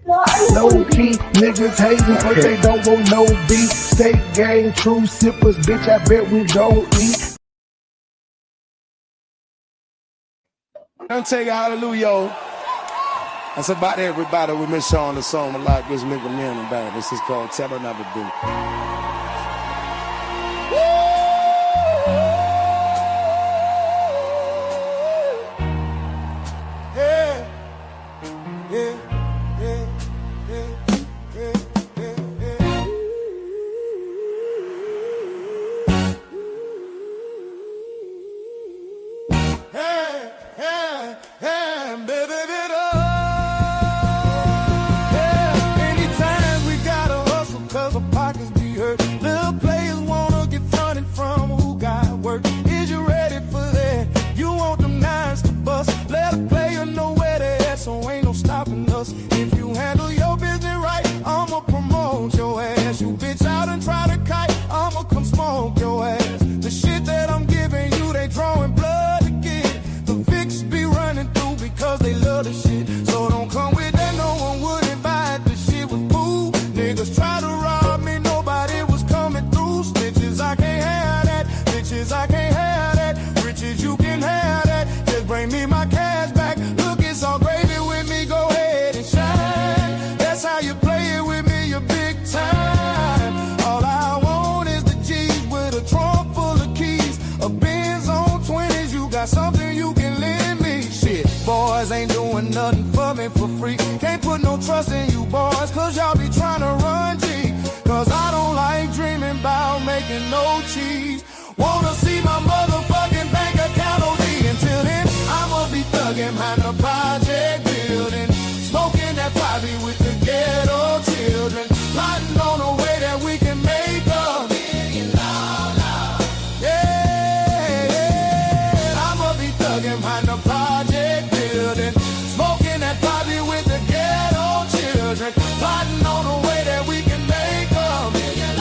Low key, niggas hating, but they don't want no beef. State gang, true sippers, bitch, I bet we don't eat. Don't take a hallelujah. That's about everybody. We miss on the song a lot. Gives me the man about it. This is called Tell Her Never Do. If you handle your business right, I'ma promote your ass. You bitch out and try to kite, I'ma come smoke your ass. The shit that I'm giving you, they drawing blood to get. The Vicks be running through because they love the shit. So don't come with that, no one wouldn't buy it. The shit was cool. Niggas try to rob me, nobody was coming through. Snitches, I can't have that. Bitches, I can't have that. Riches, you can have that. Just bring me my cash back. Look, it's all gravy with me, go ahead and shine. That's how you play it with me, you're big time. All I want is the G's with a trunk full of keys. A Benz on 20s, you got something you can lend me. Shit, boys ain't doing nothing for me for free. Can't put no trust in you boys, cause y'all be trying to run G. Cause I don't like dreaming about making no cheese. Wanna see my motherfucking bank account OD. Until then, I'ma be thugging behind the project building, smoking that Bobby with the ghetto children, plotting on a way that we can make $1 million. Yeah, I'ma be thugging behind the project building, smoking that Bobby with the ghetto children, plotting on a way that we can make $1 million.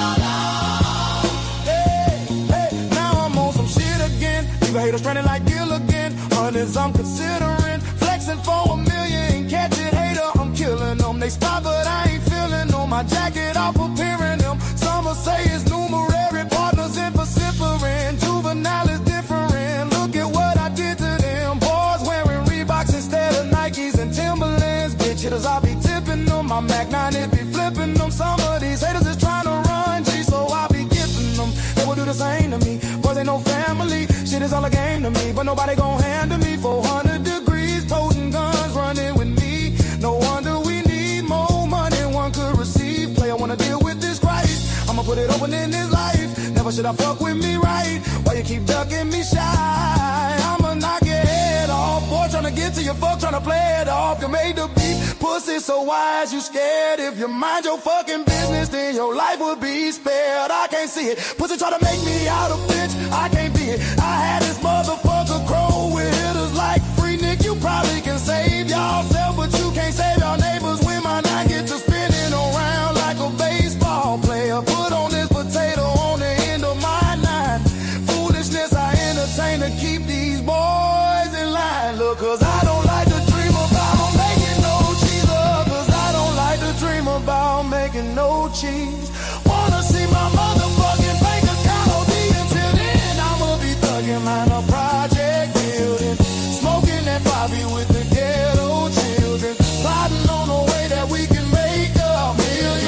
Hey, now I'm on some shit again. You haters stranded like Gilligan. Hundreds I'm considering, flexing for $1 million. Catch it, hater, I'm killing them. They spot, but I ain't feeling them. My jacket off preparing them. Some will say it's numerary, partners in vocifering. Juvenile is different. Look at what I did to them. Boys wearing Reeboks instead of Nikes and Timberlands. Bitch hitters, I be tipping them. My Mac 9, it be flipping them. Some of these haters is trying to run G, so I be gifting them. They will do the same to me. Boys ain't no family. Shit is all a game to me, but nobody gon' handle me. 400 degrees, toting guns, running with me. No wonder we need more money one could receive. Player wanna deal with this Christ, I'ma put it open in his life. Never should I fuck with me right. Why you keep ducking me shy? I'ma knock your head off. Boy, tryna get to your fuck, tryna play it off. You made the beat, pussy so wise, you scared. If you mind your fucking business, then your life would be spared. I can't see it. Pussy try to make me out a bitch, I can't be it. I had this motherfucker crow with hitters like Free Nick. You probably can save yourself, but you can't save your neighbors. When my nine get to spinning around like a baseball player. Put on this potato on the end of my nine. Foolishness I entertain to keep these boys in line. Look, cause I don't like to dream about making no cheese. Cause I don't like to dream about making no cheese. Wanna see my motherfucking bank account OD. Until then, I'ma be thugging behind a project building, smoking that Bobby with the ghetto children, plotting on a way that we can make $1 million.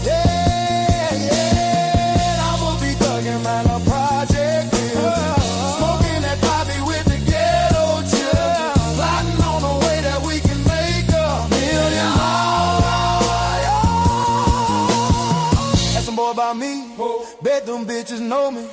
Yeah, I'ma be thugging behind a project building, smoking that Bobby with the ghetto children, plotting on a way that we can make $1 million. Ask some boy about me, bet them bitches know me.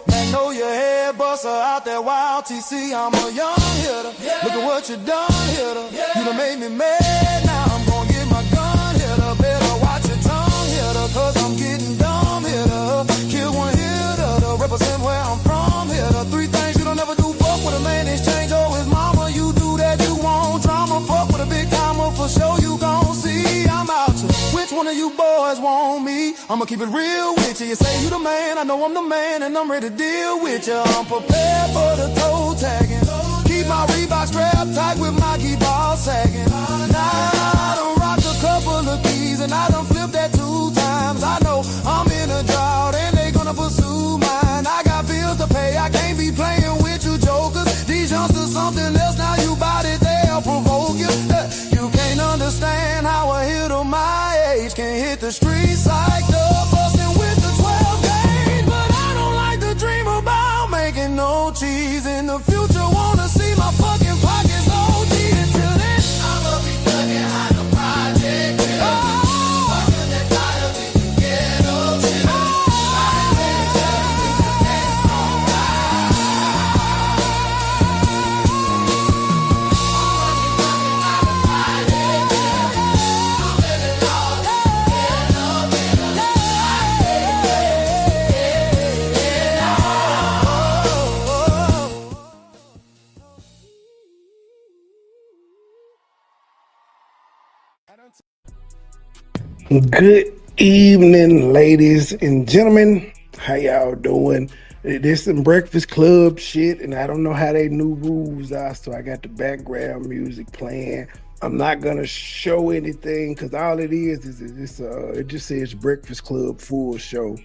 Magnolia head buster out that wild TC. I'm a young hitter. Look at what you done, hitter. You done made me mad. Now I'm gonna get my gun, hitter. Better watch your tongue, hitter. Cause I'm getting dumb, hitter. Kill one hitter to represent where I'm from, hitter. 3 things you don't ever do. Fuck with a man, exchange or his mama. You do that, you want drama. Fuck with a big timer for sure. You gon' see I'm out to. Which one of you boys want me? I'ma keep it real with you. You say you the man, I know I'm the man, and I'm ready to deal with you. I'm prepared for the toe tagging. Keep my Reebok strapped tight with my key ball sagging. Nah, Good evening, ladies and gentlemen. How y'all doing? This some Breakfast Club shit, and I don't know how they new rules are, so I got the background music playing. I'm not gonna show anything because all it is it just says Breakfast Club full show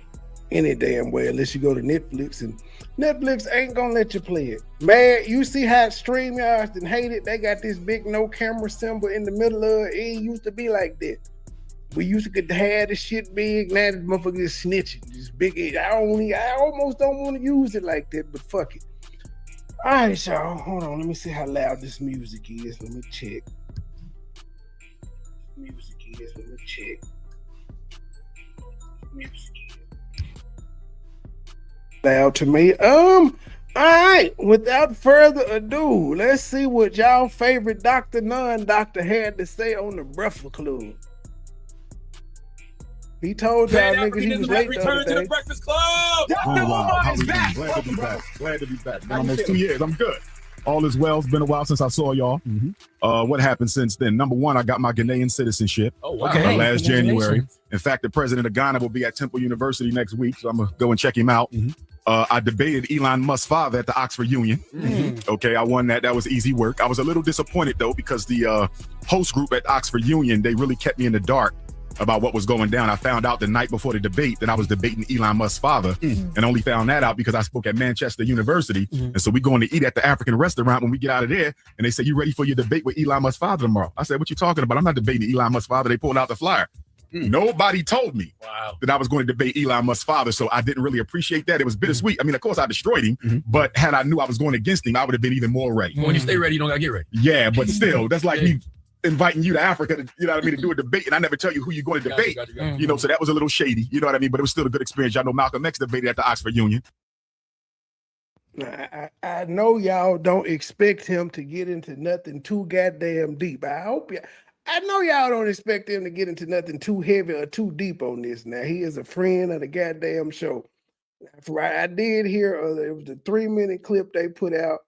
any damn way, unless you go to Netflix, and Netflix ain't gonna let you play it. Man, you see how StreamYards and hate it? They got this big no camera symbol in the middle of it. It used to be like that. We used to get to have this shit big. Now this motherfucker is snitching. This big. I almost don't want to use it like that, but fuck it. All right, y'all. Hold on. Let me see how loud this music is. Let me check. Music is. Let me check. Music is loud to me. All right. Without further ado, let's see what y'all favorite Dr. Non-Doctor had to say on the Breakfast Club. He told y'all niggas he was late the other day. To the Breakfast Club. Oh, wow. How we doing? Glad to be back. Glad to be back. Been almost 2 years. I'm good. All is well. It's been a while since I saw y'all. What happened since then? Number one, I got my Ghanaian citizenship. Oh, wow. Last January. In fact, the president of Ghana will be at Temple University next week, so I'm going to go and check him out. I debated Elon Musk's father at the Oxford Union. Okay, I won that. That was easy work. I was a little disappointed, though, because the host group at Oxford Union, they really kept me in the dark about what was going down. I found out the night before the debate that I was debating Elon Musk's father, and only found that out because I spoke at Manchester University. And so we going to eat at the African restaurant when we get out of there, and they say, "You ready for your debate with Elon Musk's father tomorrow?" I said, "What you talking about? I'm not debating Elon Musk's father." They pulled out the flyer. Nobody told me that I was going to debate Elon Musk's father, so I didn't really appreciate that. It was bittersweet. I mean, of course, I destroyed him, but had I knew I was going against him, I would have been even more ready. When you stay ready, you don't gotta get ready. Yeah, but still, that's like me inviting you to Africa to, you know what I mean, to do a debate, and I never tell you who you're going to debate. You know, so that was a little shady, you know what I mean? But it was still a good experience. Y'all know Malcolm X debated at the Oxford Union. I know y'all don't expect him to get into nothing too goddamn deep. I know y'all don't expect him to get into nothing too heavy or too deep on this. Now, he is a friend of the goddamn show. I did hear it was a 3-minute clip they put out,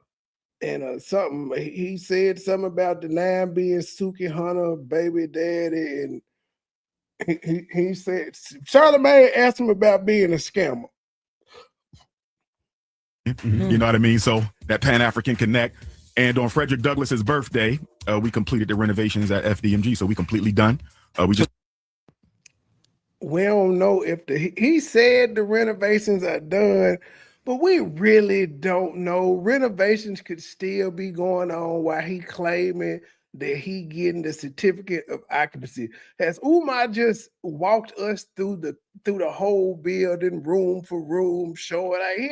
and something he said something about the 9 being Suki Hunter baby daddy, and he said Charlamagne asked him about being a scammer. You know what I mean? So that Pan-African Connect. And on Frederick Douglass's birthday, we completed the renovations at FDMG, so we completely done. We don't know if he said the renovations are done, but we really don't know. Renovations could still be going on while he claiming that he getting the certificate of occupancy. Has Umar just walked us through the whole building, room for room, showing? He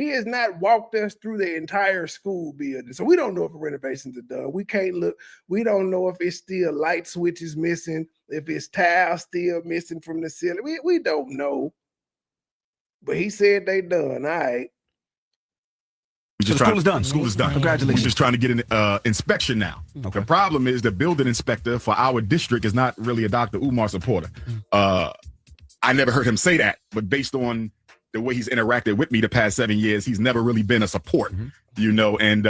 has not walked us through the entire school building. So we don't know if the renovations are done. We can't look. We don't know if it's still light switches missing, if it's tiles still missing from the ceiling. We don't know. But he said they done. All right. School is done. School is done. Congratulations. We're just trying to get an inspection now. Okay. The problem is the building inspector for our district is not really a Dr. Umar supporter. I never heard him say that, but based on the way he's interacted with me the past 7 years, he's never really been a support, you know, and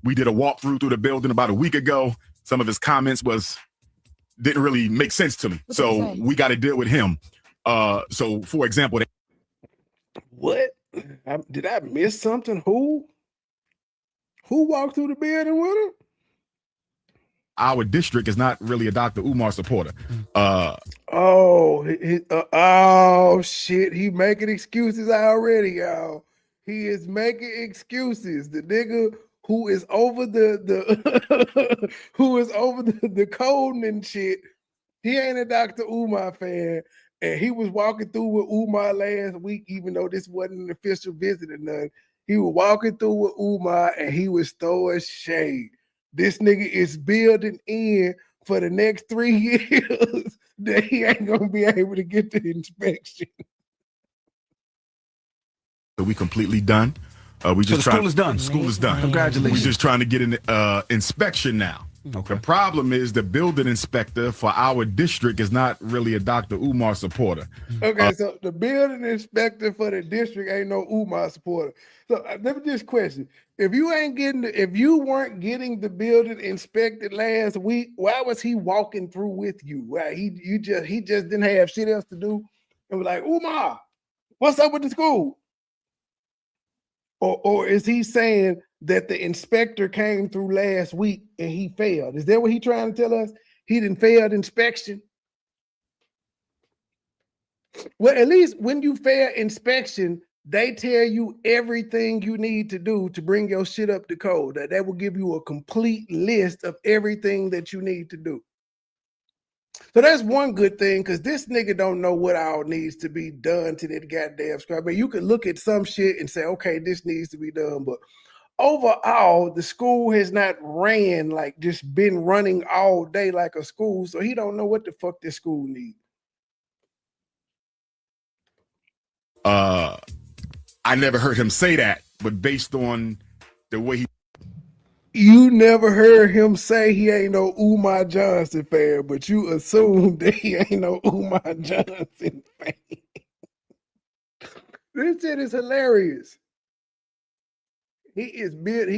we did a walkthrough through the building about a week ago. Some of his comments didn't really make sense to me. So we got to deal with him. So for example, what? Did I miss something? Who walked through the building with him? Our district is not really a Dr. Umar supporter. Oh shit! He making excuses already, y'all. He is making excuses. The nigga who is over the who is over the coding and shit. He ain't a Dr. Umar fan, and he was walking through with Umar last week, even though this wasn't an official visit or nothing. He was walking through with Umar, and he was throwing shade. This nigga is building in for the next 3 years that he ain't gonna be able to get the inspection. So we completely done. School is done. School is done. Congratulations. We're just trying to get an inspection now. The problem is the building inspector for our district is not really a Dr. Umar supporter. Okay, so the building inspector for the district ain't no Umar supporter. So let me just question: if you weren't getting the building inspected last week, why was he walking through with you? Why he just didn't have shit else to do and was like, Umar, what's up with the school? Or is he saying that the inspector came through last week and he failed? Is that what he's trying to tell us? He didn't fail the inspection? Well, at least when you fail inspection, they tell you everything you need to do to bring your shit up to code. That will give you a complete list of everything that you need to do. So that's one good thing, because this nigga don't know what all needs to be done to that goddamn scribe. But you can look at some shit and say, okay, this needs to be done. But overall, the school has not ran, like just been running all day like a school. So he don't know what the fuck this school needs. I never heard him say that, but based on the way he... You never heard him say he ain't no Umar Johnson fan, but you assume that he ain't no Umar Johnson fan. This shit is hilarious. He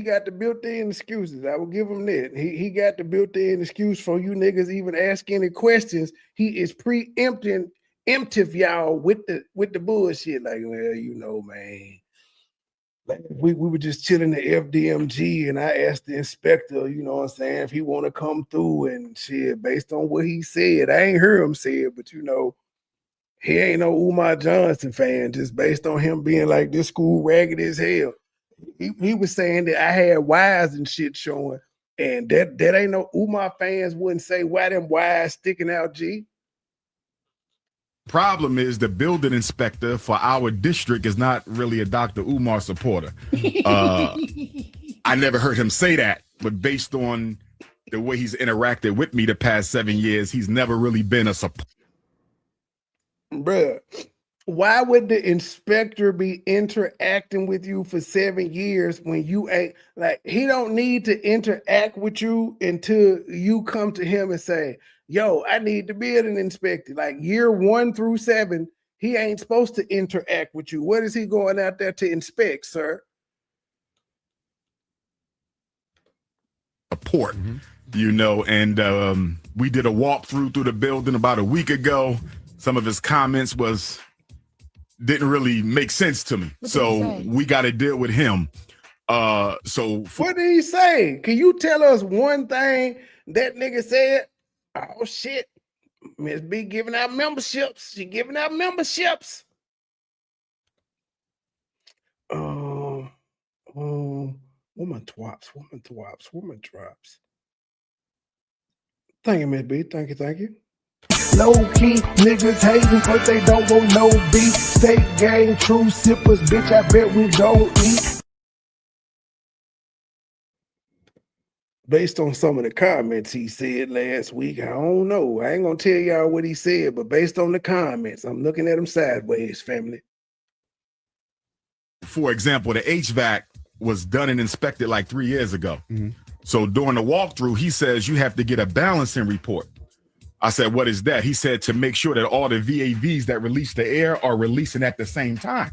got the built-in excuses. I will give him that. He got the built-in excuse for you niggas even ask any questions. He is preempting y'all with the bullshit. Like, well, you know, man. Like we were just chilling the FDMG, and I asked the inspector, you know what I'm saying, if he want to come through and shit based on what he said. I ain't heard him say it, but you know, he ain't no Umar Johnson fan just based on him being like, this school ragged as hell. He was saying that I had wires and shit showing, and that ain't no Umar fans wouldn't say why them wires sticking out, G. Problem is the building inspector for our district is not really a Dr. Umar supporter. I never heard him say that, but based on the way he's interacted with me the past 7 years, he's never really been a supporter. Bruh, why would the inspector be interacting with you for 7 years when you ain't, like, he don't need to interact with you until you come to him and say, yo, I need the building inspected. Like year 1 through 7, he ain't supposed to interact with you. What is he going out there to inspect, sir? Support, you know, and we did a walkthrough through the building about a week ago. Some of his comments didn't really make sense to me. So we got to deal with him. What did he say? Can you tell us one thing that nigga said? Oh shit, Miss B giving out memberships. She giving out memberships. Where my twops? Where my twops? Where my drops? Thank you, Miss B. Thank you. Low key niggas hating cause they don't want no beef. State gang, true sippers, bitch. I bet we don't eat. Based on some of the comments he said last week, I don't know. I ain't gonna tell y'all what he said, but based on the comments, I'm looking at him sideways, family. For example, the HVAC was done and inspected like 3 years ago. So during the walkthrough, he says you have to get a balancing report. I said, what is that? He said to make sure that all the VAVs that release the air are releasing at the same time.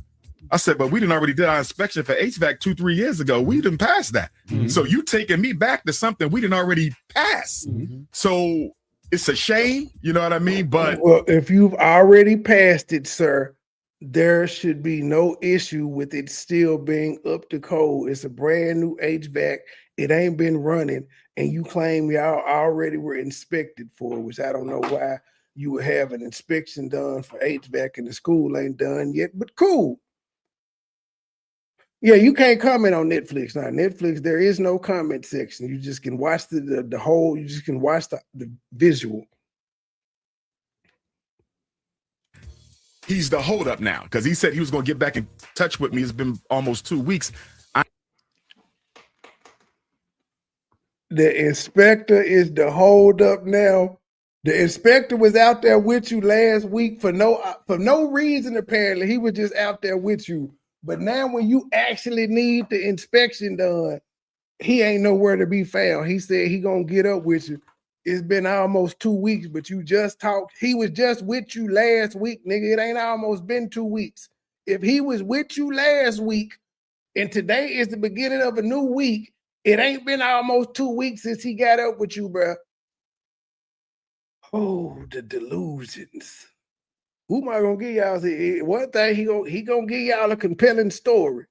I said, but we didn't already did our inspection for HVAC 2-3 years ago. We didn't pass that. So you taking me back to something we didn't already pass. So it's a shame, you know what I mean? But well, if you've already passed it, sir, there should be no issue with it still being up to code. It's a brand new HVAC. It ain't been running, and you claim y'all already were inspected for, which I don't know why you would have an inspection done for HVAC and the school ain't done yet, but cool. Yeah, you can't comment on Netflix. Now, Netflix, there is no comment section. You just can watch the whole, you just can watch the visual. He's the holdup now because he said he was going to get back in touch with me. It's been almost 2 weeks. The inspector is the holdup now. The inspector was out there with you last week for no reason, apparently. He was just out there with you. But now when you actually need the inspection done, he ain't nowhere to be found. He said he gonna get up with you. It's been almost 2 weeks, but you just talked. He was just with you last week, nigga. It ain't almost been 2 weeks. If he was with you last week and today is the beginning of a new week, it ain't been almost 2 weeks since he got up with you, bro. Oh, the delusions. Who am I gonna give y'all? One thing he gonna give y'all a compelling story.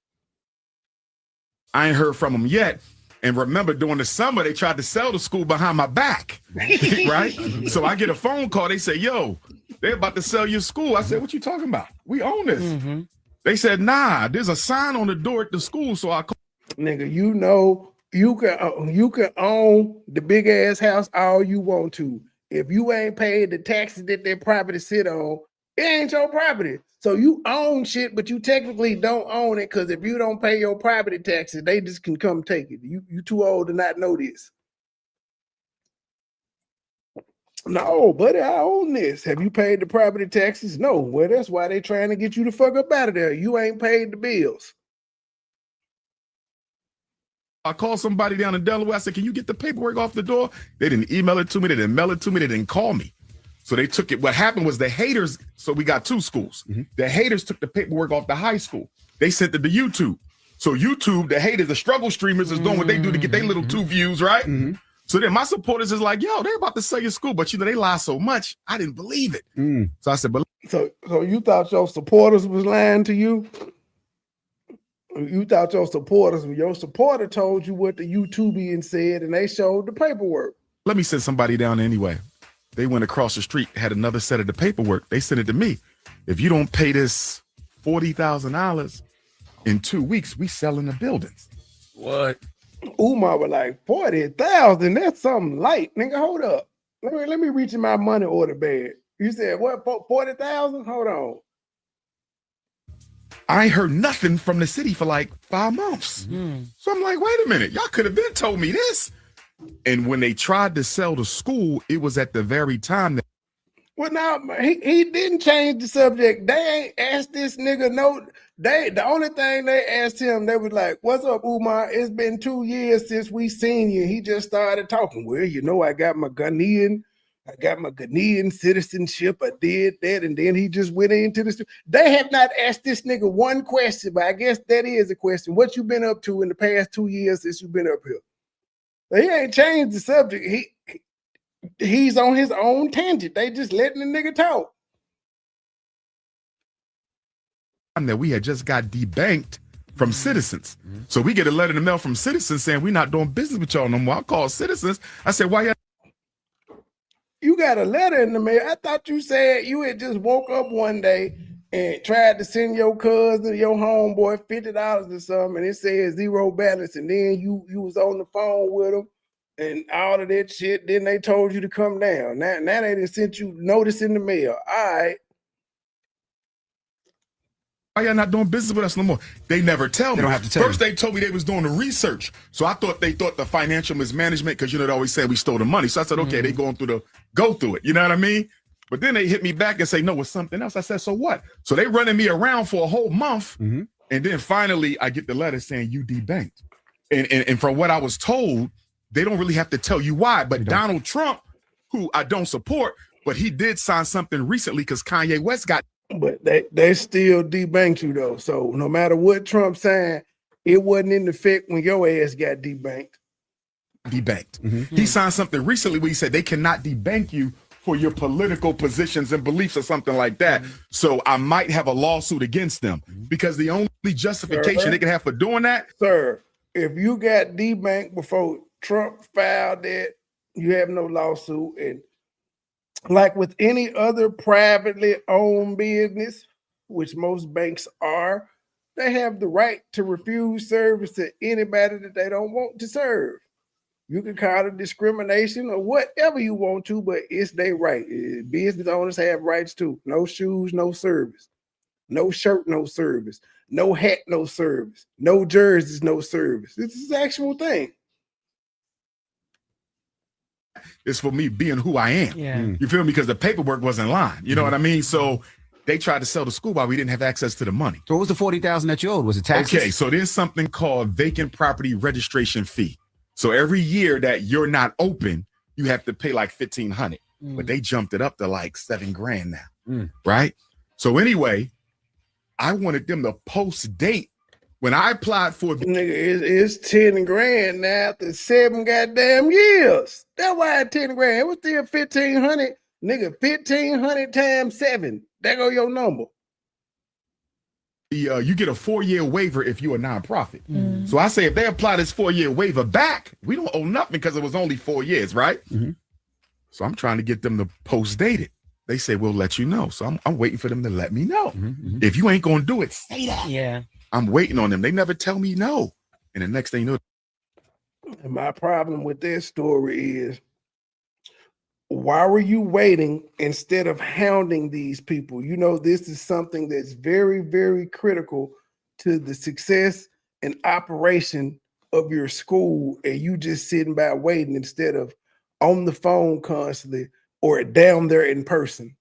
I ain't heard from him yet. And remember, during the summer, they tried to sell the school behind my back, right? So I get a phone call. They say, yo, they're about to sell your school. I said, what you talking about? We own this. Mm-hmm. They said, nah, there's a sign on the door at the school. So I called. Nigga, you know, you can own the big ass house all you want to. If you ain't paid the taxes that their property sit on, it ain't your property. So you own shit, but you technically don't own it because if you don't pay your property taxes, they just can come take it. You too old to not know this. No, buddy, I own this. Have you paid the property taxes? No. Well, that's why they trying to get you the fuck up out of there. You ain't paid the bills. I called somebody down in Delaware. I said, can you get the paperwork off the door? They didn't email it to me. They didn't mail it to me. They didn't call me. So they took it. What happened was the haters. So we got 2 schools. Mm-hmm. The haters took the paperwork off the high school. They sent it to YouTube. So YouTube, the haters, the struggle streamers is doing what they do to get their little 2 views, right? Mm-hmm. So then my supporters is like, yo, they're about to sell your school. But, you know, they lie so much. I didn't believe it. Mm. So I said, but. So you thought your supporters was lying to you? You thought your supporter told you what the YouTubian said and they showed the paperwork. Let me send somebody down anyway. They went across the street, had another set of the paperwork. They sent it to me. If you don't pay this $40,000 in 2 weeks, we selling the buildings. What? Umar was like, 40,000, that's something light. Nigga, hold up. Let me reach in my money order bag. You said, what, 40,000? Hold on. I ain't heard nothing from the city for like 5 months. Mm. So I'm like, wait a minute. Y'all could have been told me this. And when they tried to sell the school, it was at the very time that. Well, now he didn't change the subject. They ain't asked this nigga no. The only thing they asked him, they was like, "What's up, Umar? It's been 2 years since we seen you." He just started talking. Well, you know, I got my Ghanaian citizenship. I did that, and then he just went into this. They have not asked this nigga one question, but I guess that is a question. What you been up to in the past 2 years since you been up here? He ain't changed the subject. He's on his own tangent. They just letting the nigga talk. That we had just got debanked from Citizens. Mm-hmm. So we get a letter in the mail from Citizens saying we're not doing business with y'all no more. I called Citizens. I said, why you got a letter in the mail? I thought you said you had just woke up one day and tried to send your cousin, your homeboy, $50 or something, and it said 0 balance, and then you was on the phone with them and all of that shit. Then they told you to come down. Now they done sent you notice in the mail. All right. Why y'all not doing business with us no more? They never tell me. They don't have to tell First, they told me they was doing the research. So I thought they thought the financial mismanagement, because, you know, they always say we stole the money. So I said, okay, they go through it. You know what I mean? But then they hit me back and say, no, it's something else. I said, so what? So they running me around for a whole month. Mm-hmm. And then finally I get the letter saying you debanked. And from what I was told, they don't really have to tell you why. But Donald Trump, who I don't support, but he did sign something recently because Kanye West got. But they still debanked you though. So no matter what Trump signed, it wasn't in effect when your ass got debanked. Mm-hmm. He signed something recently where he said they cannot debank you for your political positions and beliefs or something like that. Mm-hmm. So I might have a lawsuit against them because the only justification they can have for doing that. Sir, if you got debanked before Trump filed that, you have no lawsuit. And like with any other privately owned business, which most banks are, they have the right to refuse service to anybody that they don't want to serve. You can call it discrimination or whatever you want to, but it's their right. Business owners have rights too. No shoes, no service. No shirt, no service. No hat, no service. No jerseys, no service. This is an actual thing. It's for me being who I am. Yeah. You feel me? Because the paperwork wasn't in line. You know what I mean? So they tried to sell the school while we didn't have access to the money. So what was the $40,000 that you owed? Was it taxes? Okay, so there's something called vacant property registration fee. So every year that you're not open, you have to pay like $1,500. But they jumped it up to like $7,000 now, right? So anyway, I wanted them to post date. When I applied for nigga, it's 10 grand now after 7 goddamn years. That's why it's 10 grand. It was still 1,500. Nigga, 1,500 times 7. There go your number. You get a 4-year waiver if you're a nonprofit. So I say if they apply this 4-year waiver back, we don't owe nothing because it was only 4 years, right? So I'm trying to get them to post date it. They say we'll let you know. So I'm waiting for them to let me know. If you ain't gonna do it, say that. Yeah. I'm waiting on them. They never tell me no. And the next thing you know. And my problem with this story is, why were you waiting instead of hounding these people? You know, this is something that's very, very critical to the success and operation of your school, and you just sitting by waiting instead of on the phone constantly or down there in person.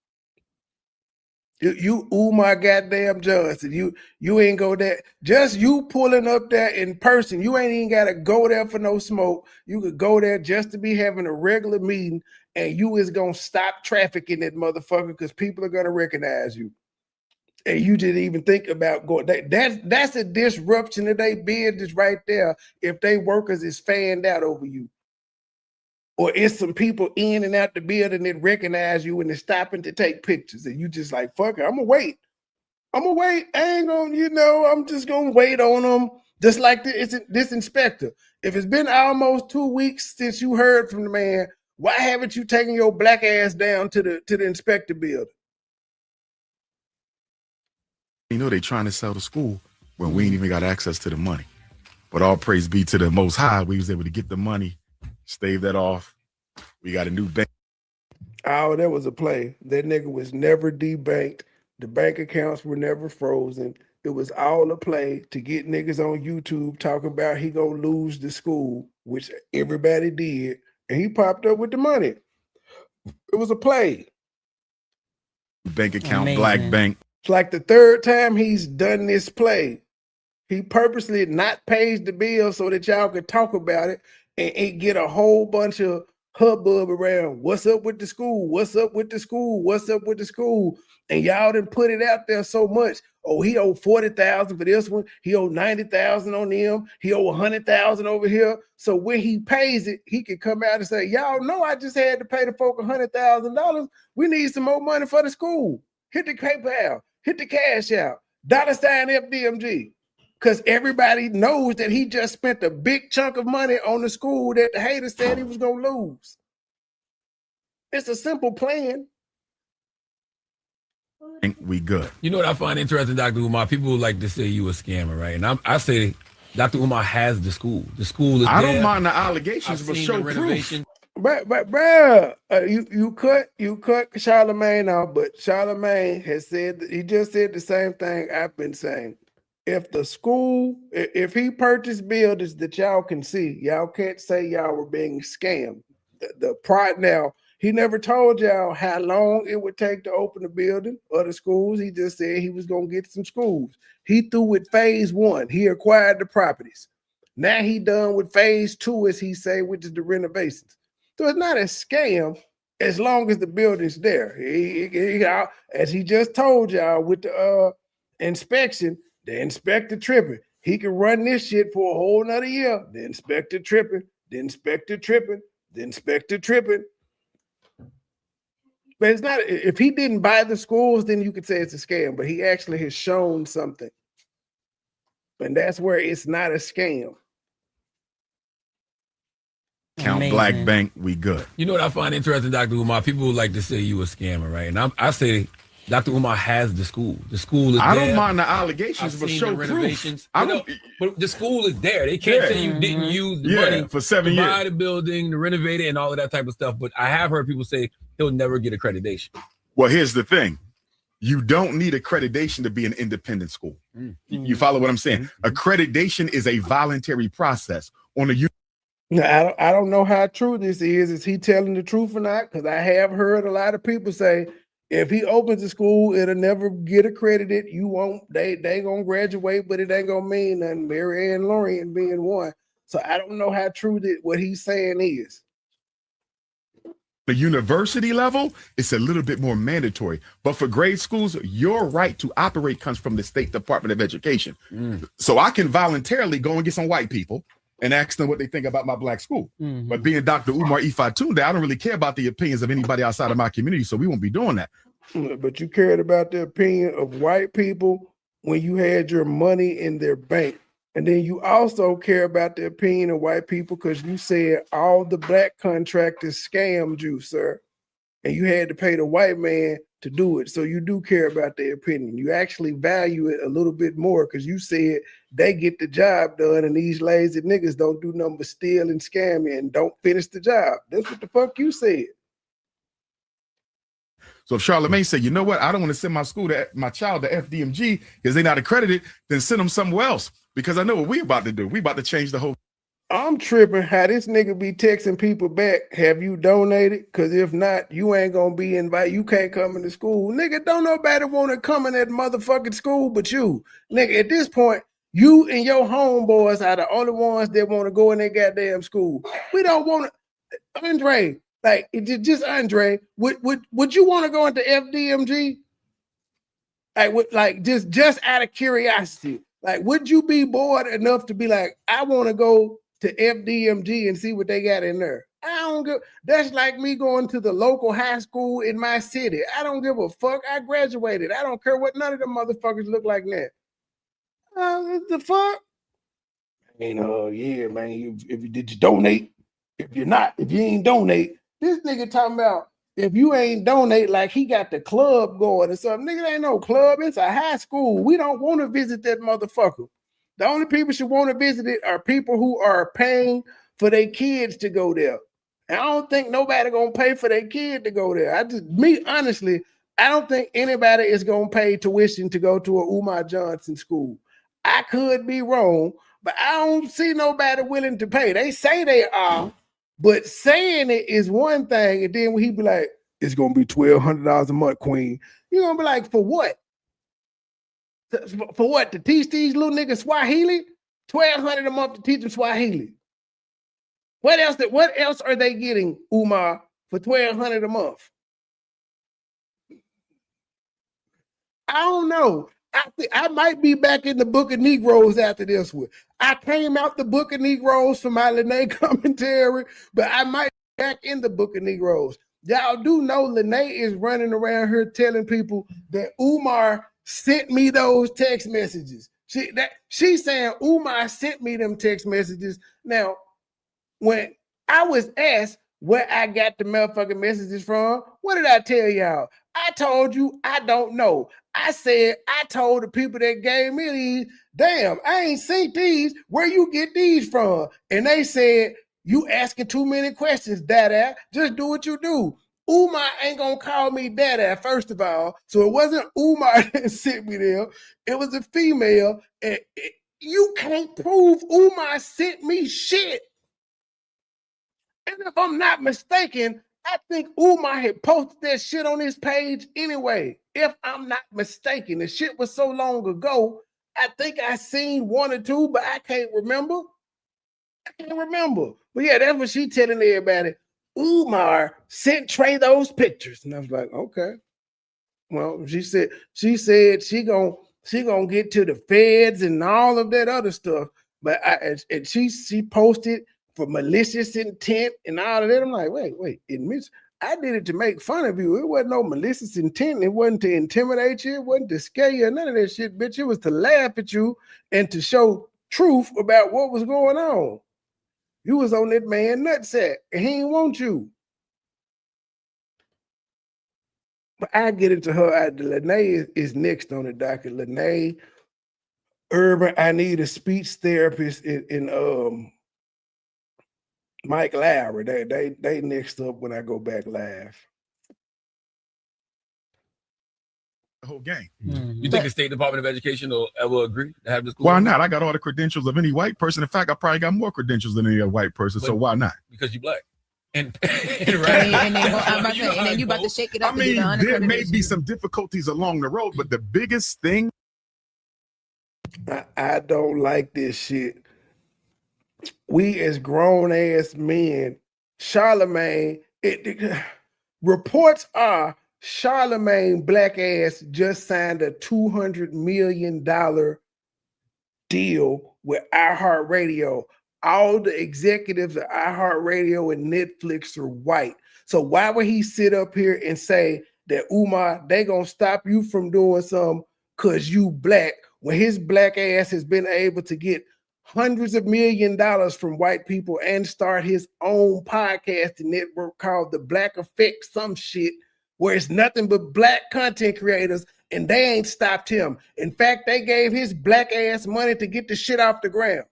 You Umar goddamn Johnson, you ain't go there. Just you pulling up there in person. You ain't even gotta go there for no smoke. You could go there just to be having a regular meeting, and you is gonna stop traffic in that motherfucker because people are gonna recognize you. And you didn't even think about going. That's a disruption of their business right there. If they workers is fanned out over you, or it's some people in and out the building that recognize you and they're stopping to take pictures, and you just like, fuck it, I'm gonna wait. I ain't gonna, I'm just gonna wait on them. Just like this inspector. If it's been almost 2 weeks since you heard from the man, why haven't you taken your black ass down to the inspector building? You know, they trying to sell the school when we ain't even got access to the money. But all praise be to the Most High. We was able to get the money, stave that off. We got a new bank. Oh, that was a play. That nigga was never debanked. The bank accounts were never frozen. It was all a play to get niggas on YouTube talking about he gonna lose the school, which everybody did. And he popped up with the money. It was a play. Bank account, Amazing. Black bank. It's like the third time he's done this play. He purposely not pays the bill so that y'all could talk about it and get a whole bunch of hubbub around what's up with the school, what's up with the school, what's up with the school. And y'all didn't put it out there so much. Oh, he owed 40,000 for this one. He owed 90,000 on them. He owed 100,000 over here. So when he pays it, he can come out and say, y'all know I just had to pay the folk $100,000. We need some more money for the school. Hit the PayPal, hit the cash out, $ FDMG. Because everybody knows that he just spent a big chunk of money on the school that the haters said he was going to lose. It's a simple plan. We good. You know what I find interesting, Dr. Umar? People would like to say you a scammer, right? And I say Dr. Umar has the school. The school is I there. don't mind the allegations, I've but seen show the proof. renovation. But bruh, you cut Charlemagne off, but Charlemagne has said, he just said the same thing I've been saying. If the school, if he purchased buildings that y'all can see, y'all can't say y'all were being scammed. The pride now, he never told y'all how long it would take to open the building or the schools. He just said he was gonna get some schools. He threw with phase 1. He acquired the properties. Now he done with phase 2, as he say, which is the renovations. So it's not a scam as long as the building's there. As he just told y'all with the inspection, the inspector tripping. He can run this shit for a whole nother year. The inspector tripping, the inspector tripping, the inspector tripping. But it's not, if he didn't buy the schools, then you could say it's a scam, but he actually has shown something. And that's where it's not a scam. Count Amazing. Black bank, we good. You know what I find interesting, Dr. Umar? People would like to say you a scammer, right? And I say Dr. Umar has the school. The school is I there. don't mind the allegations, I've but seen show the proof. renovations. I But, don't, no, but the school is there. They can't say you didn't use the money for 7 to years. buy the building, to renovate it, and all of that type of stuff. But I have heard people say he'll never get accreditation. Well, here's the thing. You don't need accreditation to be an independent school. You follow what I'm saying? Accreditation is a voluntary process. On a Now, I don't know how true this is. Is he telling the truth or not? Because I have heard a lot of people say, if he opens the school, it'll never get accredited. You won't, they gonna graduate, but it ain't gonna mean nothing. Mary Ann Lorien being one. So I don't know how true that what he's saying is. The university level, it's a little bit more mandatory. But for grade schools, your right to operate comes from the State Department of Education. So I can voluntarily go and get some white people and ask them what they think about my black school. But being Dr. Umar Ifatunde, I don't really care about the opinions of anybody outside of my community, so we won't be doing that. But you cared about the opinion of white people when you had your money in their bank. And then you also care about the opinion of white people because you said all the black contractors scammed you, sir. And you had to pay the white man to do it. So you do care about their opinion. You actually value it a little bit more because you said they get the job done and these lazy niggas don't do nothing but steal and scam you and don't finish the job. That's what the fuck you said. So if Charlamagne said, you know what, I don't want to send my child to FDMG because they're not accredited, then send them somewhere else. Because I know what we about to do. We about to change the whole. I'm tripping how this nigga be texting people back. Have you donated? Because if not, you ain't going to be invited. You can't come into school. Nigga, don't nobody want to come in that motherfucking school but you. Nigga, at this point, you and your homeboys are the only ones that want to go in that goddamn school. We don't want to. Andre, like, just Andre, would you want to go into FDMG? Like, just out of curiosity. Like, would you be bored enough to be like, I want to go to FDMG and see what they got in there? I don't give. That's like me going to the local high school in my city. I don't give a fuck. I graduated. I don't care what none of them motherfuckers look like that. The fuck? Yeah, man. Did you donate? If you ain't donate, this nigga talking about if you ain't donate, like he got the club going or something. Nigga, ain't no club. It's a high school. We don't want to visit that motherfucker. The only people should want to visit it are people who are paying for their kids to go there. And I don't think nobody gonna pay for their kid to go there. Honestly, I don't think anybody is gonna pay tuition to go to a Umar Johnson school. I could be wrong, but I don't see nobody willing to pay. They say they are. But saying it is one thing, and then when he be like, it's gonna be $1,200 a month, Queen. You're gonna be like, for what? For what? To teach these little niggas Swahili? $1,200 a month to teach them Swahili. What else are they getting, Umar, for $1,200 a month? I don't know. I might be back in the Book of Negroes after this one. I came out the Book of Negroes for my Lene commentary, but I might be back in the Book of Negroes. Y'all do know Lene is running around here telling people that Umar sent me those text messages. She's saying Umar sent me them text messages. Now, when I was asked where I got the motherfucking messages from, what did I tell y'all? I told you I don't know. I said I told the people that gave me these, damn, I ain't seen these. Where you get these from? And they said, you asking too many questions, Dada. Just do what you do. Umar ain't gonna call me Dada, first of all. So it wasn't Umar that sent me there. It was a female. And you can't prove Umar sent me shit. And if I'm not mistaken, I think Umar had posted that shit on his page anyway. If I'm not mistaken, the shit was so long ago. I think I seen one or two, but I can't remember. But yeah, that's what she telling everybody. Umar sent Trey those pictures. And I was like, okay. Well, she said she gonna get to the feds and all of that other stuff. But she posted for malicious intent and all of that. I'm like, wait, I did it to make fun of you. It wasn't no malicious intent. It wasn't to intimidate you. It wasn't to scare you. None of that shit, bitch. It was to laugh at you and to show truth about what was going on. You was on that man nutsack, and he didn't want you. But I get into her. Lene is next on the docket. Lene, Urban. I need a speech therapist in Mike Lowry. They next up when I go back live. The whole game. You think the State Department of Education will ever agree to have this school? Why not? I got all the credentials of any white person. In fact, I probably got more credentials than any other white person. So why not? Because you black. And then you about to shake it up. I mean, there may be some difficulties along the road, but the biggest thing. I don't like this shit. we as grown ass men, Charlemagne, reports are Charlemagne black ass just signed a $200 million deal with iHeartRadio. All the executives of iHeartRadio and Netflix are white. So why would he sit up here and say that Umar, they gonna stop you from doing something because you black, when his black ass has been able to get hundreds of $1 million from white people and start his own podcasting network called The Black Effect, some shit, where it's nothing but black content creators, and they ain't stopped him. In fact, they gave his black ass money to get the shit off the ground.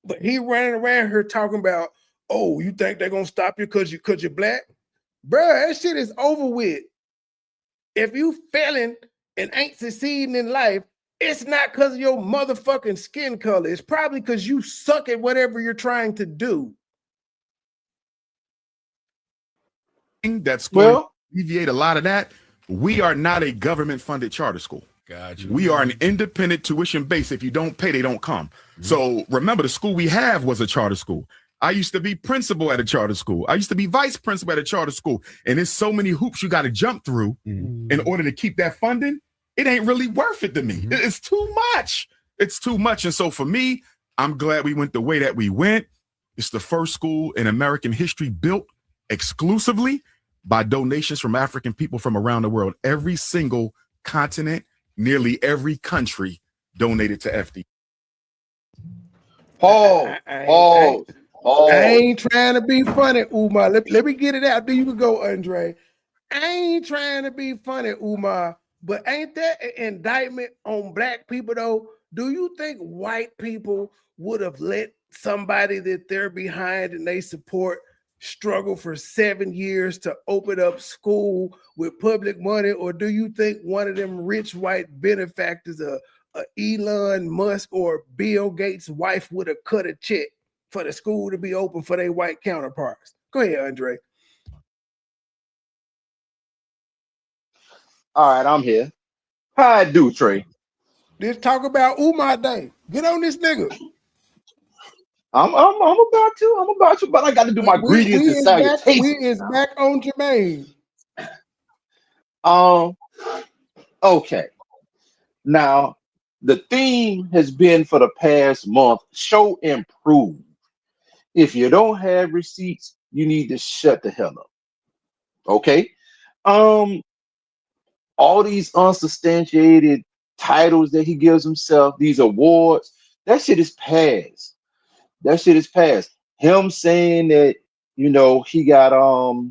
But he running around here talking about, oh, you think they're gonna stop you because you're black? Bruh, that shit is over with. If you failing and ain't succeeding in life, it's not because of your motherfucking skin color. It's probably because you suck at whatever you're trying to do. That's going to alleviate a lot of that. We are not a government-funded charter school. Gotcha. We are an independent tuition base. If you don't pay, they don't come. So remember, the school we have was a charter school. I used to be principal at a charter school. I used to be vice principal at a charter school. And there's so many hoops you got to jump through in order to keep that funding. It ain't really worth it to me. It's too much. It's too much. And so for me, I'm glad we went the way that we went. It's the first school in American history built exclusively by donations from African people from around the world. Every single continent, nearly every country donated to FD. I ain't trying to be funny, Umar. Let me get it out. There you can go, Andre. I ain't trying to be funny, Umar, but ain't that an indictment on black people, though? Do you think white people would have let somebody that they're behind and they support struggle for 7 years to open up school with public money? Or do you think one of them rich white benefactors, Elon Musk or Bill Gates' wife, would have cut a check for the school to be open for their white counterparts? Go ahead, Andre. All right, I'm here. How I do, Trey? Let's talk about Umar Day. Get on this nigga. I'm about to, but I got to do my greetings and salutations. We is back on Jermaine. Okay. Now, the theme has been for the past month, show and prove. If you don't have receipts, you need to shut the hell up. Okay? All these unsubstantiated titles that he gives himself, these awards, that shit is past. That shit is past. Him saying that, he got all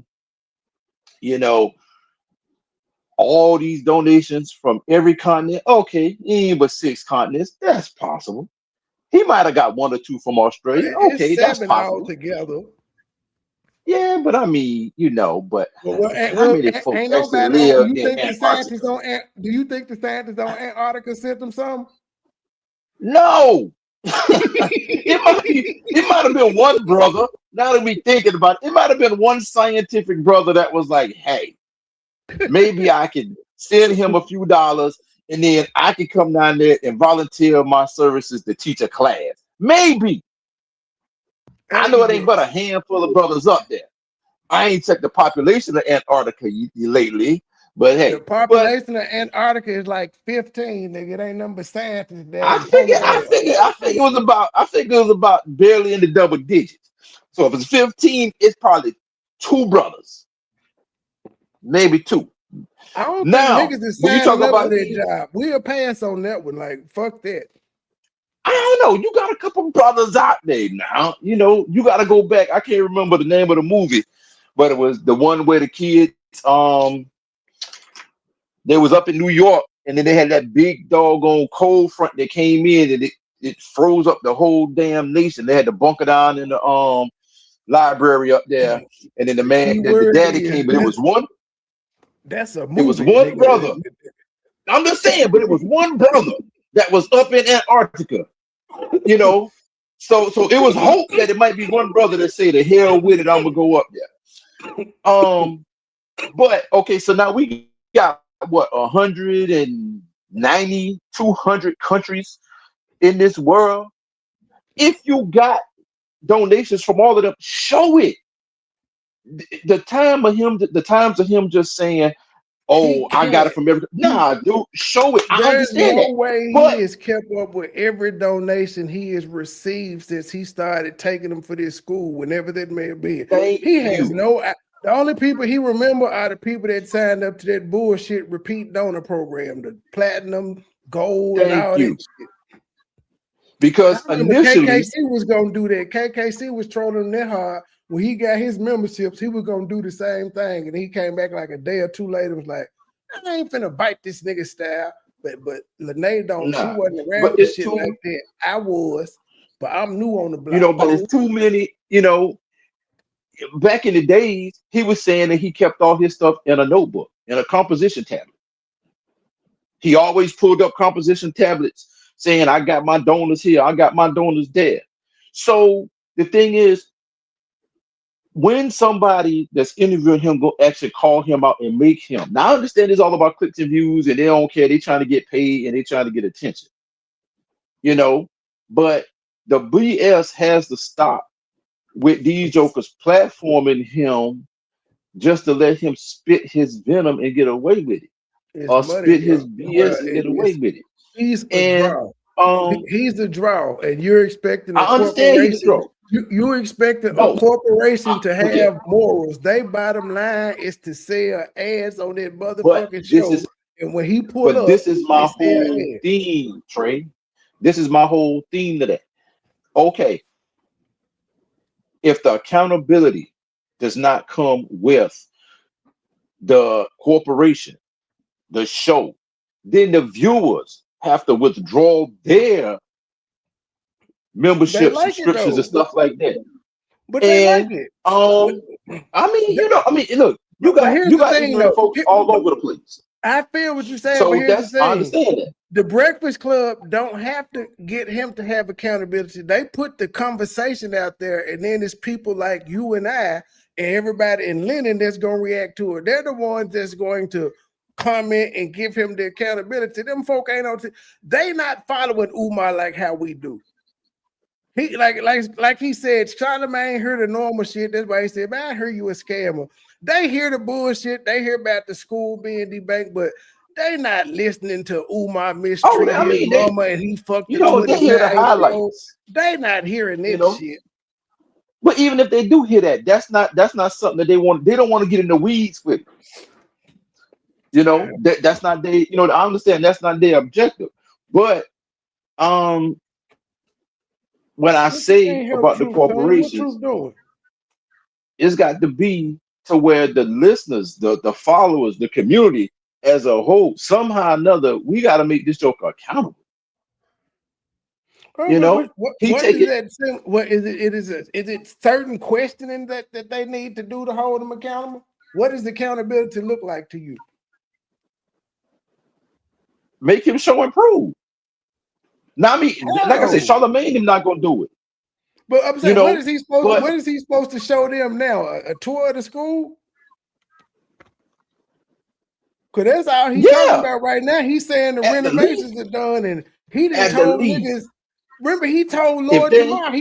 these donations from every continent. Okay, ain't but 6 continents. That's possible. He might have got 1 or 2 from Australia. Okay, that's possible. Altogether. Yeah, but I mean, but how many folks actually live in Antarctica? Do you think the scientists on Antarctica sent them some? No. it might have been one brother. Now that we thinking about it, it might have been one scientific brother that was like, hey, maybe I could send him a few dollars and then I could come down there and volunteer my services to teach a class. Maybe. I know it ain't but a handful of brothers up there. I ain't checked the population of Antarctica lately, but hey, the population of Antarctica is like 15. Nigga, it ain't number scientists there. I think it was about barely in the double digits. So if it's 15, it's probably 2 brothers, maybe 2. I don't think niggas is signing up for that job. We'll pass on that one. Like, fuck that. I don't know. You got a couple brothers out there now. You got to go back. I can't remember the name of the movie, but it was the one where the kids, they was up in New York, and then they had that big doggone cold front that came in, and it froze up the whole damn nation. They had to bunker down in the library up there, and then the daddy came, but it was one. That's a movie. It was one brother. I'm just saying, but it was one brother that was up in Antarctica. So it was hope that it might be one brother that say, the hell with it, I'm gonna go up there. But okay, so now we got 190, 200 countries in this world. If you got donations from all of them, show it. The times of him just saying, He "Oh, I got it can't. from every." Nah, dude, show it. I There's understand no that, way but he has kept up with every donation he has received since he started taking them for this school, whenever that may have been. thank He has you, no. The only people he remember are the people that signed up to that bullshit repeat donor program, the platinum, gold, and thank all that you, shit. I because remember initially, KKC was gonna do that. KKC was trolling him that hard. When he got his memberships, he was gonna do the same thing, and he came back like a day or two later. Was like, I ain't finna bite this nigga style. But Lene don't. She nah. wasn't But around for it's shit like too, that. I was, but I'm new on the block. but it's too many. Back in the days, he was saying that he kept all his stuff in a notebook, in a composition tablet. He always pulled up composition tablets saying, I got my donors here, I got my donors there. So the thing is, when somebody that's interviewing him go actually call him out and make him. Now I understand it's all about clicks and views, and they don't care. They trying to get paid and they trying to get attention, But the BS has to stop with these jokers platforming him just to let him spit his venom and get away with it, It's or money, spit his bro. BS and get away with it. He's a And draw. um, He's a draw, and you're expecting a I understand he the corporation. draw. You're expecting a Oh, corporation to okay. have morals. They bottom line is to sell ads on that But motherfucking this show. is And when he pull but up, this is they my sell whole ads. theme, Trey. This is my whole theme to that. Okay, if the accountability does not come with the corporation, the show, then the viewers have to withdraw their They membership like it subscriptions and though, stuff like that. but they like And it. look, you But got here's you the got thing, ignorant though. folks all over the place. I feel what you're saying, but So here's the I thing. understand that. The Breakfast Club don't have to get him to have accountability. They put the conversation out there, and then it's people like you and I and everybody in Lennon that's going to react to it. They're the ones that's going to comment and give him the accountability. Them folk ain't on. They not following Umar like how we do. He like he said, Charlamagne heard the normal shit. That's why he said, man, I heard you a scammer. They hear the bullshit. They hear about the school being debanked, but they not listening to Umar Oh, mistreat I his mean, mama and he fucked the they hear the 29-year-old. highlights, They not hearing you that know. shit. But even if they do hear that, that's not something that they want. They don't want to get in the weeds with it. That's not they. I understand that's not their objective. But when I What you say can't help about the Truth, Tony? What corporations, Truth doing? it's got to be to where the listeners, the followers, the community as a whole, somehow or another, we got to make this joker accountable. He What take does it. that say? What is it? Is it certain questioning that they need to do to hold them accountable? What does accountability look like to you? Make him show and prove. Now, like I said, How? Charlamagne is not gonna do it. But I'm saying, what is he supposed? But What is he supposed to show them now? A tour of the school? Because that's all he's talking about right now. He's saying the renovations are done, and he didn't told niggas. Remember, he told Lord Jamar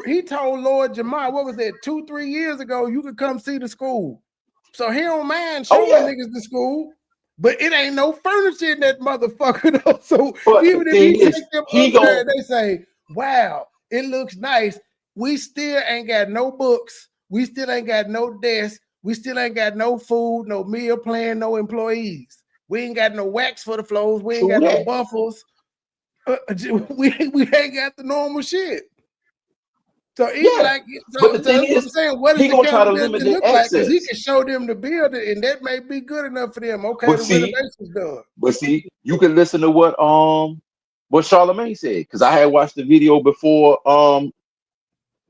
he told Lord Jamar, what was that, 2-3 years ago? You could come see the school. So he don't mind showing niggas the school, but it ain't no furniture in that motherfucker though. So even if he take them up there and they say, wow, it looks nice, we still ain't got no books, we still ain't got no desks, we still ain't got no food, no meal plan, no employees. We ain't got no wax for the floors, we ain't got no buffers. We ain't got the normal shit. So but the thing is, I'm saying, what does he gonna try to limit accountability their look like? Because he access. can show them the building, and that may be good enough for them. Okay, the renovation's done. But see, you can listen to what Charlamagne said, because I had watched the video before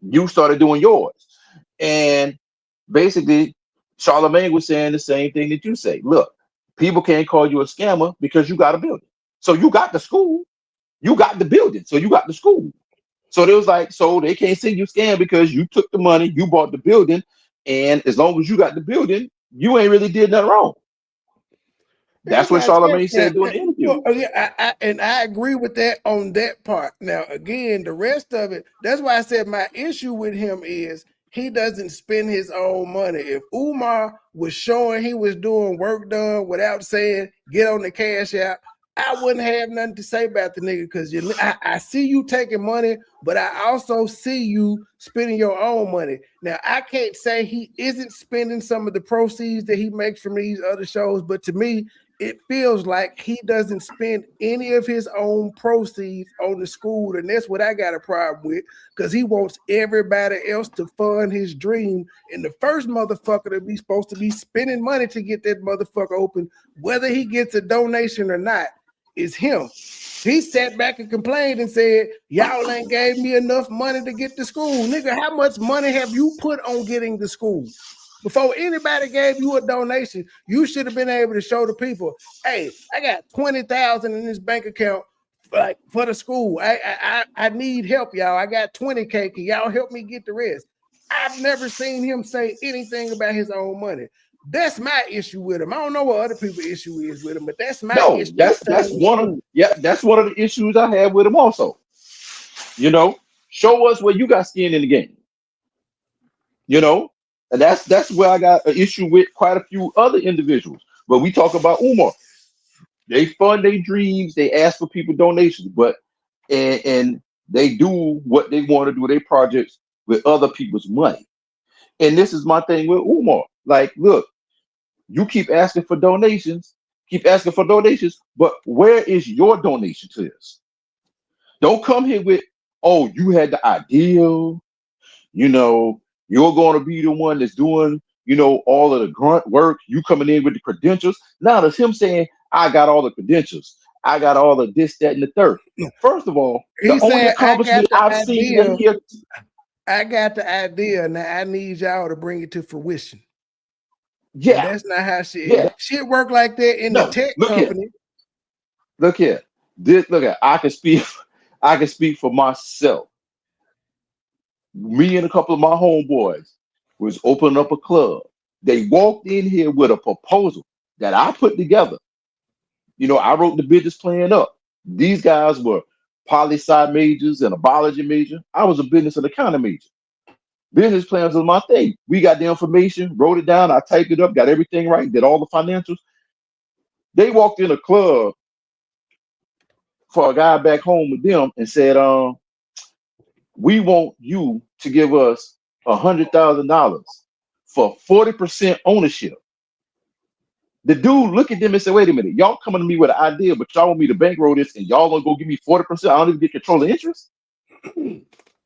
you started doing yours, and basically Charlamagne was saying the same thing that you say. Look, people can't call you a scammer because you got a building. So you got the school, you got the building, so you got the school. So they was like, so they can't say you scam because you took the money, you bought the building, and as long as you got the building, you ain't really did nothing wrong. That's what Charlamagne said during the interview. Well, yeah, I agree with that on that part. Now, again, the rest of it, that's why I said my issue with him is he doesn't spend his own money. If Umar was showing he was doing work done without saying get on the cash app, I wouldn't have nothing to say about the nigga because I see you taking money, but I also see you spending your own money. Now, I can't say he isn't spending some of the proceeds that he makes from these other shows, but to me, it feels like he doesn't spend any of his own proceeds on the school, and that's what I got a problem with because he wants everybody else to fund his dream. And the first motherfucker to be supposed to be spending money to get that motherfucker open, whether he gets a donation or not, is him. He sat back and complained and said, y'all ain't gave me enough money to get to school. Nigga, how much money have you put on getting to school? Before anybody gave you a donation, you should have been able to show the people, hey, I got 20,000 in this bank account like for the school. I need help, y'all. I got 20K. Can y'all help me get the rest? I've never seen him say anything about his own money. That's my issue with him. I don't know what other people's issue is with him, but that's my issue. That's one of the issues I have with him also. You know, show us where you got skin in the game. You know, and that's where I got an issue with quite a few other individuals. But we talk about Umar. They fund their dreams, they ask for people donations, but and they do what they want to do, their projects with other people's money. And this is my thing with Umar. Like, look, you keep asking for donations, but where is your donation to this? Don't come here with, oh, you had the ideal, you know, you're going to be the one that's doing, you know, all of the grunt work. You coming in with the credentials. Now that's him saying, I got all the credentials. I got all of this, that, and the third. First of all, the only accomplishment I've seen that he I got the idea. Now I need y'all to bring it to fruition. Yeah, and that's not how shit work like that in the tech company. Look here. I can speak for myself. Me and a couple of my homeboys was opening up a club. They walked in here with a proposal that I put together. You know, I wrote the business plan up. These guys were poli-sci majors and a biology major. I was a business and accounting major. Business plans was my thing. We got the information, wrote it down, I typed it up, got everything right, did all the financials. They walked in a club for a guy back home with them and said, we want you to give us $100,000 for 40% ownership. The dude looked at them and said, wait a minute, y'all coming to me with an idea, but y'all want me to bankroll this and y'all gonna go give me 40%? I don't even get control of interest.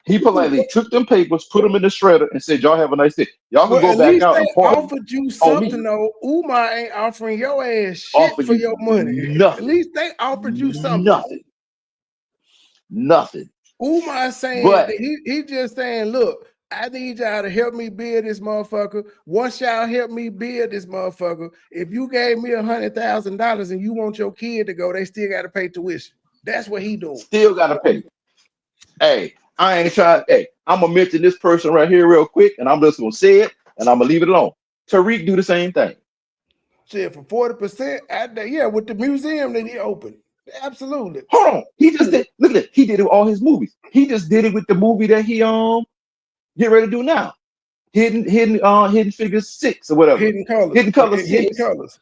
He politely took them papers, put them in the shredder, and said, y'all have a nice day. Y'all can go back out and party. Offered you something, though. Umar ain't offering your ass shit for your money. Nothing. At least they offered you something. Nothing. Umar saying, he just saying, look, I need y'all to help me build this motherfucker. Once y'all help me build this motherfucker, if you gave me $100,000 and you want your kid to go, they still got to pay tuition. That's what he doing. Still got to pay. Hey, I ain't trying. Hey, I'm gonna mention this person right here real quick, and I'm just gonna say it, and I'm gonna leave it alone. Tariq do the same thing. Shit, for 40%, with the museum that he opened. Absolutely. Hold on, he just did. Look at it. He did it with all his movies. He just did it with the movie that he get ready to do now. Hidden Figures 6 or whatever. Hidden Colors. Hidden Colors.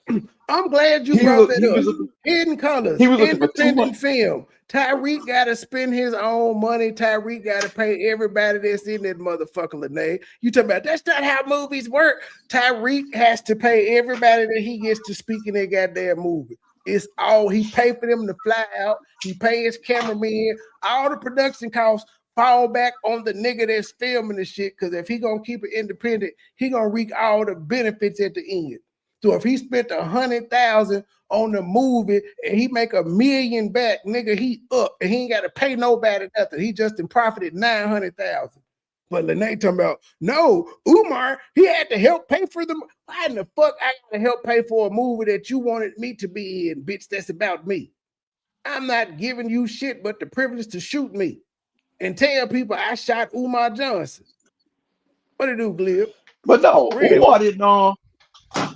I'm glad you brought that up. Hidden Colors. He was independent film. Tyreek got to spend his own money. Tyreek got to pay everybody that's in that motherfucking Lene. You talking about that's not how movies work. Tyreek has to pay everybody that he gets to speak in that goddamn movie. It's all he pay for them to fly out. He pay his cameraman. All the production costs fall back on the nigga that's filming the shit, because if he gonna keep it independent, he gonna reap all the benefits at the end. So if he spent $100,000 on the movie and he make $1 million back, nigga, he up and he ain't got to pay nobody nothing. He just profited $900,000. But Lene talking about, no, Umar, he had to help pay for them. Why in the fuck I got to help pay for a movie that you wanted me to be in, bitch? That's about me. I'm not giving you shit but the privilege to shoot me and tell people I shot Umar Johnson. What it do, Glib? But no,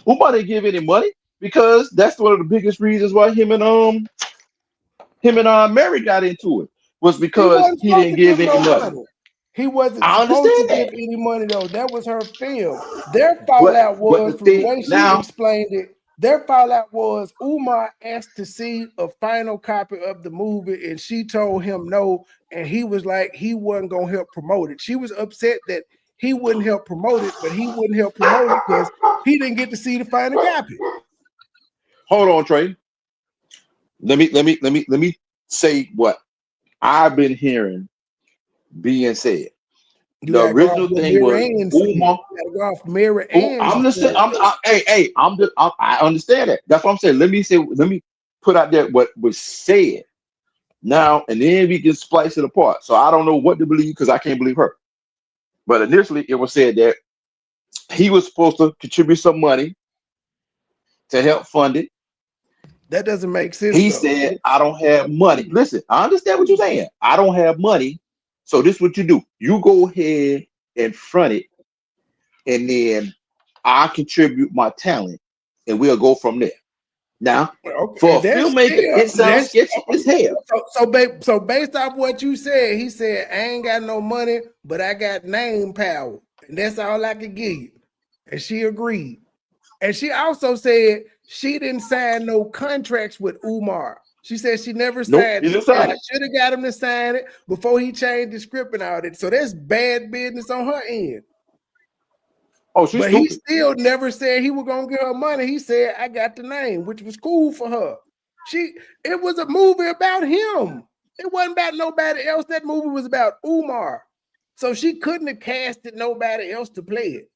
Umar didn't give any money. because that's one of the biggest reasons why him and Mary got into it, was He because wasn't he supposed didn't to give give any no money. money. He wasn't I supposed to understand give that, any money though. That was her film. Their but fallout the was, from the thing way she now, explained it, their fallout was Umar asked to see a final copy of the movie, and she told him no, and he was like he wasn't gonna help promote it. She was upset that he wouldn't help promote it, but he wouldn't help promote it because he didn't get to see the final copy. hold on, Trey. Let me say what I've been hearing being said. You The gotta go off original what thing Mary was Ann said. You Umar. gotta go off Mary Oh, Ann's I'm just saying. story. I understand that. That's what I'm saying. Let me put out there what was said now, and then we can splice it apart. So I don't know what to believe because I can't believe her. But initially, it was said that he was supposed to contribute some money to help fund it. That doesn't make sense He though. said, "I don't have money." Listen, I understand what you're saying. I don't have money, so this is what you do: you go ahead and front it, and then I contribute my talent, and we'll go from there. Now, Okay, for a that's filmmaker, fair. it sounds sketchy as hell. So based off what you said, he said, I ain't got no money, but I got name power. And that's all I could give you. And she agreed. And she also said she didn't sign no contracts with Umar. She said she never Nope, signed. he She didn't said sign I it. should have got him to sign it before he changed the script and all that. So that's bad business on her end. Oh, she's But he stupid. still never said he was gonna give her money. He said, I got the name, which was cool for her. It was a movie about him. It wasn't about nobody else. That movie was about Umar. So she couldn't have casted nobody else to play it.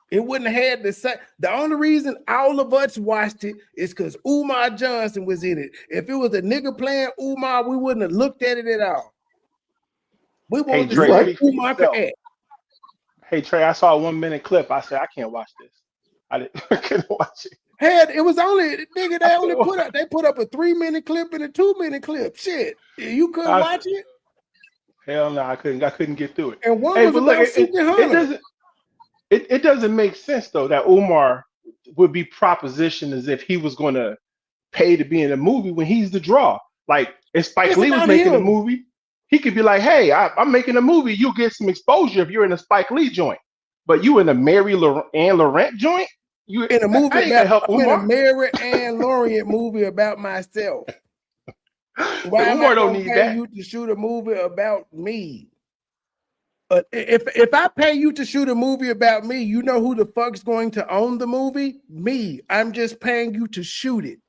It wouldn't have had the same. The only reason all of us watched it is because Umar Johnson was in it. If it was a nigga playing Umar, we wouldn't have looked at it at all. We Hey, wanted to You're see Dre, if right. speak for Umar could yourself. act. Hey, Trey, I saw a 1 minute clip. I said, I can't watch this. I didn't I couldn't watch it. It was only nigga. I They put up a 3-minute clip and a 2-minute clip. Shit, you couldn't I, watch it. hell no, I couldn't get through it. And one Hey, was but look, about Suki Hunter. it doesn't make sense though that Umar would be propositioned as if he was going to pay to be in a movie when he's the draw. Like if Spike It's Lee was about making a him. movie, he could be like, "Hey, I'm making a movie. You'll get some exposure if you're in a Spike Lee joint, but you in a Anne Laurent joint, you In a that movie ain't gonna about, help I'm in a Umar. Mary Ann Laurent movie about myself. Why am I Umar don't gonna need pay that. you to shoot a movie about me? If I pay you to shoot a movie about me, you know who the fuck's going to own the movie? Me. I'm just paying you to shoot it.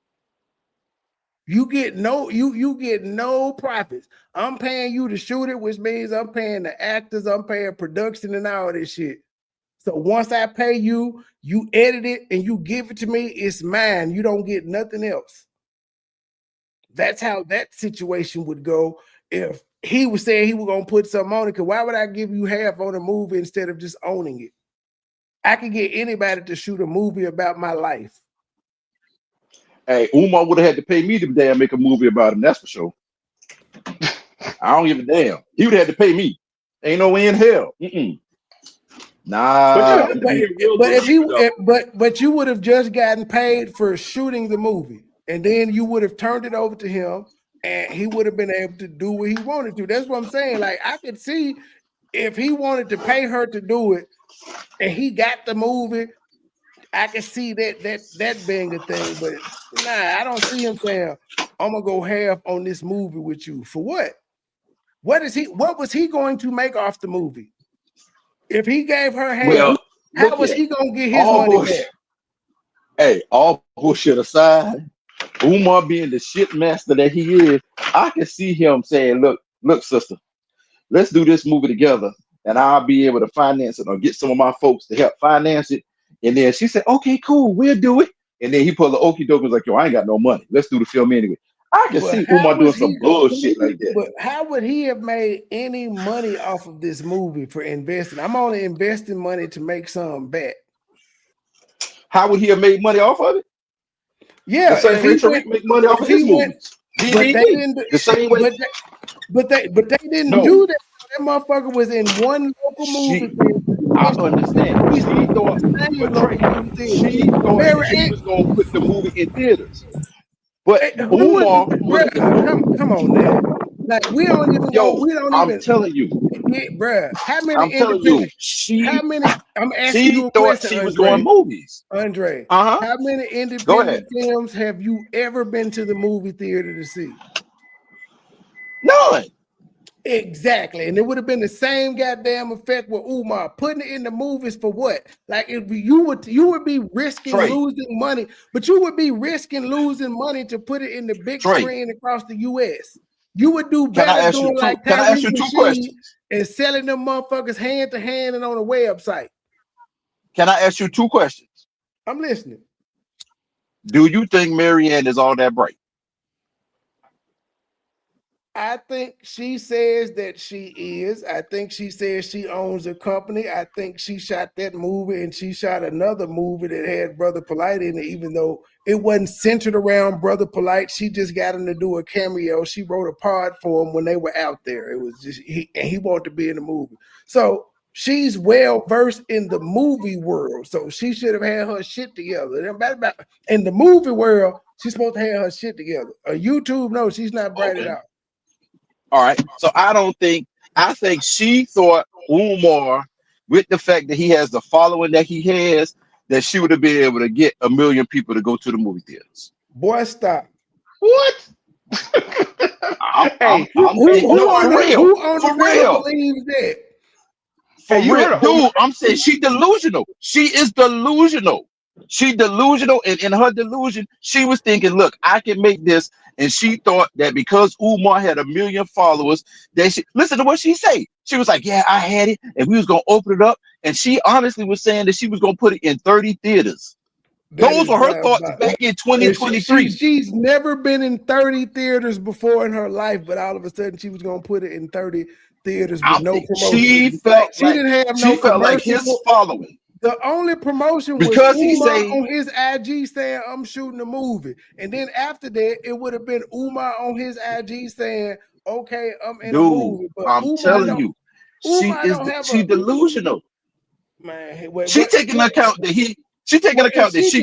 You get no profits. I'm paying you to shoot it, which means I'm paying the actors, I'm paying production and all this shit. So once I pay you, you edit it and you give it to me, it's mine. You don't get nothing else. That's how that situation would go if he was saying he was gonna put something on it. Because why would I give you half on a movie instead of just owning it? I could get anybody to shoot a movie about my life. Hey, Umar would have had to pay me to damn make a movie about him. That's for sure. I don't give a damn. He would have had to pay me. Ain't no way in hell. But you Nah. have to be a real But if believer though. but you would have just gotten paid for shooting the movie, and then you would have turned it over to him, and he would have been able to do what he wanted to. That's what I'm saying. Like I could see if he wanted to pay her to do it, and he got the movie, I can see that being a thing. But nah, I don't see him saying, "I'm gonna go half on this movie with you." For what? What was he going to make off the movie? If he gave her half, Well, how look was here. he gonna get his All money bullshit. back? Hey, all bullshit aside, Umar being the shit master that he is, I can see him saying, look, sister, let's do this movie together, and I'll be able to finance it or get some of my folks to help finance it." And then she said, "Okay, cool, we'll do it." And then he pulled the okie doke and was like, "Yo, I ain't got no money. Let's do the film anyway." I can But see how Umar doing was some he? bullshit like that. But how would he have made any money off of this movie for investing? I'm only investing money to make some back. How would he have made money off of it? The Yeah, if same way he went, Tariq make money off if of he his went, movies. but they DVD. didn't. The same way. But they didn't No, do that. That motherfucker was in one local movie she theater. I understand. She thought, Same but Trey, local theater. she thought Mary she Ann, was gonna put the movie in theaters. But who was Umar was come on now. Like we don't even yo, we don't I'm even telling you, get bruh. How many I'm telling you, independent I'm asking she you a thought question, she was doing Andre. movies. Andre, Uh-huh. how many Go ahead. independent films have you ever been to the movie theater to see? None. Exactly, and it would have been the same goddamn effect with Umar putting it in the movies for what? Like if you would be risking Trey. losing money, but you would be risking losing money to put it in the big Trey. screen across the U.S. You would do Can I better ask you doing two? like Can I ask Tyrese you two Rashid questions? and selling them motherfuckers hand to hand and on a website. Can I ask you two questions? I'm listening. Do you think Marianne is all that bright? I think she says that she is. I think she says she owns a company. I think she shot that movie and she shot another movie that had Brother Polite in it, even though it wasn't centered around Brother Polite. She just got him to do a cameo. She wrote a part for him when they were out there. It was just he wanted to be in the movie. So she's well versed in the movie world. So she should have had her shit together. In the movie world, she's supposed to have her shit together. YouTube, no, she's not bright at all. All right. So I think she thought Umar, with the fact that he has the following that he has, that she would have been able to get 1 million people to go to the movie theaters. Boy, stop. What? I'm Who on the For real. believes that? For Hey, you real. heard of Dude, Umar? I'm saying she delusional. She is delusional. She delusional, and in her delusion, she was thinking, look, I can make this. And she thought that because Umar had 1 million followers, that she listen to what she said. She was like, yeah, I had it, and we was gonna open it up. And she honestly was saying that she was gonna put it in 30 theaters. Those were her thoughts back in 2023. She's never been in 30 theaters before in her life, but all of a sudden she was gonna put it in 30 theaters with no promotion. She felt she didn't have no like his commercial. following. The only promotion was Because he Umar say on his IG saying, I'm shooting a movie. And then after that, it would have been Umar on his IG saying, okay, I'm in a movie. But I'm Umar telling you, she delusional. Man, She taking account that he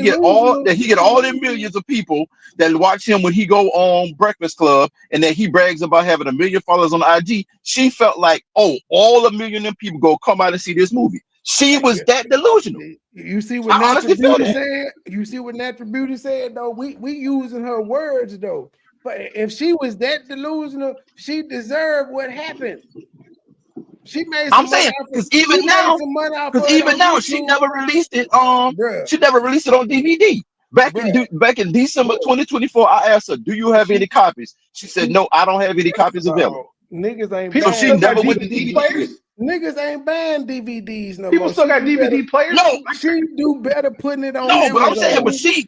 get all them millions of people that watch him when he go on Breakfast Club, and that he brags about having 1 million followers on IG. She felt like, oh, all 1 million of people go come out and see this movie. She was that delusional. You see what Natural Beauty said? You see what Natural Beauty said, though? We using her words, though. But if she was that delusional, she deserved what happened. She made some money. Because even now, she never released it. She never released it on DVD. Back in December 2024, I asked her, "Do you have any copies?" She said, "No, I don't have any copies available." Niggas ain't. So she never went to DVD players. Niggas ain't buying DVDs no more. People still got DVD players. No, she do better putting it on. No, but I'm saying, but she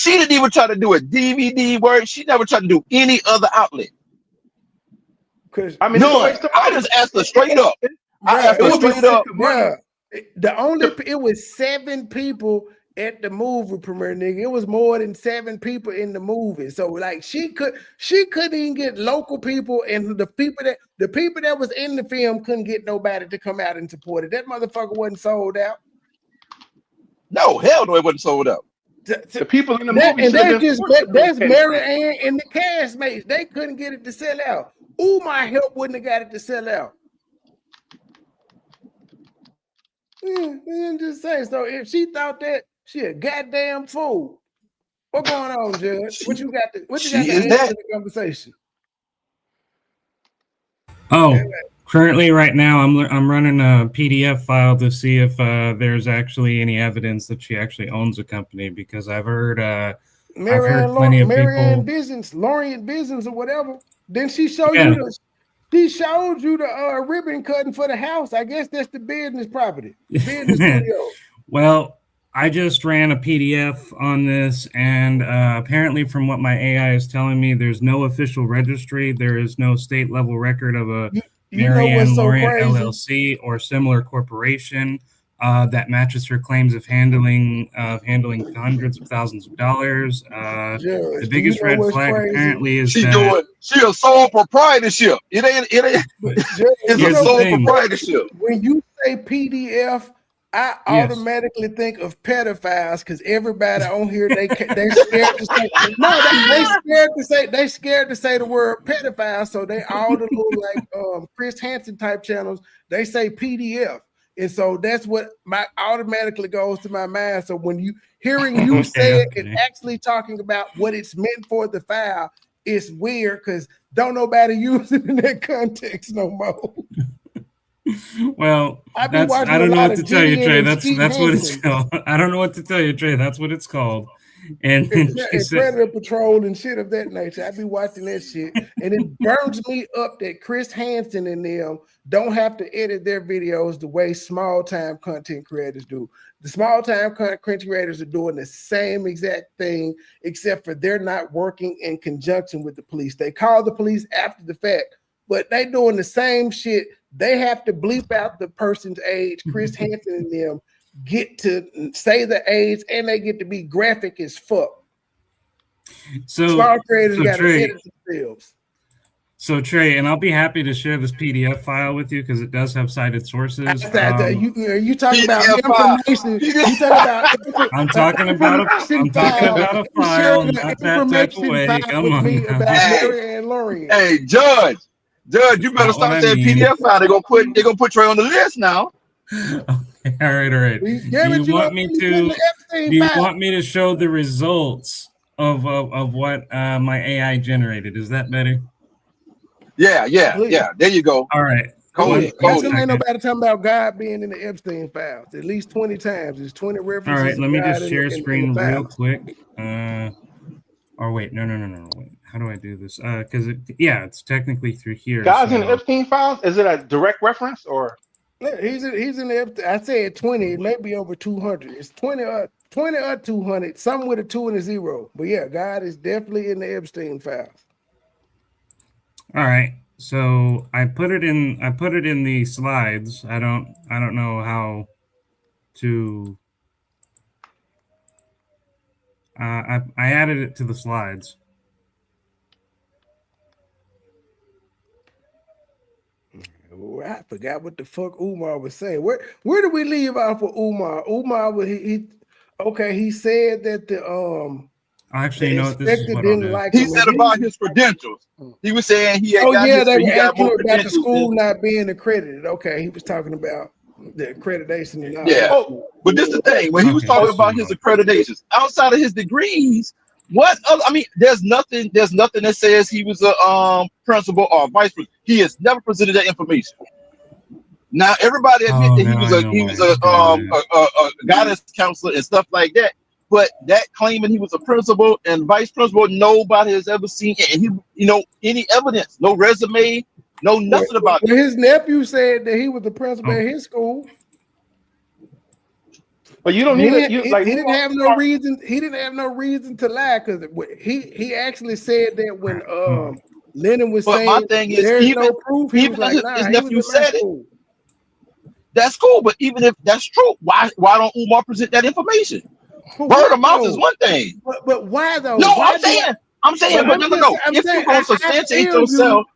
didn't even try to do a DVD word. She never tried to do any other outlet. I mean, I just asked her straight up. It was 7 people at the movie premiere, nigga. It was more than 7 people in the movie. So like she couldn't even get local people, and the people that was in the film couldn't get nobody to come out and support it. That motherfucker wasn't sold out. No, hell no, it wasn't sold out. The people in the movie, and that's Mary Ann and the castmates. They couldn't get it to sell out. My help wouldn't have got it to sell out. I'm just saying. So if she thought that, she a goddamn fool. What's going on, Judge? What you got to add to the conversation? Oh, currently right now I'm running a PDF file to see if there's actually any evidence that she actually owns a company, because I've heard plenty of people. Lorient Business or whatever. Then she showed you the ribbon cutting for the house. I guess that's the business property. Business studio. Well, I just ran a PDF on this, and apparently from what my AI is telling me, there's no official registry. There is no state level record of a Marianne Lorient LLC or similar corporation that matches her claims of handling hundreds of thousands of dollars. The biggest red flag apparently is She a sole proprietorship. It ain't. It's a sole proprietorship. When you say PDF, I automatically think of pedophiles because everybody on here they scared to say no. They scared to say the word pedophile. So they all the little like Chris Hansen type channels they say PDF, and so that's what automatically goes to my mind. So when you hearing you say it and actually talking about what it's meant for the file, it's weird because don't nobody use it in that context no more. Well, I don't know what to tell you, Trey. That's what it's called. I don't know what to tell you, Trey. That's what it's called. And Predator Patrol and shit of that nature. I be watching that shit, and it burns me up that Chris Hansen and them don't have to edit their videos the way small time content creators do. The small time content creators are doing the same exact thing, except for they're not working in conjunction with the police. They call the police after the fact, but they doing the same shit. They have to bleep out the person's age. Chris Hansen and them get to say the age, and they get to be graphic as fuck. So small creators got to edit themselves. So Trey, and I'll be happy to share this PDF file with you because it does have cited sources. You talking about information? You talking about? I'm talking about a file, not that type of way. Come on. Hey, Judge, you better stop saying PDF file. They're gonna put Trey on the list now. Okay, all right. Do you want me to show the results of what my AI generated? Is that better? Yeah. There you go. All right. Code. Ain't nobody talking about God being in the Epstein files at least 20 times. There's 20 references. All right, let me just share screen real quick. Or wait, no. Wait, how do I do this? Because it's technically through here. God's in the Epstein files. Is it a direct reference or? Yeah, he's in the Epstein. I said 20. It may be over 200. It's 20 or 200. Something with a 2 and a 0. But yeah, God is definitely in the Epstein files. All right, so I put it in the slides. I don't know how to. I added it to the slides. I forgot what the fuck Umar was saying. Where did we leave off with Umar? Umar was he said that the Actually, you know what? This is what didn't like he said about his credentials. He was saying he had they were asking about the school not being accredited. Okay, he was talking about the accreditation and all. Yeah. But this is the thing. When he was talking about his accreditations, outside of his degrees, what other, I mean, there's nothing that says he was a principal or vice principal. He has never presented that information. Now everybody admit that he was a guidance counselor and stuff like that. But that claiming he was a principal and vice principal, nobody has ever seen any evidence, no resume, no nothing about it. His nephew said that he was the principal at his school. But you don't need it. He didn't have no reason. He didn't have no reason to lie because he actually said that when Lennon was saying my thing is, there's even, no proof, he was like, his nephew said it. That's cool, but even if that's true, why don't Umar present that information? Word of mouth is one thing. But why though? No, I'm saying, but no. If you're going to substantiate yourself.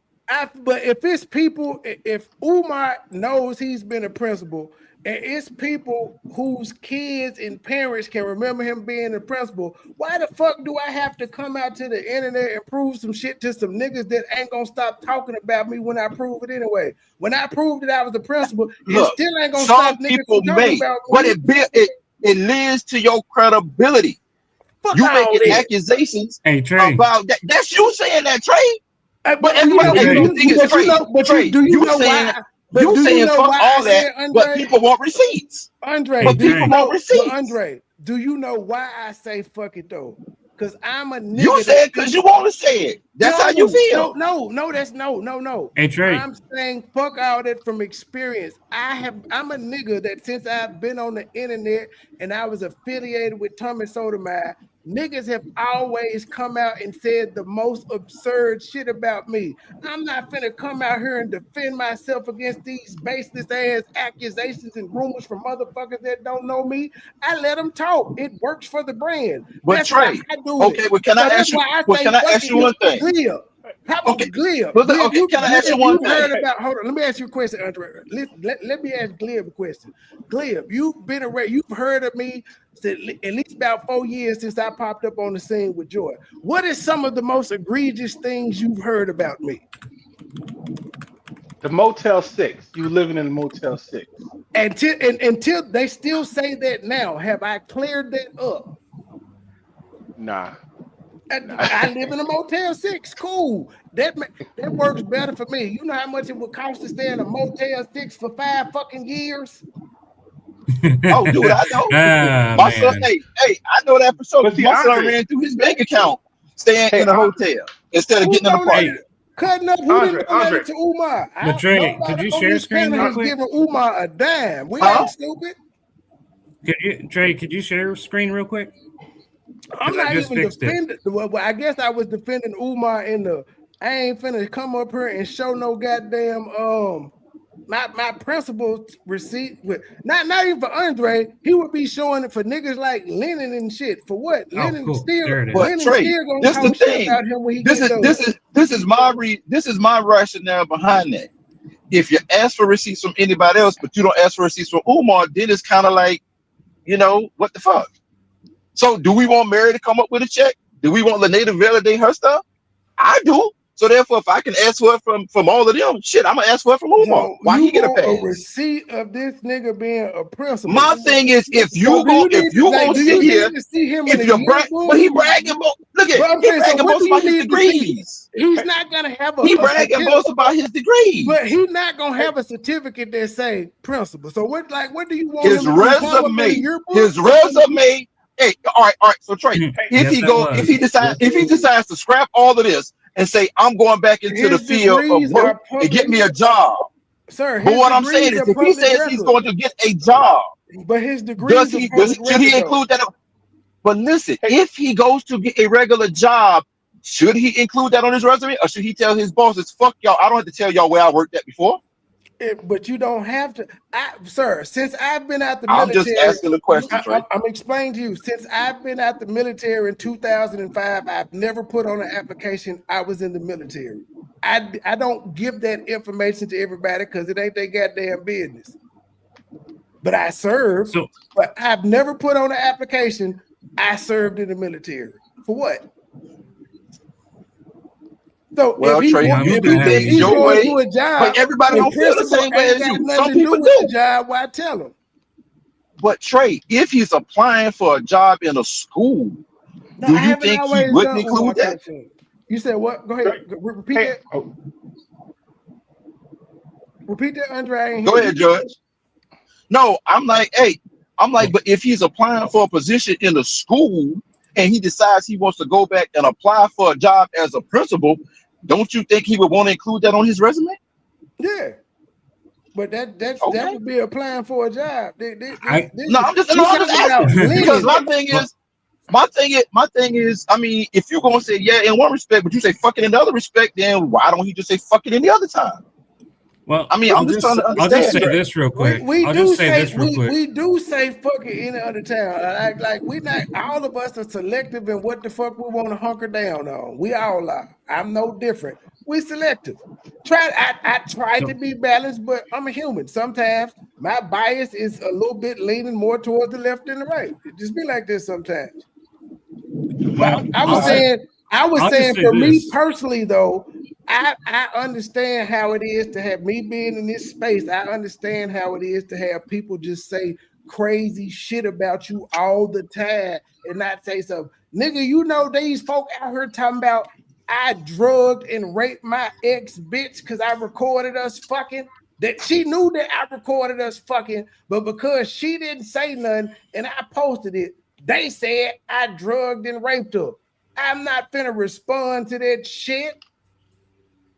But if it's people, if Umar knows he's been a principal, and it's people whose kids and parents can remember him being a principal, why the fuck do I have to come out to the internet and prove some shit to some niggas that ain't gonna stop talking about me when I prove it anyway? When I proved that I was a principal, it still ain't gonna stop niggas from talking about me. But it lends to your credibility. You making accusations about that. That's you saying that, Trey. But everybody think it's Trey. You saying fuck all that, but people want receipts. But people want receipts. Andre, do you know why I say fuck it though? Because I'm a nigga. You said because you want to say it. That's how you feel. No. Hey, Trey. I'm saying fuck all that from experience. I'm a nigga that since I've been on the internet and I was affiliated with Tommy Sotomayor, niggas have always come out and said the most absurd shit about me. I'm not finna come out here and defend myself against these baseless ass accusations and rumors from motherfuckers that don't know me. I let them talk. It works for the brand. But Trey, okay, well, can I ask you one thing? How about Okay. Glib? Well, Glib, okay, can I ask you one thing? heard about? Hold on, let me ask you a question, Andre. Let me ask Glib a question. Glib, you've been around. You've heard of me at least about 4 years since I popped up on the scene with Joy. What is some of the most egregious things you've heard about me? The Motel 6. You living in the Motel 6. Until they still say that now. Have I cleared that up? Nah. I live in a Motel 6. Cool. That works better for me. You know how much it would cost to stay in a Motel 6 for 5 fucking years? Oh, dude, I know. My son, hey, I know that for sure. But see, My son Andre, ran through his bank account staying in a hotel instead of Who getting an apartment. donated? Cutting up, who Andre, donated to Umar? But Trey, could you share screen real has quick? given Umar a dime. We Huh? ain't stupid. Trey, could you share screen real quick? I'm 'Cause I not just even fixed it. defending. Well, I guess I was defending Umar in the. I ain't finna come up here and show no goddamn my principal receipt with not even for Andre. He would be showing it for niggas like Lennon and shit. For what? Oh, Lennon cool. still, There it is. But Lennon Trey, still gonna this is the talk shit thing. about him when he This gets is done. this is my rationale behind that. If you ask for receipts from anybody else, but you don't ask for receipts from Umar, then it's kind of like, what the fuck? So do we want Mary to come up with a check? Do we want Lene to validate her stuff? I do. So therefore, if I can ask for it from all of them, shit, I'm gonna ask for it from Umar. So Why you he get a want pass? a receipt of this nigga being a principal? My thing is, if you So go, do if you gonna do sit you here, need to see him in if a you're but he yearbook? bragging about. Look But at I'm he saying, so bragging what both do you about his need to see? degrees. He's not gonna have a He bragging certificate, both about his degrees. but he's not gonna have a certificate that say principal. So what do you want His him to do? Come up in a resume, yearbook? his resume. Hey, all right. So Trey, Yes, that was. if he decides to scrap all of this and say I'm going back into the His field of degrees work are and get public, me a job. sir. But His what I'm saying degrees is, are if he public says he's record, going to get a job, but his degrees are public should he record, though. include that? But listen, if he goes to get a regular job, should he include that on his resume, or should he tell his bosses, "Fuck y'all, I don't have to tell y'all where I worked at before"? But you don't have to, sir. Since I've been out the I'm military, just asking the question, Trey. I'm explaining to you. Since I've been out the military in 2005, I've never put on an application I was in the military. I don't give that information to everybody because it ain't their goddamn business. But I served. So, but I've never put on an application I served in the military. For what? So Well, if he Trey, wants, you if do he's things your going way, to a job, but everybody and don't feel the principal same way ain't as got you. nothing Some to do people with do. the job, why tell him? But Trey, if he's applying for a job in a school, No, do I you haven't think he always wouldn't done include that? You said what? Go ahead. Repeat Hey, that. oh, Repeat that, Andre. I ain't Go hear ahead, you. Judge. No, but if he's applying for a position in a school and he decides he wants to go back and apply for a job as a principal, don't you think he would want to include that on his resume? Yeah. But that Okay. would be applying for a job. I'm just asking because my thing is, I mean, if you're gonna say yeah in one respect, but you say fuck it in the other respect, then why don't he just say fuck it in the other time? well, I mean, I'm just trying to I'll just understand. say this real quick. We I'll do just say say this real quick. we do say fuck it any other time. Like we not all of us are selective in what the fuck we want to hunker down on. We all are. I'm no different. We selective. I try to be balanced, but I'm a human. Sometimes my bias is a little bit leaning more towards the left than the right. It just be like this sometimes. But I was saying for me personally though, I understand how it is to have me being in this space. I understand how it is to have people just say crazy shit about you all the time and not say something. Nigga, you know these folk out here talking about I drugged and raped my ex bitch because I recorded us fucking. That she knew that I recorded us fucking, but because she didn't say nothing and I posted it, they said I drugged and raped her. I'm not finna respond to that shit.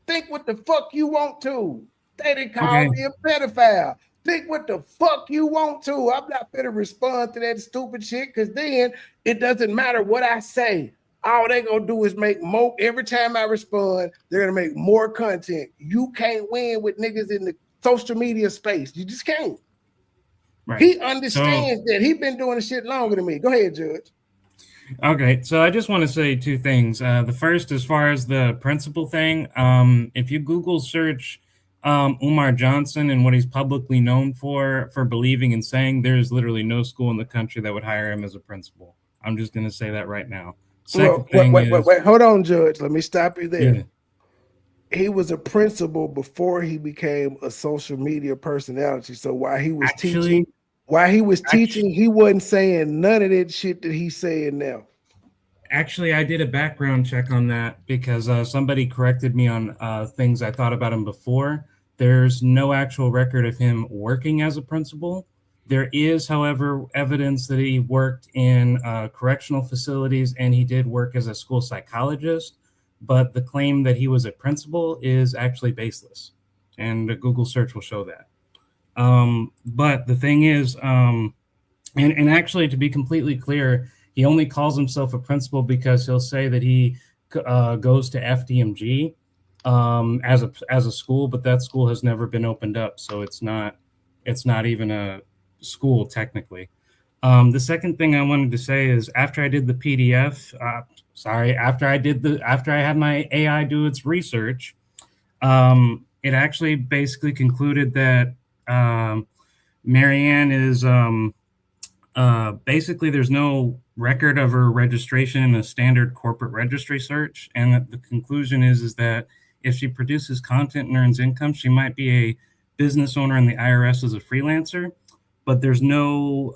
Think what the fuck you want to. They didn't call me a pedophile. Think what the fuck you want to. I'm not finna respond to that stupid shit because then it doesn't matter what I say. All they gonna do is make more. Every time I respond, they're gonna make more content. You can't win with niggas in the social media space. You just can't. Right. He understands that. He been doing the shit longer than me. Go ahead, Judge. Okay, so I just want to say two things. The first, as far as the principal thing, if you Google search Umar Johnson and what he's publicly known for believing and saying, there's literally no school in the country that would hire him as a principal. I'm just going to say that right now. Second thing is, wait, hold on, Judge. Let me stop you there. yeah, He was a principal before he became a social media personality. So while he was teaching, he wasn't saying none of that shit that he's saying now. actually, I did a background check on that because somebody corrected me on things I thought about him before. There's no actual record of him working as a principal. There is, however, evidence that he worked in correctional facilities and he did work as a school psychologist. But the claim that he was a principal is actually baseless, and a Google search will show that. But the thing is, and actually, to be completely clear, he only calls himself a principal because he'll say that he goes to FDMG as a school, but that school has never been opened up, so it's not even a school technically. The second thing I wanted to say is after I did the PDF, after I had my AI do its research, it actually basically concluded that Marianne is basically there's no record of her registration in a standard corporate registry search, and that the conclusion is that if she produces content and earns income, she might be a business owner in the IRS as a freelancer. But there is no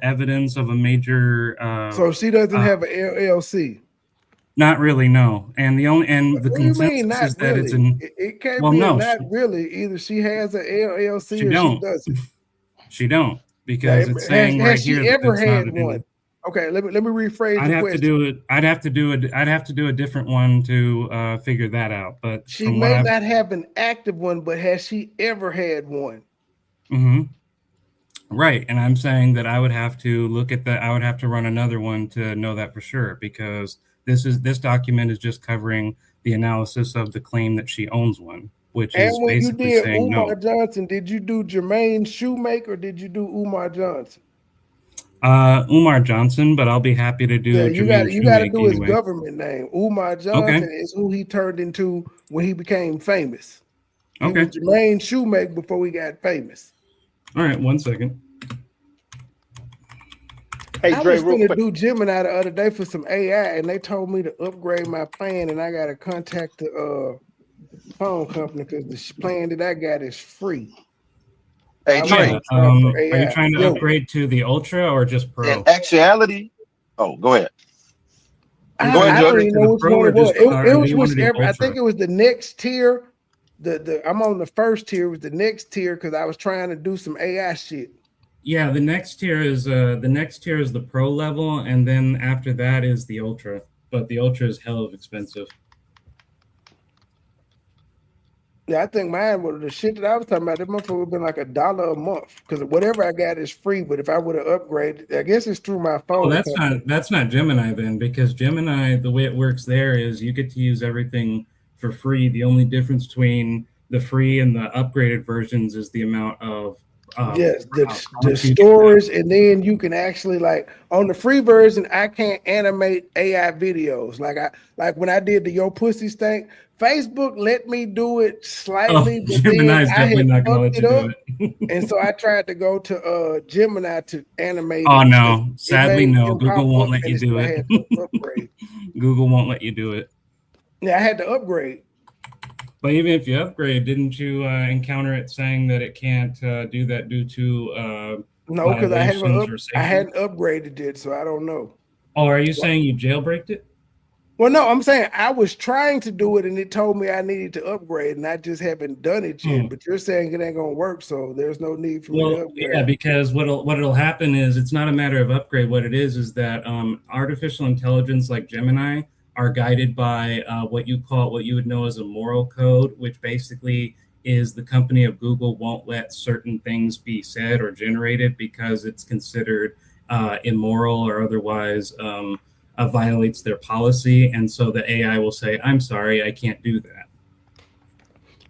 evidence of a major. So she doesn't have an LLC. Not really, no. And the consensus is that it's in. It can't be not really. Either she has an LLC or she doesn't. She don't, because it's saying right here that ever had one. Okay, let me rephrase the question. I'd have to do a different one to figure that out. But she may not have an active one, but has she ever had one? Mm-hmm. Right, and I'm saying that I would have to look at that. I would have to run another one to know that for sure, because this document is just covering the analysis of the claim that she owns one, which is basically saying no. And when you did Umar Johnson, did you do Jermaine Shoemaker or did you do Umar Johnson? Umar Johnson, but I'll be happy to do. Yeah, you got to do his government name. Umar Johnson is who he turned into when he became famous. He was Jermaine Shoemaker before he got famous. All right, 1 second. Hey, I was going to do Gemini the other day for some AI, and they told me to upgrade my plan, and I got to contact the phone company because the plan that I got is free. Hey, Trey, are you trying to upgrade to the Ultra or just Pro? In actuality, go ahead. I don't even know which one it was. It was whichever. I think it was the next tier. I'm on the first tier. It was the next tier because I was trying to do some AI shit. Yeah, the next tier is the Pro level, and then after that is the Ultra. But the Ultra is hell of expensive. Yeah, I think mine was the shit that I was talking about. That motherfucker would have been like $1 a month because whatever I got is free. But if I would have upgraded, I guess it's through my phone. Oh, that's not Gemini then, because Gemini, the way it works there is you get to use everything for free. The only difference between the free and the upgraded versions is the amount of the storage, and then you can actually, like, on the free version, I can't animate AI videos. Like when I did the Yo Pussy Stank, Facebook let me do it slightly, but Gemini's then I had not gonna let fucked you it up, do it. and so I tried to go to Gemini to animate. Oh no, sadly no, Google won't let you do it. Upgrade. Google won't let you do it. Yeah, I had to upgrade. But even if you upgrade, didn't you encounter it saying that it can't do that due to no, because I hadn't upgraded it, so I don't know. Oh, are you saying you jailbreaked it? Well, no, I'm saying I was trying to do it, and it told me I needed to upgrade, and I just haven't done it yet. But you're saying it ain't gonna work, so there's no need for me to upgrade. Yeah, because what'll happen is it's not a matter of upgrade. What it is that artificial intelligence like Gemini are guided by what you would know as a moral code, which basically is the company of Google won't let certain things be said or generated because it's considered immoral or otherwise violates their policy. And so the AI will say, I'm sorry, I can't do that.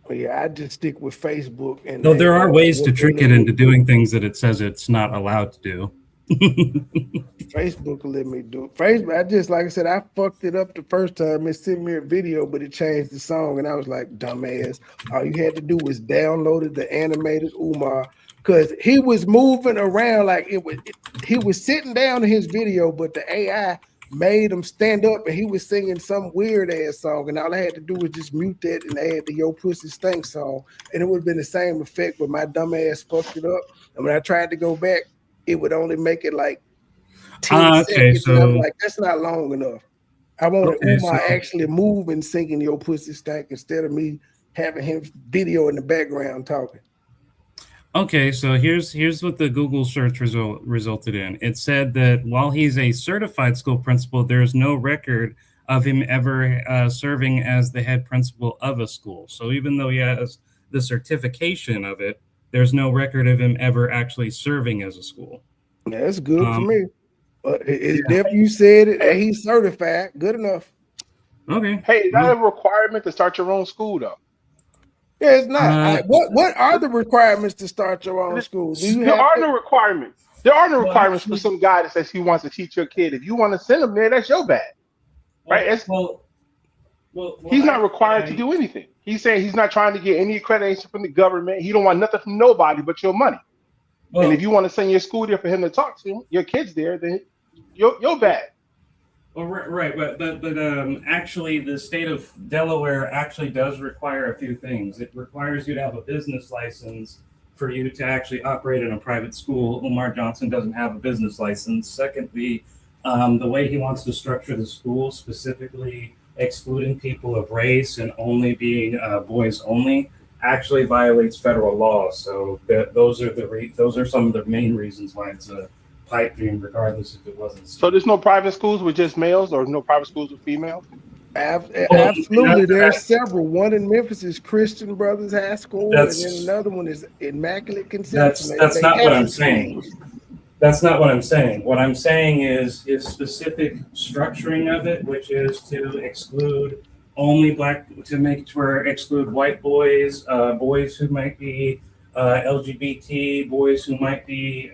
Well, yeah, I just stick with Facebook. And though there are ways to trick it into doing things that it says it's not allowed to do. Facebook will let me do it. Facebook, I just like I said, I fucked it up the first time. It sent me a video, but it changed the song, and I was like, dumbass. All you had to do was download the animated Umar, because he was moving around like he was sitting down in his video, but the AI made him stand up, and he was singing some weird ass song, and all I had to do was just mute that and add the Yo Pussy Stank song, and it would have been the same effect, but my dumb ass fucked it up. And when I tried to go back, it would only make it like 10 seconds. And I'm like, that's not long enough. I wanted Umar actually move and singing Yo Pussy Stank instead of me having him video in the background talking. Okay, so here's what the Google search resulted in. It said that while he's a certified school principal, there's no record of him ever serving as the head principal of a school. So even though he has the certification of it, there's no record of him ever actually serving as a school. Yeah, that's good for me. His nephew said it, and he's certified. Good enough. Okay. Hey, is that a requirement to start your own school, though? Yeah, it's not. What are the requirements to start your own school? There are no requirements. There are no requirements for some guy that says he wants to teach your kid. If you want to send him there, that's your bad, right? He's not required to do anything. He's saying he's not trying to get any accreditation from the government. He don't want nothing from nobody but your money. And if you want to send your school there for him to talk to your kids there, then you're bad. Well, right, but actually, the state of Delaware actually does require a few things. It requires you to have a business license for you to actually operate in a private school. Umar Johnson doesn't have a business license. Secondly, the way he wants to structure the school, specifically excluding people of race and only being boys only, actually violates federal law. So those are some of the main reasons why it's a pipe dream, regardless if it wasn't. So there's no private schools with just males, or no private schools with females? Absolutely, there's several. One in Memphis is Christian Brothers High School, and then another one is Immaculate Conception. That's not what I'm saying. That's not what I'm saying. What I'm saying is specific structuring of it, which is to exclude only exclude white boys, boys who might be LGBT, boys who might be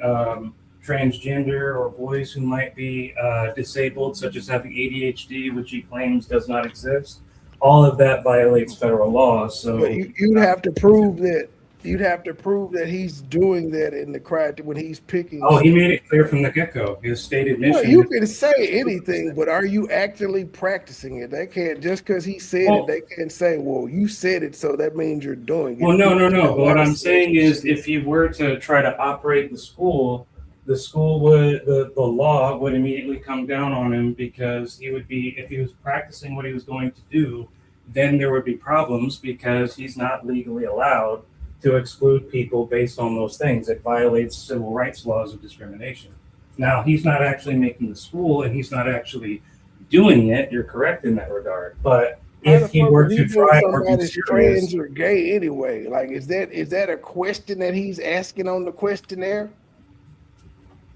transgender, or boys who might be disabled, such as having ADHD, which he claims does not exist. All of that violates federal law. So you'd have to prove that. You'd have to prove that he's doing that in the crowd when he's picking. Oh, he made it clear from the get-go. His stated mission. Well, you can say anything, but are you actually practicing it? They can't, just because he said it, they can't say, well, you said it, so that means you're doing it. Well, no. But what I'm saying is, if you were to try to operate the school would, the law would immediately come down on him, because he would be, if he was practicing what he was going to do, then there would be problems, because he's not legally allowed to exclude people based on those things. It violates civil rights laws of discrimination. Now, he's not actually making the school, and he's not actually doing it. You're correct in that regard. But if he were to try or be trans or gay anyway, like is that a question that he's asking on the questionnaire?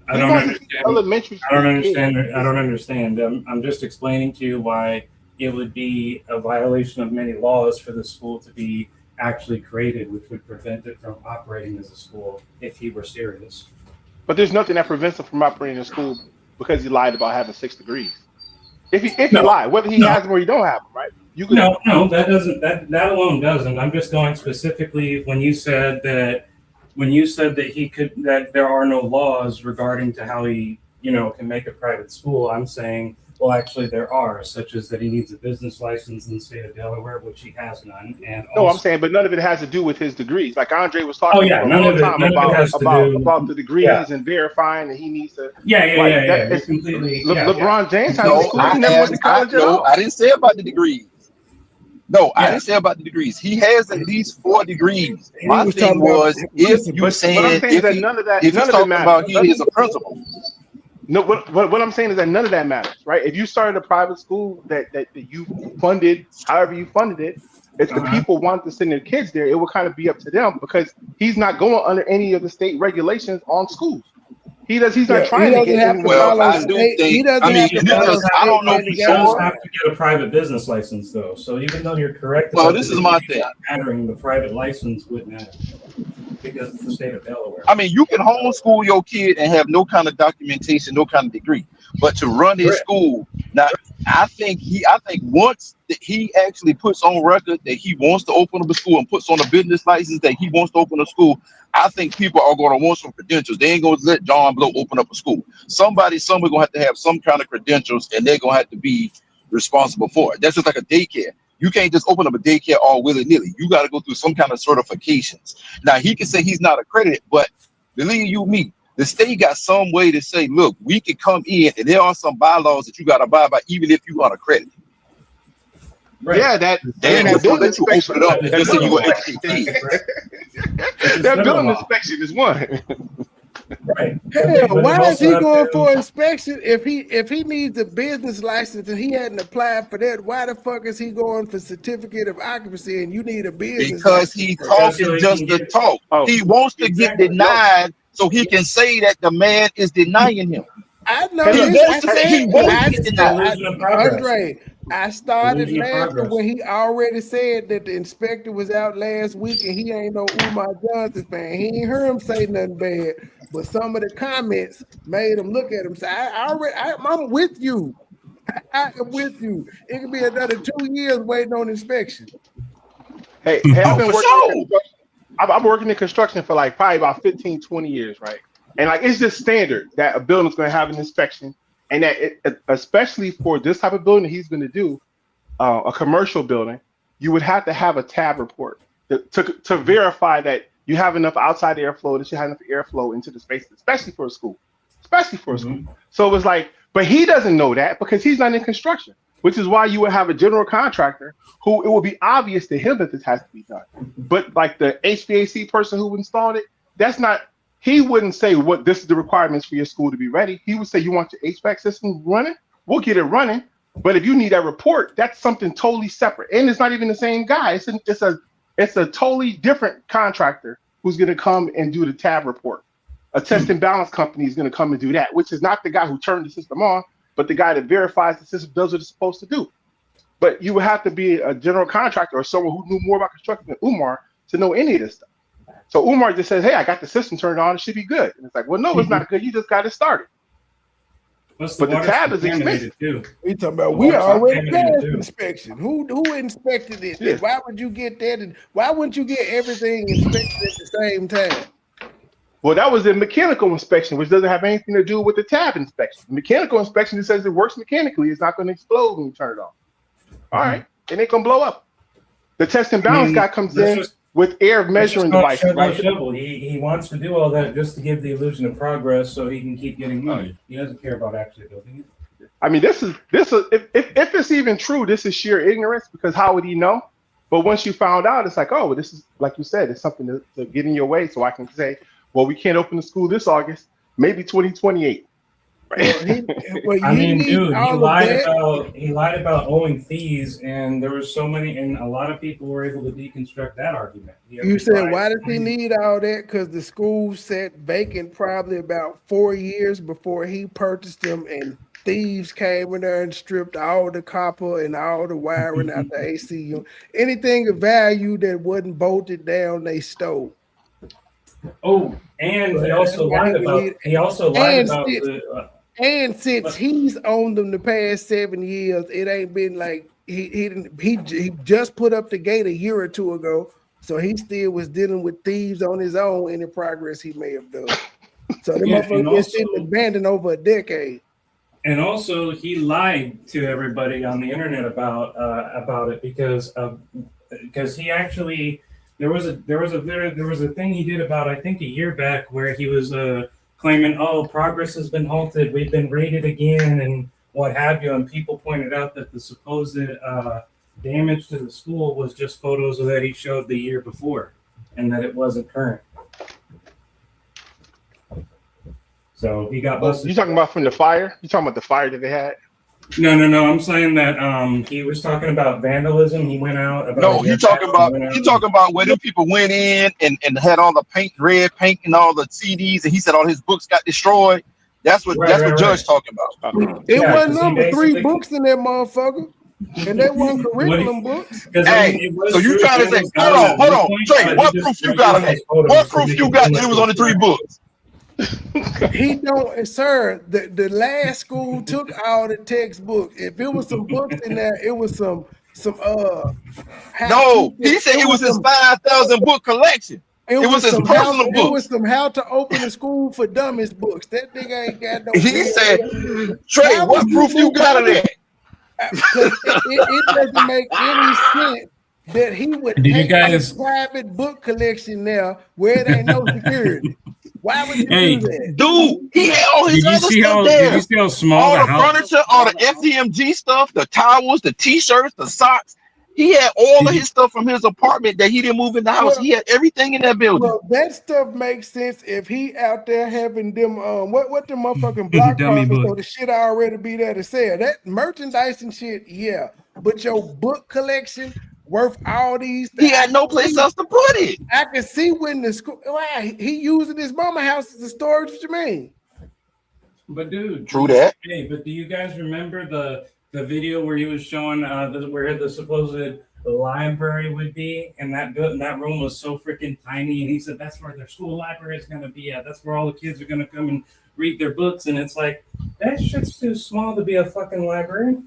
I don't understand. I'm just explaining to you why it would be a violation of many laws for the school to be actually created, which would prevent it from operating as a school if he were serious. But there's nothing that prevents him from operating a school because he lied about having 6 degrees. If he lied, whether he has them or he don't have them, right? That alone doesn't. I'm just going specifically when you said that that there are no laws regarding to how he can make a private school. I'm saying, well, actually there are, such as that he needs a business license in the state of Delaware, which he has none. And I'm saying, but none of it has to do with his degrees. Like Andre was talking about the degrees and verifying that he needs to. It's completely. LeBron James has a school. He never went to college at all. I didn't say about the degrees. No, I didn't say about the degrees. He has at least 4 degrees. My thing was, if you saying if he's talking about he is a principal. No, what I'm saying is that none of that matters, right? If you started a private school that you funded, however you funded it, if the people want to send their kids there, it will kind of be up to them, because he's not going under any of the state regulations on schools. He's not trying to get in. Well, I do think. I don't know for sure. Have to get a private business license, though. So even though you're correct, well, this is my thing. Mattering the private license would matter. because it's the state of Delaware. I mean, you can homeschool your kid and have no kind of documentation, no kind of degree, but to run his school now, I think once that he actually puts on record that he wants to open up a school and puts on a business license that he wants to open a school, I think people are going to want some credentials. They ain't going to let John Blow open up a school. Somebody somewhere going to have some kind of credentials, and they're going to have to be responsible for it. That's just like a daycare. You can't just open up a daycare all willy-nilly. You got to go through some kind of certifications. Now, he can say he's not accredited, but believe you me, the state got some way to say, look, we can come in, and there are some bylaws that you got to abide by, even if you're unaccredited. Right. Yeah, that building inspection. That building inspection is one. Right. Hell, why is he going for inspection if he needs a business license and he hadn't applied for that? Why the fuck is he going for certificate of occupancy and you need a business? Because he's talking just to talk. He wants to get denied so he can say that the man is denying him. I know Andre, I started laughing when he already said that the inspector was out last week and he ain't no Umar Johnson fan. He ain't heard him say nothing bad, but some of the comments made him look at him. So I'm with you. I am with you. It could be another 2 years waiting on inspection. Hey, I'm working in construction for like probably about 15, 20 years, right? And like it's just standard that a building's going to have an inspection, and that especially for this type of building that he's going to do, a commercial building, you would have to have a tab report to verify that you have enough outside airflow, that you have enough airflow into the space, especially for a school. So it was like, but he doesn't know that because he's not in construction, which is why you would have a general contractor who it would be obvious to him that this has to be done. But like the HVAC person who installed it, that's not. He wouldn't say what this is the requirements for your school to be ready. He would say, you want your HVAC system running? We'll get it running. But if you need that report, that's something totally separate. And it's not even the same guy. It's a totally different contractor who's going to come and do the tab report. A test and balance company is going to come and do that, which is not the guy who turned the system on, but the guy that verifies the system does what it's supposed to do. But you would have to be a general contractor or someone who knew more about construction than Umar to know any of this stuff. So Umar just says, hey, I got the system turned on. It should be good. And it's like, well, no, it's not good. You just got it started. But the tab is expensive. We talking about we already passed inspection. Who inspected it? Yeah. Why would you get that? And why wouldn't you get everything inspected at the same time? Well, that was a mechanical inspection, which doesn't have anything to do with the tab inspection. The mechanical inspection, it says it works mechanically. It's not going to explode when you turn it on. All right. It ain't going to blow up. The test and balance guy comes in with air measuring devices. Right? He wants to do all that just to give the illusion of progress so he can keep getting money. He doesn't care about actually building it. I mean, this is if it's even true, this is sheer ignorance, because how would he know? But once you found out, it's like, oh, well, this is, like you said, it's something to get in your way so I can say, well, we can't open the school this August, maybe 2028. He lied about owing fees, and there were so many, and a lot of people were able to deconstruct that argument. You said, why does he need all that? Because the school sat vacant probably about 4 years before he purchased them, and thieves came in there and stripped all the copper and all the wiring out the AC. Anything of value that wasn't bolted down, they stole. Oh, and he also lied about and since he's owned them the past 7 years, it ain't been like he just put up the gate a year or two ago, so he still was dealing with thieves on his own any progress he may have done. So the motherfucker is still abandoned over a decade. And also, he lied to everybody on the internet about it because he actually there was a thing he did about I think a year back where he was claiming, oh, progress has been halted, we've been raided again, and what have you. And people pointed out that the supposed damage to the school was just photos that he showed the year before, and that it wasn't current. So he got busted. You talking about from the fire? You talking about the fire that they had? No. I'm saying that he was talking about vandalism. He went out. He talking about where them people went in and had all the red paint and all the CDs, and he said all his books got destroyed. That's what Judge talking about. It wasn't number 3 books in that motherfucker. And they weren't curriculum books. Hey, so you trying to say, hold on, Trey, what proof you got of that? What proof you got that it was only 3 books? He don't, sir. The last school took all the textbooks. If it was some books in there, it was some No, he said it was his 5,000 book collection. It was his personal books. It was some how to open a school for dummies books. That nigga ain't got no. He said, Trey, what proof you got of that? Because it doesn't make any sense that he would take a private book collection there where there ain't no security. Why would you do that? Dude, he had all his other stuff there. Did you see how small all the furniture, all the FDMG stuff, the towels, the t-shirts, the socks. He had all of his stuff from his apartment that he didn't move in the house. He had everything in that building. Well, that stuff makes sense if he out there having them what the motherfucking block parties, so the shit already be there to sell. That merchandise and shit, yeah. But your book collection worth all these things. He had no place else to put it. I can see when the school he using his mama house as a storage. What you mean? But dude, true that. Hey, but do you guys remember the video where he was showing where the supposed library would be, and that room was so freaking tiny, and he said that's where their school library is going to be at. That's where all the kids are going to come and read their books, and it's like that shit's too small to be a fucking library.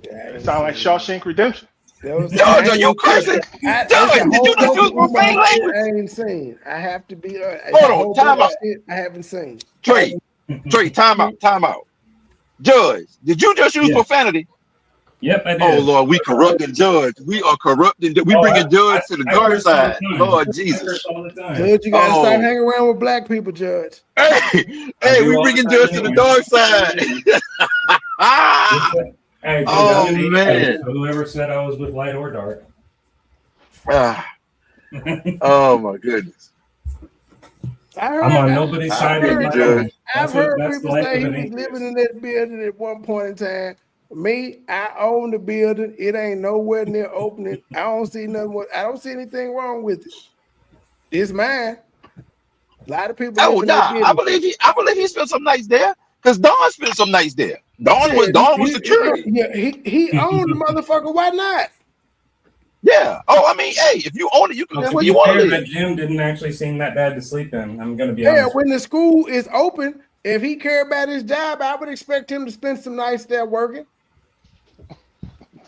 Yeah, it sounds like Shawshank Redemption. No, you crazy. Did you just use profane language? I ain't seen. I have to be. Hold on, time out. I haven't seen. Trey, time out. Judge, did you just use profanity? Yep, I did. Oh Lord, we corrupting Judge. We are corrupting. We bringing Judge to the dark side. Lord Jesus. Judge, you gotta stop hanging around with black people, Judge. Hey, we bringing Judge to the dark side. Hey, dude, man. Whoever said I was with light or dark? Oh my goodness. I'm on nobody's side. I've heard people say he was living in that building at one point in time. Me, I own the building. It ain't nowhere near opening. I don't see anything wrong with it. It's mine. A lot of people. Oh nah, I believe he spent some nights there. Because Don spent some nights there. Don was security. Yeah, he owned the motherfucker. Why not? Yeah. Oh, I mean, hey, if you own it, you can live where you want to live. That gym didn't actually seem that bad to sleep in. I'm gonna be honest. Yeah, when the school is open, if he cared about his job, I would expect him to spend some nights there working.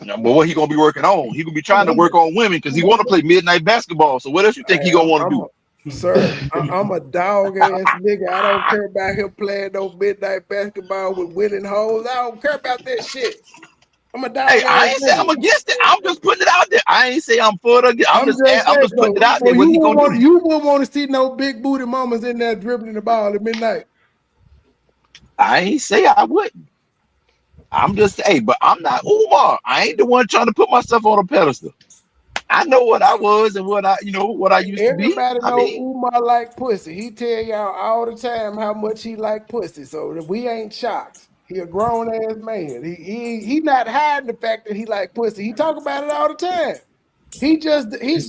But what he gonna be working on? He gonna be trying to work on women because he want to play midnight basketball. So what else you think he gonna want to do? Sir, I'm a dog ass nigga. I don't care about him playing no midnight basketball with winning hoes. I don't care about that shit. I'm a dog. Hey, I ain't say I'm against it. I'm just putting it out there. I ain't say I'm for it. I'm just putting it out there. What he gonna do? You wouldn't want to see no big booty mamas in there dribbling the ball at midnight. I ain't say I wouldn't. I'm just but I'm not Umar. I ain't the one trying to put myself on a pedestal. I know what I was and what I used to be. Everybody know Umar like pussy. He tell y'all all the time how much he like pussy. So we ain't shocked. He a grown ass man. He not hiding the fact that he like pussy. He talk about it all the time. He's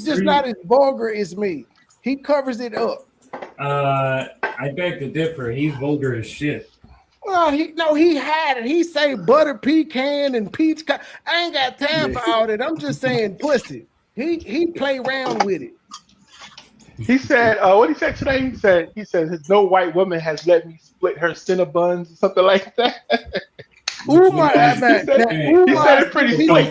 just not as vulgar as me. He covers it up. I beg to differ. He's vulgar as shit. Well, he had it. He say butter pecan and peach. I ain't got time for all that. I'm just saying pussy. He play around with it. He said, what he said today? He said no white woman has let me split her Cinnabons or something like that. Umar, he said it pretty slick.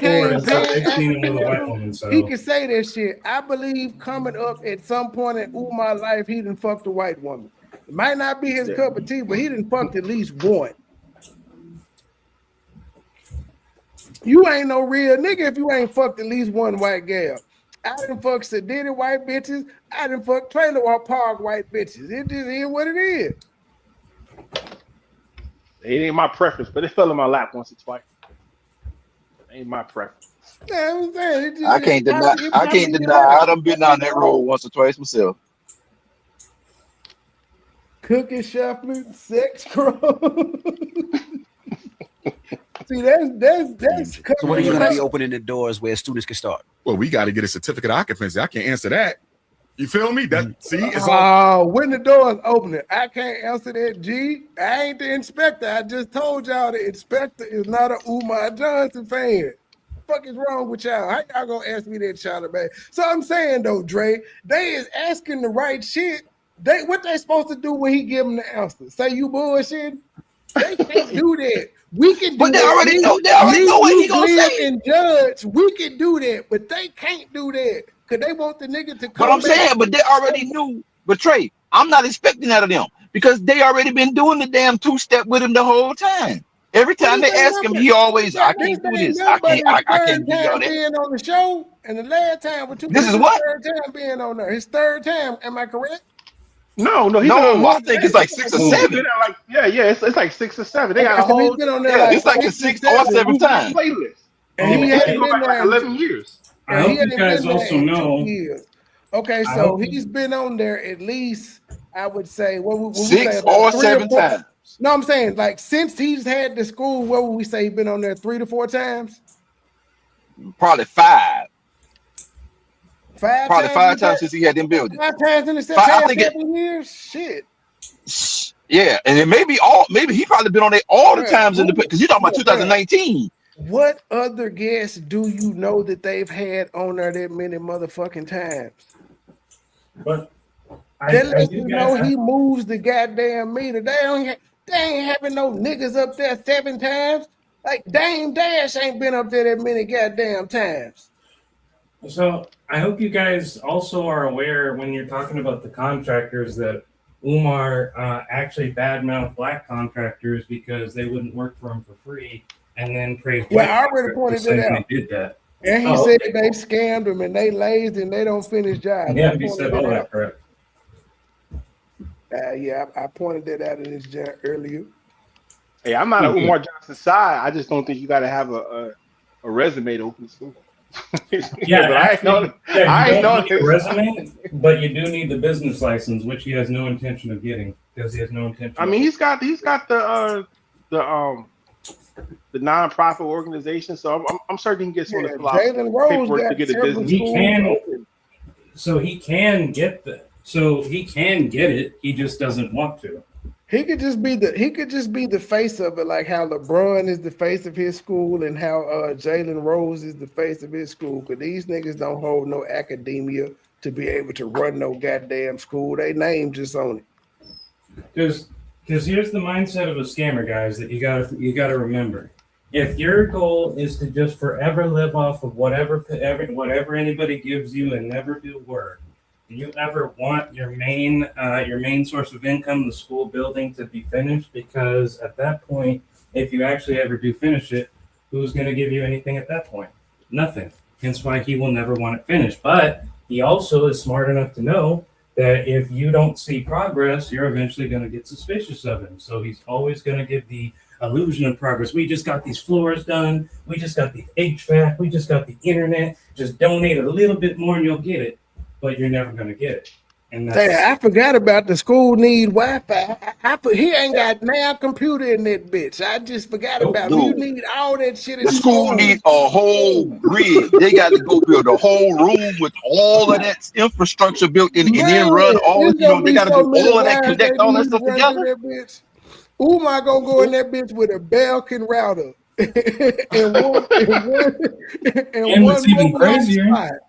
He can say that shit. I believe coming up at some point in Umar's life, he done fucked a white woman. It might not be his cup of tea, but he done fucked at least one. You ain't no real nigga if you ain't fucked at least one white gal. I done fuck sedated white bitches. I done fuck trailer park white bitches. It just is what it is. It ain't my preference, but it fell in my lap once or twice. It ain't my preference. Yeah, I'm saying, I can't deny. I done been down that road once or twice myself. Cooking, shuffling, sex crow. See, that's. So when are you gonna be opening the doors where students can start? Well, we got to get a certificate of occupancy. I can't answer that. You feel me? When the doors opening, I can't answer that. G, I ain't the inspector. I just told y'all the inspector is not a Umar Johnson fan. fuck is wrong with y'all? How y'all gonna ask me that, child, man? So I'm saying though, Dre, they is asking the right shit. What they supposed to do when he give them the answer? Say you bullshit? They can't do that. We can do But they that. already know. They already know what he gonna say. And Judge, we can do that, but they can't do that because they want the nigga to come. But I'm saying, but they already knew. But Trey, I'm not expecting that of them because they already been doing the damn two-step with him the whole time. Every time they ask him, he always, I can't do this. I can't do all that. Being on the show, and the last time with two. This is what? Third time being on there. His third time. Am I correct? No. I think it's like 6 or 7. It's like 6 or 7. They got a whole. Been on there it's like the 6th or 7th time. Playlist. And he hadn't been been like 11 years. I hope you guys also know. Okay, so he's been on there at least, I would say, what would 6 or 7 times. No, I'm saying like since he's had the school, what would we say he's been on there 3 to 4 times? Probably 5. Probably 5 times since he had them buildings. 5 times in the I think 7 years. Shit. Yeah, and it maybe he probably been on there all the times in the because you're talking about 2019. What other guests do you know that they've had on there that many motherfucking times? But That lets you know he moves the goddamn meter. They ain't having no niggas up there 7 times. Like Dame Dash ain't been up there that many goddamn times. So I hope you guys also are aware when you're talking about the contractors that Umar actually badmouthed black contractors because they wouldn't work for him for free, and then praised. Yeah, I already pointed it out. They did that, and he said they scammed him and they lazy and they don't finish jobs. Yeah, he said all that correct. Yeah, I pointed that out in this job earlier. Hey, I'm not on Umar Johnson's side. I just don't think you got to have a resume to open school. Yeah, but I ain't know a resume, but you do need the business license, which he has no intention of getting because he has no intention. I mean, he's got the nonprofit organization, so I'm certain he can get some of the paperwork to get a business. He can, so he can get it. He just doesn't want to. He could just be the face of it, like how LeBron is the face of his school and how Jalen Rose is the face of his school. Because these niggas don't hold no academia to be able to run no goddamn school. They name just on it. Because here's the mindset of a scammer, guys, that you gotta remember. If your goal is to just forever live off of whatever anybody gives you and never do work, do you ever want your main source of income, the school building, to be finished? Because at that point, if you actually ever do finish it, who's going to give you anything at that point? Nothing. Hence why he will never want it finished. But he also is smart enough to know that if you don't see progress, you're eventually going to get suspicious of him. So he's always going to give the illusion of progress. We just got these floors done. We just got the HVAC. We just got the internet. Just donate a little bit more and you'll get it. But you're never going to get it. And I forgot about the school need Wi-Fi. He ain't got now computer in that bitch. I just forgot about it. You need all that shit. The school needs a whole grid. They got to go build a whole room with all of that infrastructure built in, and then run all. They got to do all of that, connect all that stuff together. Umar gonna go in that bitch with a Belkin router and what's even crazier.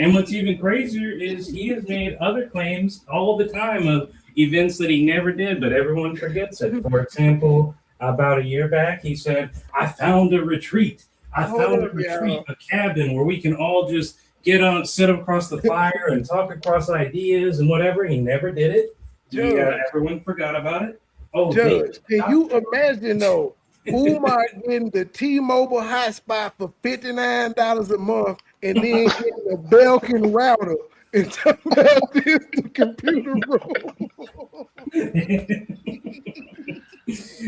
And what's even crazier is he has made other claims all the time of events that he never did, but everyone forgets it. For example, about a year back, he said, I found a retreat. A cabin where we can all just sit across the fire and talk across ideas and whatever. He never did it. Everyone forgot about it. Oh, Judge, can you imagine though? Umar getting the T-Mobile hotspot for $59 a month and then getting a Belkin router and talking about this the computer room.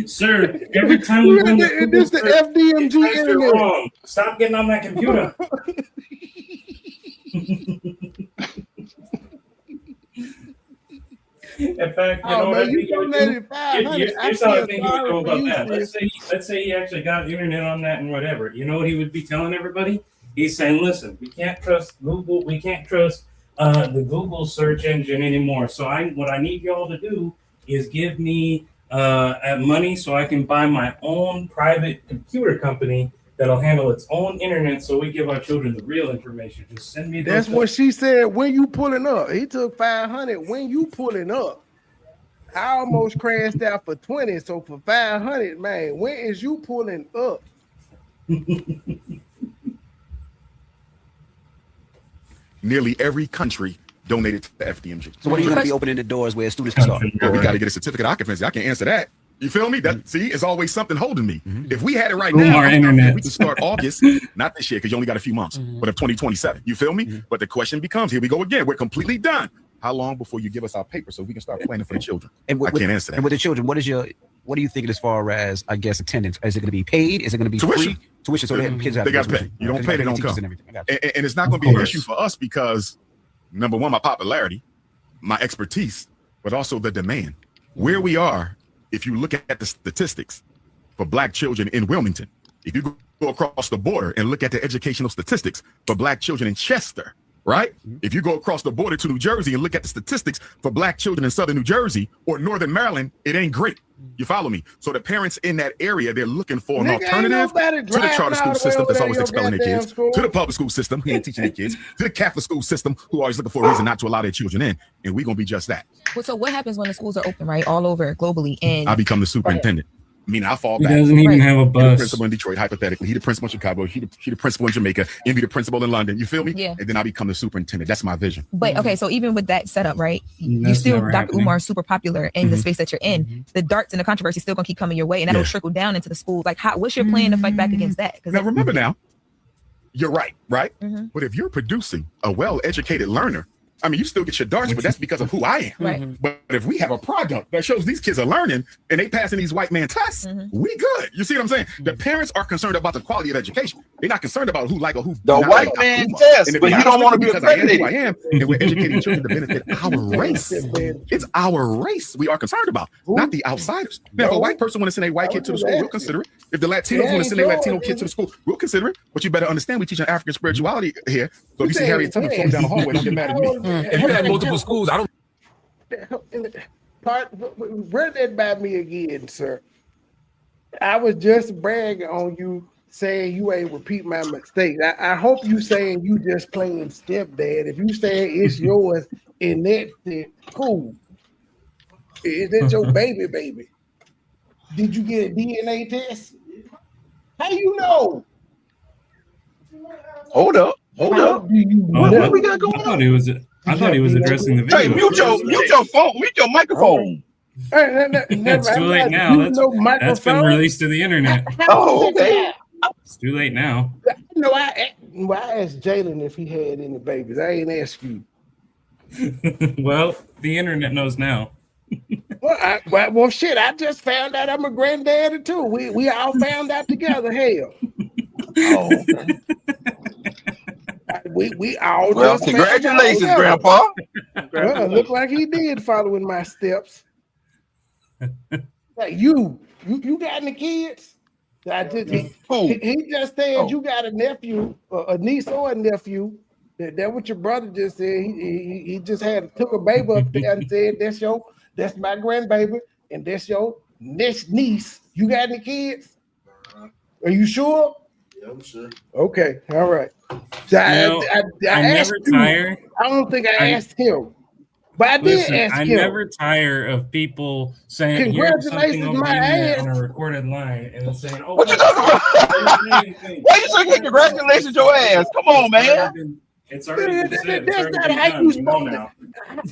Sir, every time we run this the FDMG internet. Wrong. Stop getting on that computer. In fact, here's how I think he would go about that. Let's say he actually got internet on that and whatever. You know what he would be telling everybody? He's saying, listen, we can't trust Google. We can't trust the Google search engine anymore. So what I need y'all to do is give me money so I can buy my own private computer company that'll handle its own internet, so we give our children the real information. Just send me. That's what she said. When you pulling up, he took 500. When you pulling up, I almost crashed out for 20. So for 500, man, when is you pulling up? Nearly every country donated to the FDMG. So what are you going to be opening the doors where students can start? Well, we got to get a certificate of occupancy. I can't answer that. You feel me? That see, it's always something holding me. If we had it right now, we can start August, not this year because you only got a few months, but of 2027. You feel me? But the question becomes, here we go again. We're completely done. How long before you give us our paper so we can start planning for the children? And I can't answer that. And with the children, what are you thinking as far as, I guess, attendance? Is it going to be paid? Is it going to be tuition? Free? Tuition, so the kids have they got to pay. You don't pay, they don't come. And it's not going to be an issue for us because, number one, my popularity, my expertise, but also the demand. Where we are, if you look at the statistics for Black children in Wilmington, if you go across the border and look at the educational statistics for Black children in Chester, right? If you go across the border to New Jersey and look at the statistics for Black children in Southern New Jersey or Northern Maryland, it ain't great. You follow me? So the parents in that area, they're looking for an alternative to the charter school system that's always expelling their kids, to the public school system who ain't teaching their kids, to the Catholic school system who always looking for a reason not to allow their children in. And we're going to be just that. Well, so what happens when the schools are open, right? All over globally. And I become the superintendent. I mean, I fall back. He doesn't even have a bus. He the principal in Detroit, hypothetically. He the principal in Chicago. He the principal in Jamaica. Envy the principal in London. You feel me? Yeah. And then I become the superintendent. That's my vision. But okay, so even with that setup, right? You still, Dr. Umar, is super popular in the space that you're in. The darts and the controversy still gonna keep coming your way, and that'll trickle down into the schools. Like, what's your plan to fight back against that? Now, remember now, you're right? But if you're producing a well-educated learner, I mean, you still get your darts, but that's because of who I am. Right. But if we have a product that shows these kids are learning and they passing these white man tests, we good. You see what I'm saying? The parents are concerned about the quality of education. They're not concerned about who like or who the white like man test, but you don't want to be accredited. Who I am, and we're educating children to benefit our race. It's our race we are concerned about, not the outsiders. Now, if a white person want to send a white kid to the school, we'll consider it. If the Latinos want to send a Latino kid to the school, we'll consider it. But you better understand, we teach an African spirituality here. So if you see Harriet Tubman floating down the hallway, don't get mad at me. If you had multiple schools, I don't. Run that by me again, sir. I was just bragging on you, saying you ain't repeat my mistake. I hope you saying you just playing stepdad. If you saying it's yours and that's it, cool. Is that your baby? Did you get a DNA test? How you know? Hold up. What we got going on? I thought he was addressing the video. Hey, mute your phone, mute your microphone. It's too late now. That's been released to the internet. Oh, okay. It's too late now. No, I asked Jalen if he had any babies. I ain't asked you. Well, the internet knows now. Well, shit, I just found out I'm a granddaddy too. We all found out together. Hell. Oh. We all just congratulations, Grandpa. Well, look like he did following my steps. Like you got any kids? He just said you got a nephew, a niece or a nephew. That's what your brother just said. He just took a baby up there and said, that's my grandbaby, and that's your next niece. You got any kids? Are you sure? Yeah, I'm sure. Okay, all right. So I never tire. I don't think I asked him, but I did ask him. I never tire of people saying congratulations, my ass on a recorded line and saying, "Oh, what you talking about? Why you saying congratulations, your ass? Come on, man." It's already been said. That's not how you supposed to.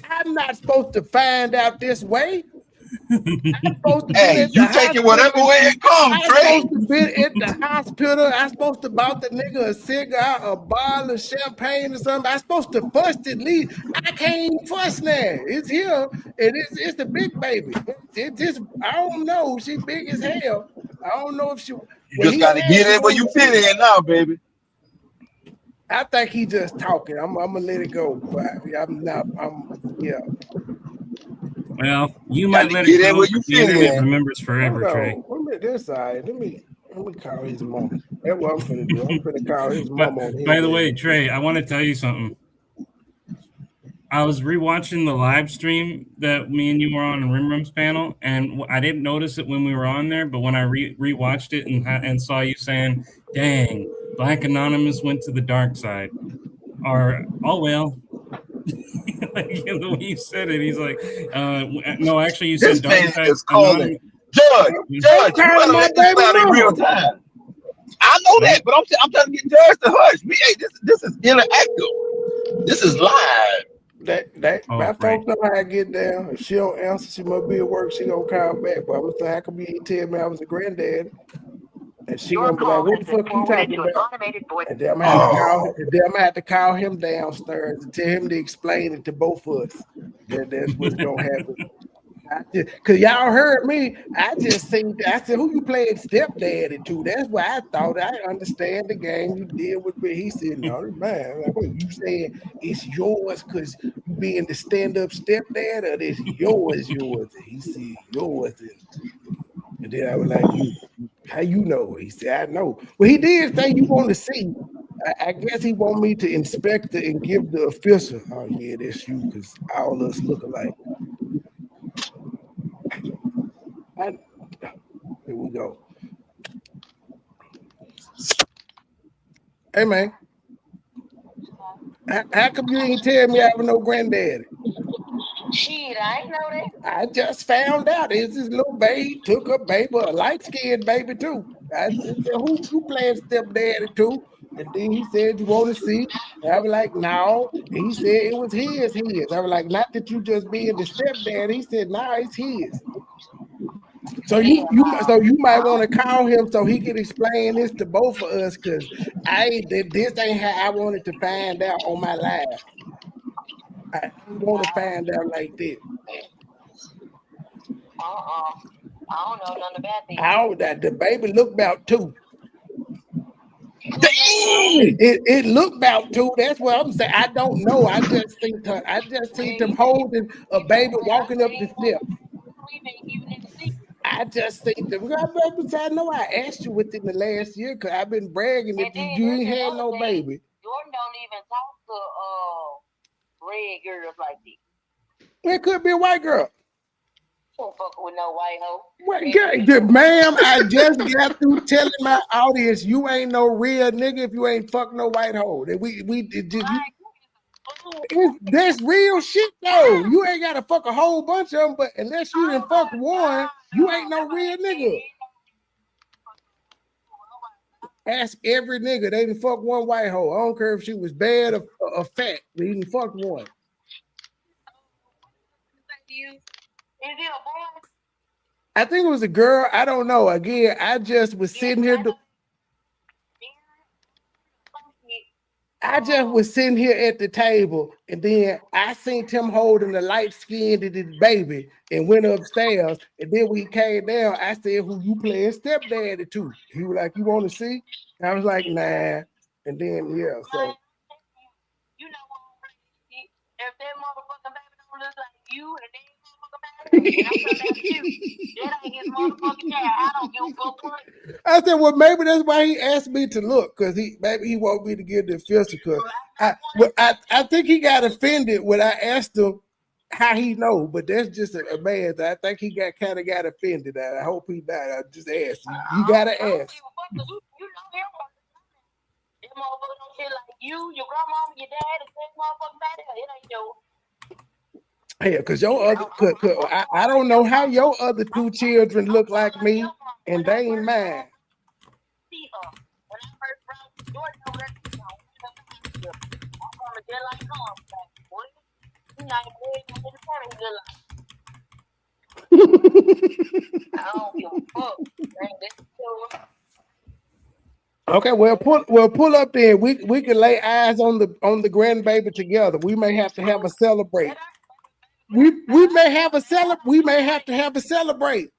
I'm not supposed to find out this way. Hey, you take it whatever way it comes, Trey. I'm supposed to be at the hospital. I'm supposed to bought the nigga a cigar, a bottle of champagne or something. I'm supposed to fuss at least. I can't even fuss now. It's here, and it's the big baby. It's just, I don't know. She big as hell. I don't know if she. You just gotta get in where you fit in now, baby. I think he just talking. I'm gonna let it go, but I'm not. Yeah. Well, you might let it go. The internet remembers forever, Trey. This side. Let me call his mom. That's what I'm finna do. I'm finna call his mom on here. By the way, Trey, I want to tell you something. I was rewatching the live stream that me and you were on Rim Rim's panel, and I didn't notice it when we were on there, but when I rewatched it and saw you saying, "Dang, Black Anonymous went to the dark side," or "Oh well," like the way you said it, he's like, "No, actually, you This said dark man side is calling anonymous." Judge. Judge, you calling gotta my let this baby play out in real mama. time. I know that, but I'm trying to get Judge to hush. This is interactive. This is live. My folks know how I get down. If she don't answer, she must be at work. She gonna call back. But I'm gonna say, how come you didn't tell me I was a granddad? And she gonna be like, what the fuck you talking about? And then I'm gonna have to call. Then I'm gonna have to call him downstairs and tell him to explain it to both of us. That's what's gonna happen. Cause y'all heard me. I said, who you playing stepdaddy to? That's why I thought I understand the game you deal with. But he said, no, man. Like, what you saying it's yours because you being the stand-up stepdad, or it's yours? And he said, yours. And then I was like, how you know? He said, I know. Well, he did say you want to see. I guess he want me to inspect it and give the official. Oh yeah, that's you, because all us look alike. Here we go. Hey man, how come you didn't tell me I was no granddaddy? Shit, I ain't know that. I just found out. It's this little baby, took a baby, a light-skinned baby too. I said, who you playing stepdaddy to? And then he said, you want to see? And I was like, no. And he said it was his. I was like, not that you just being the stepdad. He said, nah, it's his. So you might want to call him so he can explain this to both of us, because this ain't how I wanted to find out on my live. I don't want to find out like that. I don't know nothing about this. The baby looked about 2. It looked about 2. That's what I'm saying. I don't know. I just seen them holding a baby walking up the steps. I just think that I know I asked you within the last year because I've been bragging that you ain't had no baby. Jordan don't even talk to red girls like this. It could be a white girl. Don't fuck with no white hoe. Ma'am, I just got through telling my audience you ain't no real nigga if you ain't fuck no white hoe. That's real shit though. You ain't gotta fuck a whole bunch of them, but unless you didn't fuck one, you ain't no real nigga. Ask every nigga. They didn't fuck one white hoe. I don't care if she was bad or fat. They didn't fuck one. Is it a boy? I think it was a girl. I don't know. Again, I just was sitting here. I just was sitting here at the table, and then I seen him holding the light-skinned baby and went upstairs. And then when he came down, I said, who you playing stepdaddy to? He was like, you want to see? And I was like, nah. And then, yeah, so. You know what? If that motherfucking baby don't look like you, and then that ain't his motherfucking child. I don't give a fuck what. I said, well, maybe that's why he asked me to look, because maybe he want me to give the official. I think he got offended when I asked him how he know, but that's just a man. I think he got offended. I hope he died. I just asked. You gotta ask. You know him. That motherfucker don't shit like you, your grandma, your dad, and that motherfucking baby. It ain't your. Yeah, because your other, I don't know how your other 2 children look like me, and they ain't mine. See her. When I first brought Jordan over there, I'm coming just like Tom. Like, what? You not even to the point. I don't give a fuck. Okay, well, pull up there. We can lay eyes on the grandbaby together. We may have to have a celebrate. We may have to have a celebrate.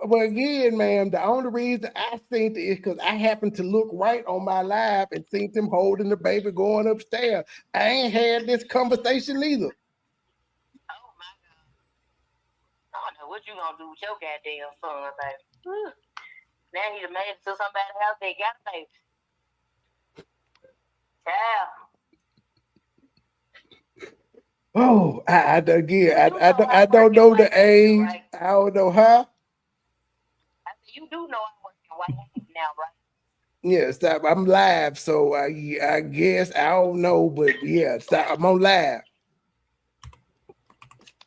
Well, again, ma'am, the only reason I think is because I happened to look right on my live and seen them holding the baby going upstairs. I ain't had this conversation either. Oh my God. I don't know what you gonna do with your goddamn son, baby. Now he made it to somebody's house. They got a baby. Oh, I don't know the age. Right? I don't know how. You do know I'm working White House now, right? Yeah, stop. I'm live, so I guess I don't know, but yeah, stop. I'm on live.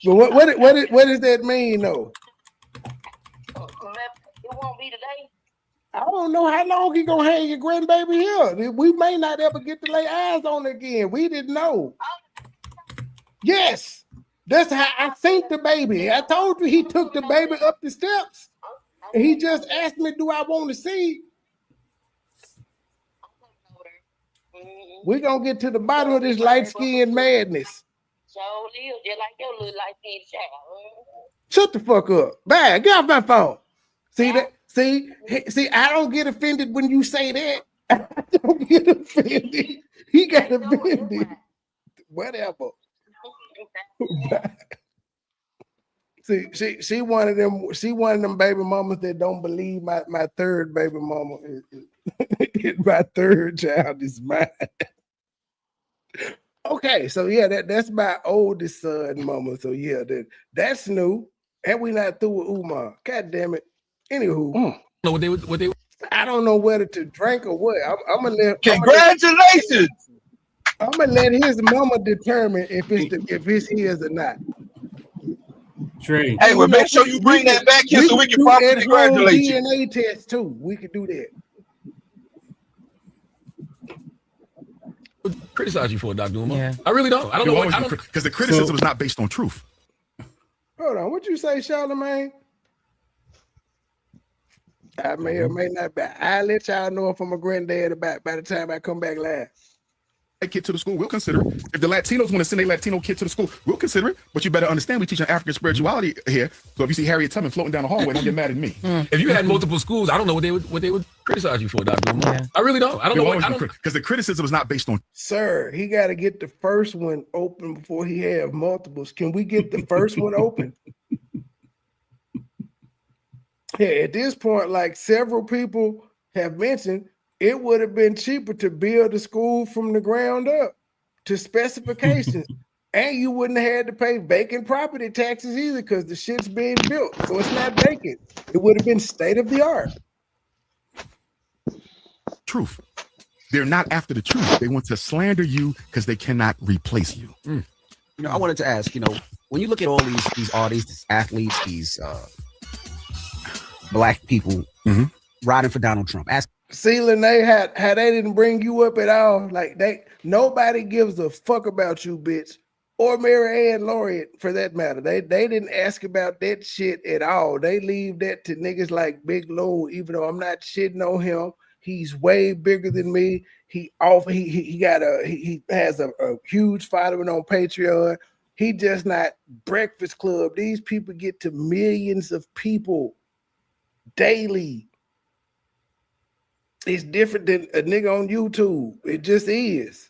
But what does that mean though? It won't be today. I don't know how long he gonna hang your grandbaby here. We may not ever get to lay eyes on it again. We didn't know. Yes, that's how I seen the baby. I told you he took the baby up the steps. And he just asked me, "Do I want to see?" We're gonna get to the bottom of this light-skinned madness. So live just like your little light-skinned child. Shut the fuck up. Bad, get off my phone. See that? See, I don't get offended when you say that. I don't get offended. He got offended. Whatever. See, she one of them baby mamas that don't believe my third baby mama is my third child is mine. Okay, so yeah, that's my oldest son, mama. So yeah, that's new. And we not through with Umar. God damn it. Anywho, I don't know whether to drink or what. I'm gonna let. Congratulations. I'm gonna let his mama determine if it's his or not. Trey. Hey, well, make sure you bring that back here so we can properly congratulate you. DNA test too. We could do that. Criticize you for it, Dr. Umar. Yeah. I really don't. I don't know because the criticism is not based on truth. Hold on, what you say, Charlemagne? I may or may not be. I'll let y'all know if I'm a granddad by the time I come back live. A kid to the school, we'll consider it. If the Latinos want to send a Latino kid to the school, we'll consider it. But you better understand, we teach African spirituality here. So if you see Harriet Tubman floating down the hallway, don't get mad at me. If you had multiple schools, I don't know what they would criticize you for, Dr. Umar. Yeah. I really don't. I don't know because the criticism is not based on. Sir, he got to get the first one open before he have multiples. Can we get the first one open? Yeah, at this point, like several people have mentioned, it would have been cheaper to build a school from the ground up to specifications. And you wouldn't have had to pay vacant property taxes either because the shit's being built. So it's not vacant. It would have been state of the art. Truth. They're not after the truth. They want to slander you because they cannot replace you. You know, I wanted to ask, when you look at all these artists, these athletes, these black people riding for Donald Trump, See, Lene, how they didn't bring you up at all. Like nobody gives a fuck about you, bitch, or Mary Ann Laureate for that matter. They didn't ask about that shit at all. They leave that to niggas like Big Lou. Even though I'm not shitting on him, he's way bigger than me. He has a huge following on Patreon. He just not Breakfast Club. These people get to millions of people daily. It's different than a nigga on YouTube. It just is.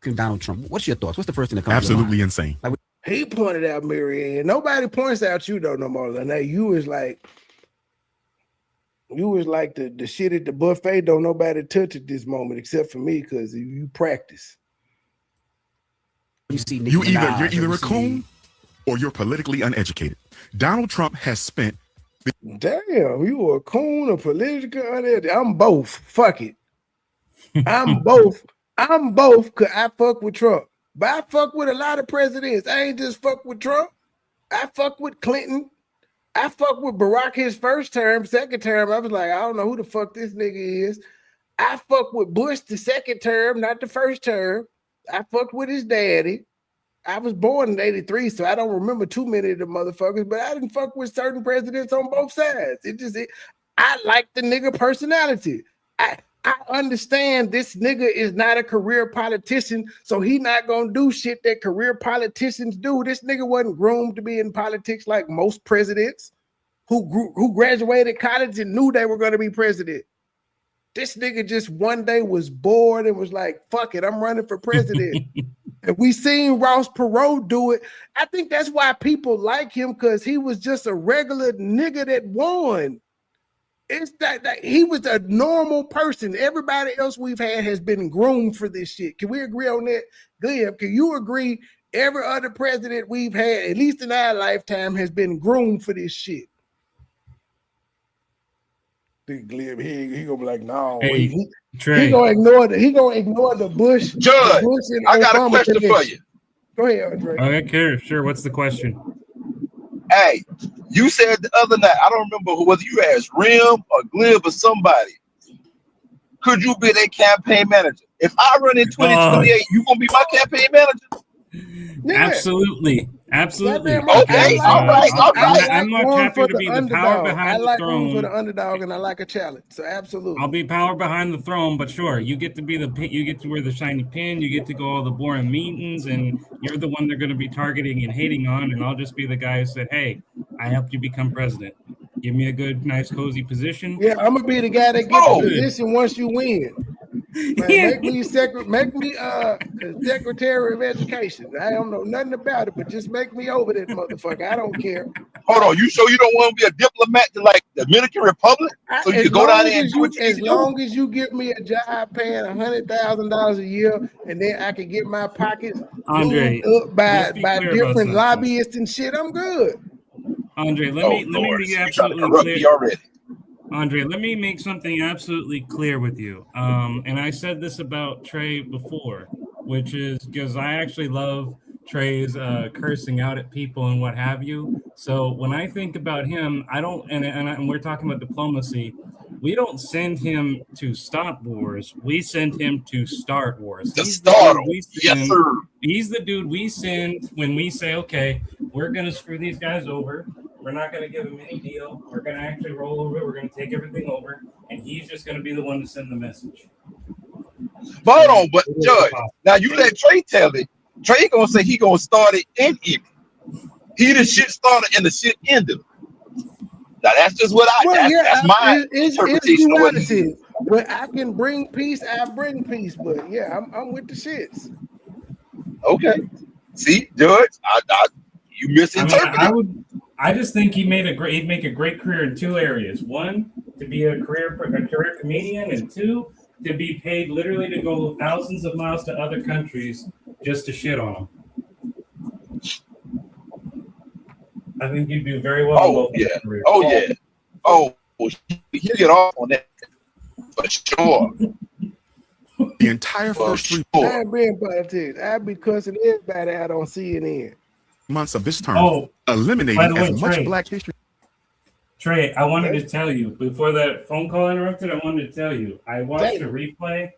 Donald Trump. What's your thoughts? What's the first thing that comes to Absolutely mind? insane. He pointed out Mary Ann. Nobody points out you though no more. Now you was like the shit at the buffet. Don't nobody touch at this moment except for me because you practice. You see, you're either a coon or you're politically uneducated. Donald Trump has spent. Damn, you a coon or political uneducated? I'm both. Fuck it. I'm both. I'm both because I fuck with Trump. But I fuck with a lot of presidents. I ain't just fuck with Trump. I fuck with Clinton. I fuck with Barack his first term, second term. I was like, I don't know who the fuck this nigga is. I fuck with Bush the second term, not the first term. I fucked with his daddy. I was born in 83, so I don't remember too many of the motherfuckers, but I didn't fuck with certain presidents on both sides. I like the nigga personality. I understand this nigga is not a career politician, so he not gonna do shit that career politicians do. This nigga wasn't groomed to be in politics like most presidents who graduated college and knew they were gonna be president. This nigga just one day was bored and was like, fuck it, I'm running for president. And we seen Ross Perot do it. I think that's why people like him, because he was just a regular nigga that won. It's that he was a normal person. Everybody else we've had has been groomed for this shit. Can we agree on that? Glenn, can you agree every other president we've had, at least in our lifetime, has been groomed for this shit? Glenn, he gonna be like, no. Hey, He gonna ignore the Bush. Judge, the Bush and I got a Obama question for connection. you. Go ahead, Andre. Okay, sure. What's the question? Hey, you said the other night, I don't remember whether you asked Rim or Glib or somebody, could you be their campaign manager? If I run in 2028, you gonna be my campaign manager? Yeah. Absolutely. Absolutely. Okay, all right. I'm not happy to be the power behind the throne. Room for the underdog, and I like a challenge. So absolutely, I'll be power behind the throne. But sure, you get to be you get to wear the shiny pin. You get to go all the boring meetings, and you're the one they're going to be targeting and hating on. And I'll just be the guy who said, "Hey, I helped you become president. Give me a good, nice, cozy position." Yeah, I'm gonna be the guy that gets the position once you win. Make me secretary of education. I don't know nothing about it, but just make me over that motherfucker. I don't care. Hold on, you sure you don't want to be a diplomat to like the Dominican Republic? So you can go down there and do what you need to do? As long as you give me a job paying $100,000 a year, and then I can get my pockets Andre, up by different lobbyists and shit, I'm good. Andre, let me be absolutely clear. Andre, let me make something absolutely clear with you. And I said this about Trey before, which is because I actually love Trey's cursing out at people and what have you. So when I think about him, I don't, and we're talking about diplomacy, we don't send him to stop wars. We send him to start wars. Yes, sir. He's the dude we send when we say, okay, we're going to screw these guys over. We're not going to give him any deal. We're going to actually roll over. We're going to take everything over. And he's just going to be the one to send the message. Hold on, but Judge, now you let Trey tell it. Trey going to say he going to start it and end it. He the shit started and the shit ended. Now that's just what that's my interpretation of what it is. When I can bring peace, I bring peace. But yeah, I'm with the shits. Okay. See, Judge, you misinterpreted. I just think he'd make a great career in two areas. One, to be a career comedian, and two, to be paid literally to go thousands of miles to other countries just to shit on them. I think you'd do very well. Oh yeah. Oh, he'll get off on that for sure. The entire first 3 I ain't being politics. I'd be cussing everybody out on CNN. Months of this term, eliminating as much Black history. Trey, I wanted to tell you before that phone call interrupted. I wanted to tell you I watched the replay.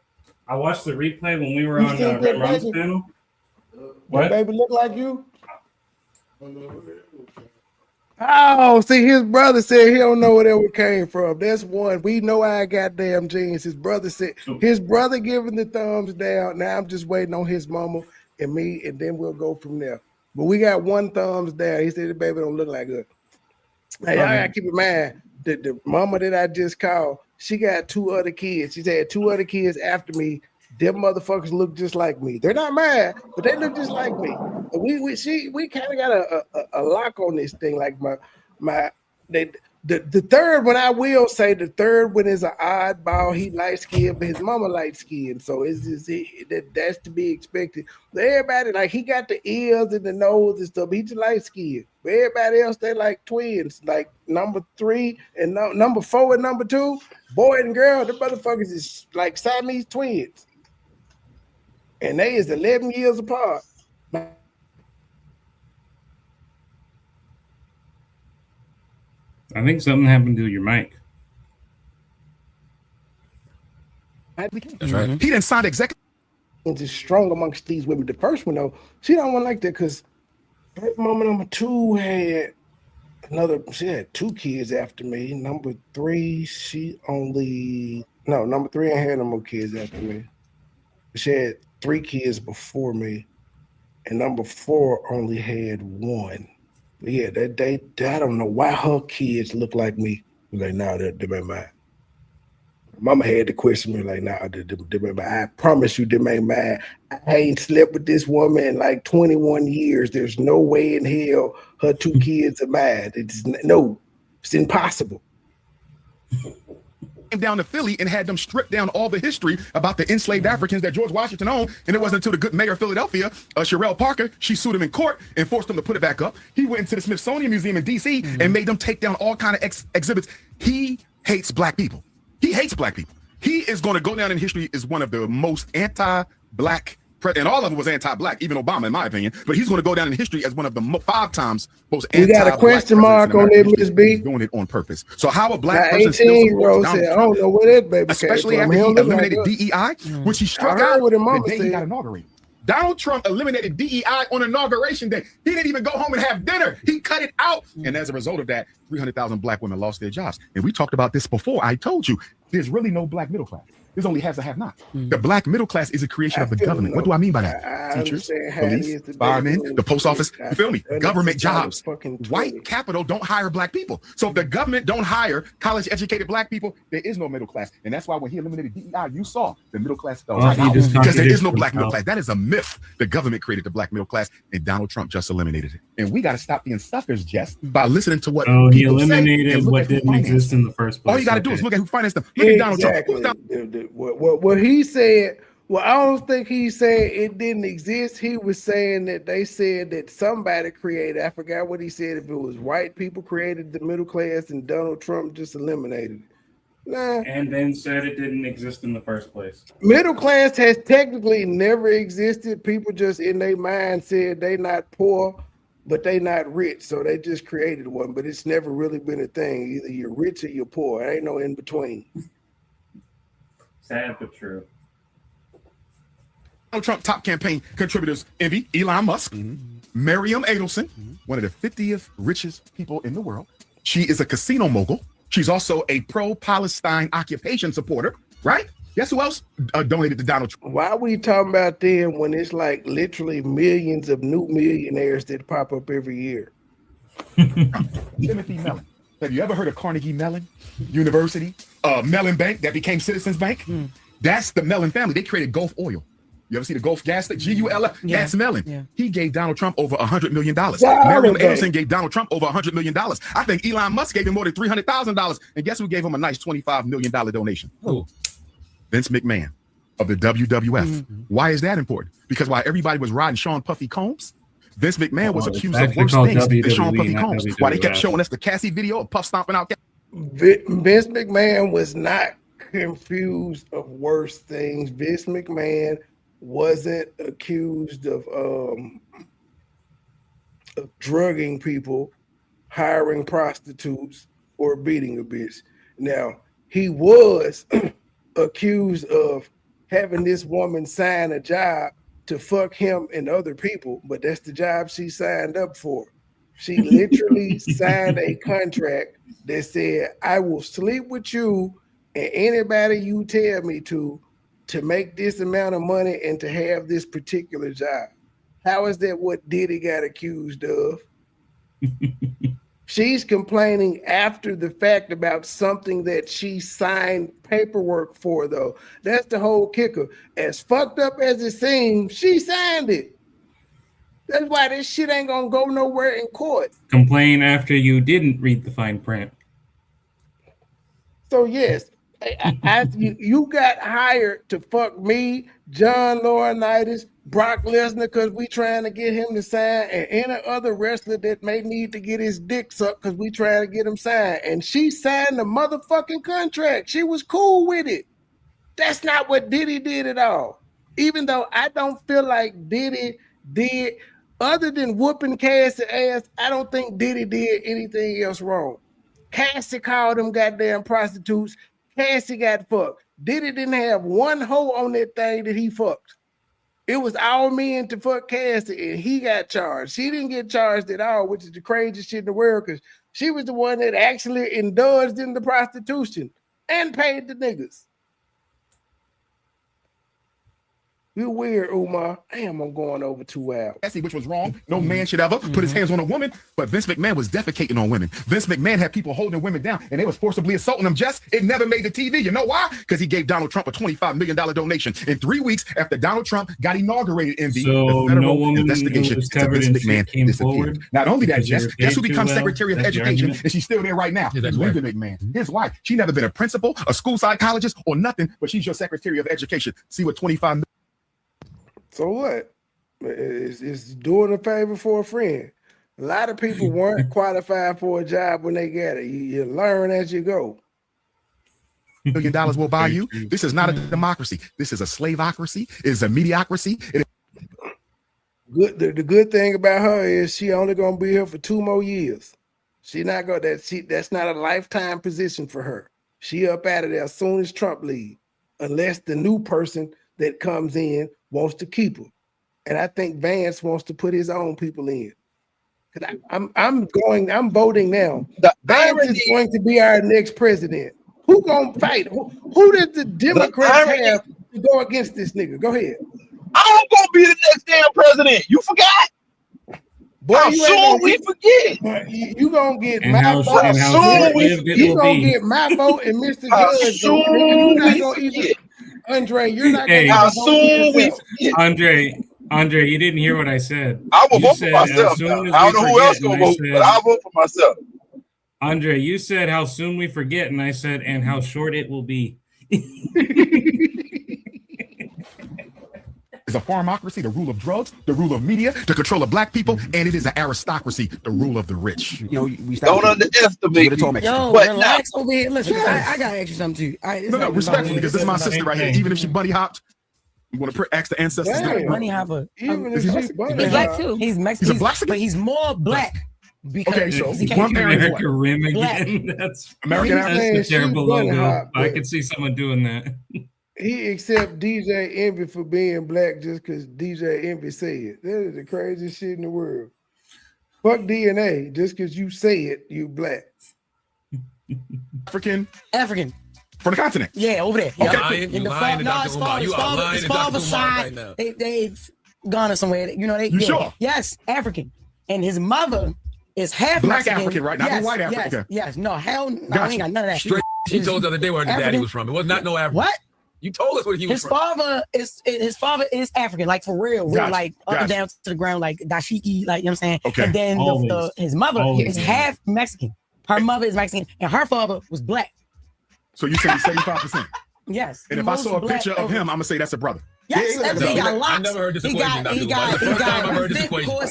I watched the replay when we were on Red Ron's panel. What baby look like you? Oh, see, his brother said he don't know where that one came from. That's one. We know our goddamn genes. His brother said his brother giving the thumbs down. Now I'm just waiting on his mama and me, and then we'll go from there. But we got one thumbs down. He said the baby don't look like her. Hey, I gotta keep in mind that the mama that I just called, she got 2 other kids. She's had 2 other kids after me. Them motherfuckers look just like me. They're not mine, but they look just like me. We kind of got a lock on this thing. Like the third one, I will say the third one is an oddball. He light skinned, but his mama light skinned, so it's just that's to be expected. But everybody, like, he got the ears and the nose and stuff. He just light skinned. But everybody else, they like twins, like number 3 and number 4 and number 2, boy and girl. The motherfuckers is like Siamese twins, and they is 11 years apart. I think something happened to your mic. That's right. He didn't sign executive. Is strong amongst these women. The first one though, she don't want like that because mama number 2 had she had 2 kids after me. Number 3, number 3 ain't had no more kids after me. She had 3 kids before me, and number 4 only had 1. But yeah, I don't know why her kids look like me. Like, nah, they're mine. Mama had to question me, like, nah, they're mine. I promise you, they ain't mine. I ain't slept with this woman in like 21 years. There's no way in hell her 2 kids are mine. It's impossible. Came down to Philly and had them strip down all the history about the enslaved Africans that George Washington owned. And it wasn't until the good mayor of Philadelphia, Sherelle Parker, she sued him in court and forced him to put it back up. He went into the Smithsonian Museum in D.C. and made them take down all kind of exhibits. He hates black people. He hates black people. He is going to go down in history as one of the most anti-black and all of it was anti-black, even Obama, in my opinion. But he's going to go down in history as one of the 5 times most anti-black. We got a question mark on that, Miss B. Doing it on purpose. So how a black person still supports Donald Trump, I don't know where that baby especially after he eliminated DEI, which he struck out the day he got inaugurated. Donald Trump eliminated DEI on inauguration day. He didn't even go home and have dinner. He cut it out. And as a result of that, 300,000 black women lost their jobs. And we talked about this before. I told you, there's really no black middle class. There's only haves and have not. The black middle class is a creation of the government. What do I mean by that? Teachers, police, firemen, the post office. You feel me? Government jobs. White capital don't hire black people. So if the government don't hire college-educated black people, there is no middle class. And that's why when he eliminated DEI, you saw the middle class fell out because there is no black middle class. That is a myth. The government created the black middle class, and Donald Trump just eliminated it. And we got to stop being suckers, Jess, by listening to what he eliminated what didn't exist in the first place. All you got to do is look at who financed them. Look at Donald Trump. What he said, well, I don't think he said it didn't exist. He was saying that they said that somebody created, I forgot what he said, if it was white people created the middle class and Donald Trump just eliminated it. Nah. And then said it didn't exist in the first place. Middle class has technically never existed. People just in their mind said they not poor, but they not rich. So they just created one, but it's never really been a thing. Either you're rich or you're poor. There ain't no in between. Sad but true. Donald Trump top campaign contributors envy Elon Musk, Miriam Adelson, one of the 50th richest people in the world. She is a casino mogul. She's also a pro-Palestine occupation supporter, right? Guess who else donated to Donald Trump? Why are we talking about them when it's like literally millions of new millionaires that pop up every year? Timothy Mellon. Have you ever heard of Carnegie Mellon University? Mellon Bank that became Citizens Bank? That's the Mellon family. They created Gulf Oil. You ever see the Gulf gas? GUL? That's Mellon. Yeah. He gave Donald Trump over $100 million. Miriam Adelson gave Donald Trump over $100 million. I think Elon Musk gave him more than $300,000. And guess who gave him a nice $25 million donation? Who? Vince McMahon of the WWF. Why is that important? Because while everybody was riding Sean Puffy Combs, Vince McMahon was accused of worse things than Sean Puffy Combs. Why they kept showing us the Cassie video of Puff stomping out. Vince McMahon was not confused of worse things. Vince McMahon wasn't accused of drugging people, hiring prostitutes, or beating a bitch. Now, he was accused of having this woman sign a job to fuck him and other people, but that's the job she signed up for. She literally signed a contract that said, I will sleep with you and anybody you tell me to make this amount of money and to have this particular job. How is that what Diddy got accused of? She's complaining after the fact about something that she signed paperwork for, though. That's the whole kicker. As fucked up as it seems, she signed it. That's why this shit ain't gonna go nowhere in court. Complain after you didn't read the fine print. So yes, you got hired to fuck me, John Laurinaitis, Brock Lesnar, because we trying to get him to sign, and any other wrestler that may need to get his dick sucked because we trying to get him signed. And she signed the motherfucking contract. She was cool with it. That's not what Diddy did at all. Even though I don't feel like Diddy did, other than whooping Cassie ass, I don't think Diddy did anything else wrong. Cassie called them goddamn prostitutes. Cassie got fucked. Diddy didn't have one hoe on that thing that he fucked. It was all men to fuck Cassie, and he got charged. She didn't get charged at all, which is the craziest shit in the world, because she was the one that actually indulged in the prostitution and paid the niggas. You're weird, Umar. Damn, I'm going over 2 hours. Which was wrong. No man should ever put his hands on a woman, but Vince McMahon was defecating on women. Vince McMahon had people holding women down, and they was forcibly assaulting them. It never made the TV. You know why? Because he gave Donald Trump a $25 million donation in 3 weeks after Donald Trump got inaugurated in the federal investigation into Vince McMahon disappeared. Not only that, Jess, guess who becomes Secretary of Education, and she's still there right now? Linda McMahon, his wife. She never been a principal, a school psychologist, or nothing, but she's your Secretary of Education. See what 25 million. So what? It's doing a favor for a friend. A lot of people weren't qualified for a job when they get it. You learn as you go. $1 million will buy you. This is not a democracy. This is a slaveocracy. It's a mediocrity. The good thing about her is she only gonna be here for 2 more years. She not gonna that's not a lifetime position for her. She up out of there as soon as Trump leaves, unless the new person that comes in wants to keep her. And I think Vance wants to put his own people in. I'm voting now. Vance is going to be our next president. Who gonna fight? Who does the Democrats have to go against this nigga? Go ahead. I'm gonna be the next damn president. You forgot? Boy, how soon we forget? You gonna get my vote. You gonna get my vote and Mr. Judge. You're not gonna even, Andre, you're not gonna how soon we forget. Andre, you didn't hear what I said. I will vote for myself. I don't know who else gonna vote, but I'll vote for myself. Andre, you said how soon we forget, and I said, and how short it will be. It's a pharmocracy, the rule of drugs, the rule of media, the control of black people, and it is an aristocracy, the rule of the rich. You know, we don't underestimate me. Yo, but relax over here. Listen, I gotta ask you something too. No, respectfully, because this is my sister right here. Even if she bunny hopped, you want to ask the ancestors. Bunny hopper. Even if she's bunny He's black too. He's Mexican. He's a black, but he's more black. Because okay, so one parent America rim again. That's American. That's a terrible logo. I could see someone doing that. He accept DJ Envy for being black just because DJ Envy say it. That is the craziest shit in the world. Fuck DNA, just because you say it, you black. African. From the continent. Yeah, over there. Okay. In the father's side, they've gone somewhere. You know, they. Sure? Yes, African, and his mother is half black Mexican. African, right? Not white African. Yes. No, hell, no, I ain't got none of that. Straight. She told the other day where the daddy was from. It was not no African. What? You told us where he was from. His father is African, like for real, like up and down to the ground, like dashiki, like you know what I'm saying. Okay. And then his mother is half Mexican. Her mother is Mexican, and her father was black. So you say 75%. Yes. And if I saw a picture of him, I'm gonna say that's a brother. Yes, he got locks. I never heard this equation. He got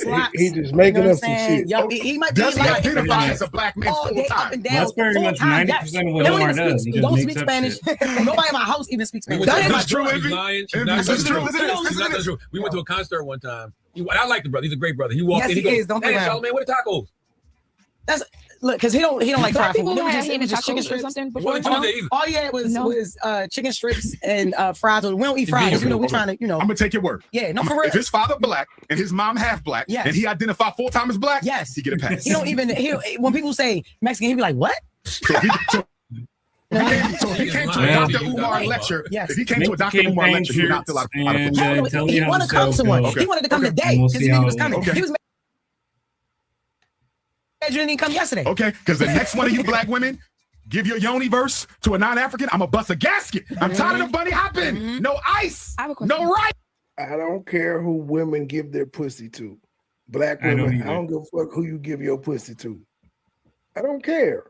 locks. He just making up some shit. Yo, he might Does be he like identify as a black man full time? That's very much 90% of what Umar does. He don't just speak makes up Spanish. shit. Nobody in my house even speaks Spanish. That's true. She's lying. She's not true. We went to a concert one time. I like the brother. He's a great brother. He walked in. He goes, "Hey, Charlamagne, what are tacos?" That's look, because he don't like fried food. He just chicken strips or something before. All he had was chicken strips and fries. We don't eat fries. You know, we're trying to, I'm gonna take your word. Yeah, no, for real. If his father black and his mom half black, and he identified full time as black, he get a pass. He don't even. When people say Mexican, he be like, "What?" So he came to a Dr. Umar lecture. Yes. If he came to a Dr. Umar lecture, he would not fill out He wanted to come to one. He wanted to come today because he knew he was coming. He was didn't come yesterday. Okay, because the next one of you black women give your yoni verse to a non-African, I'm gonna bust a gasket. I'm tired of the bunny hopping. No ice. No right. I don't care who women give their pussy to. Black women, I don't give a fuck who you give your pussy to. I don't care.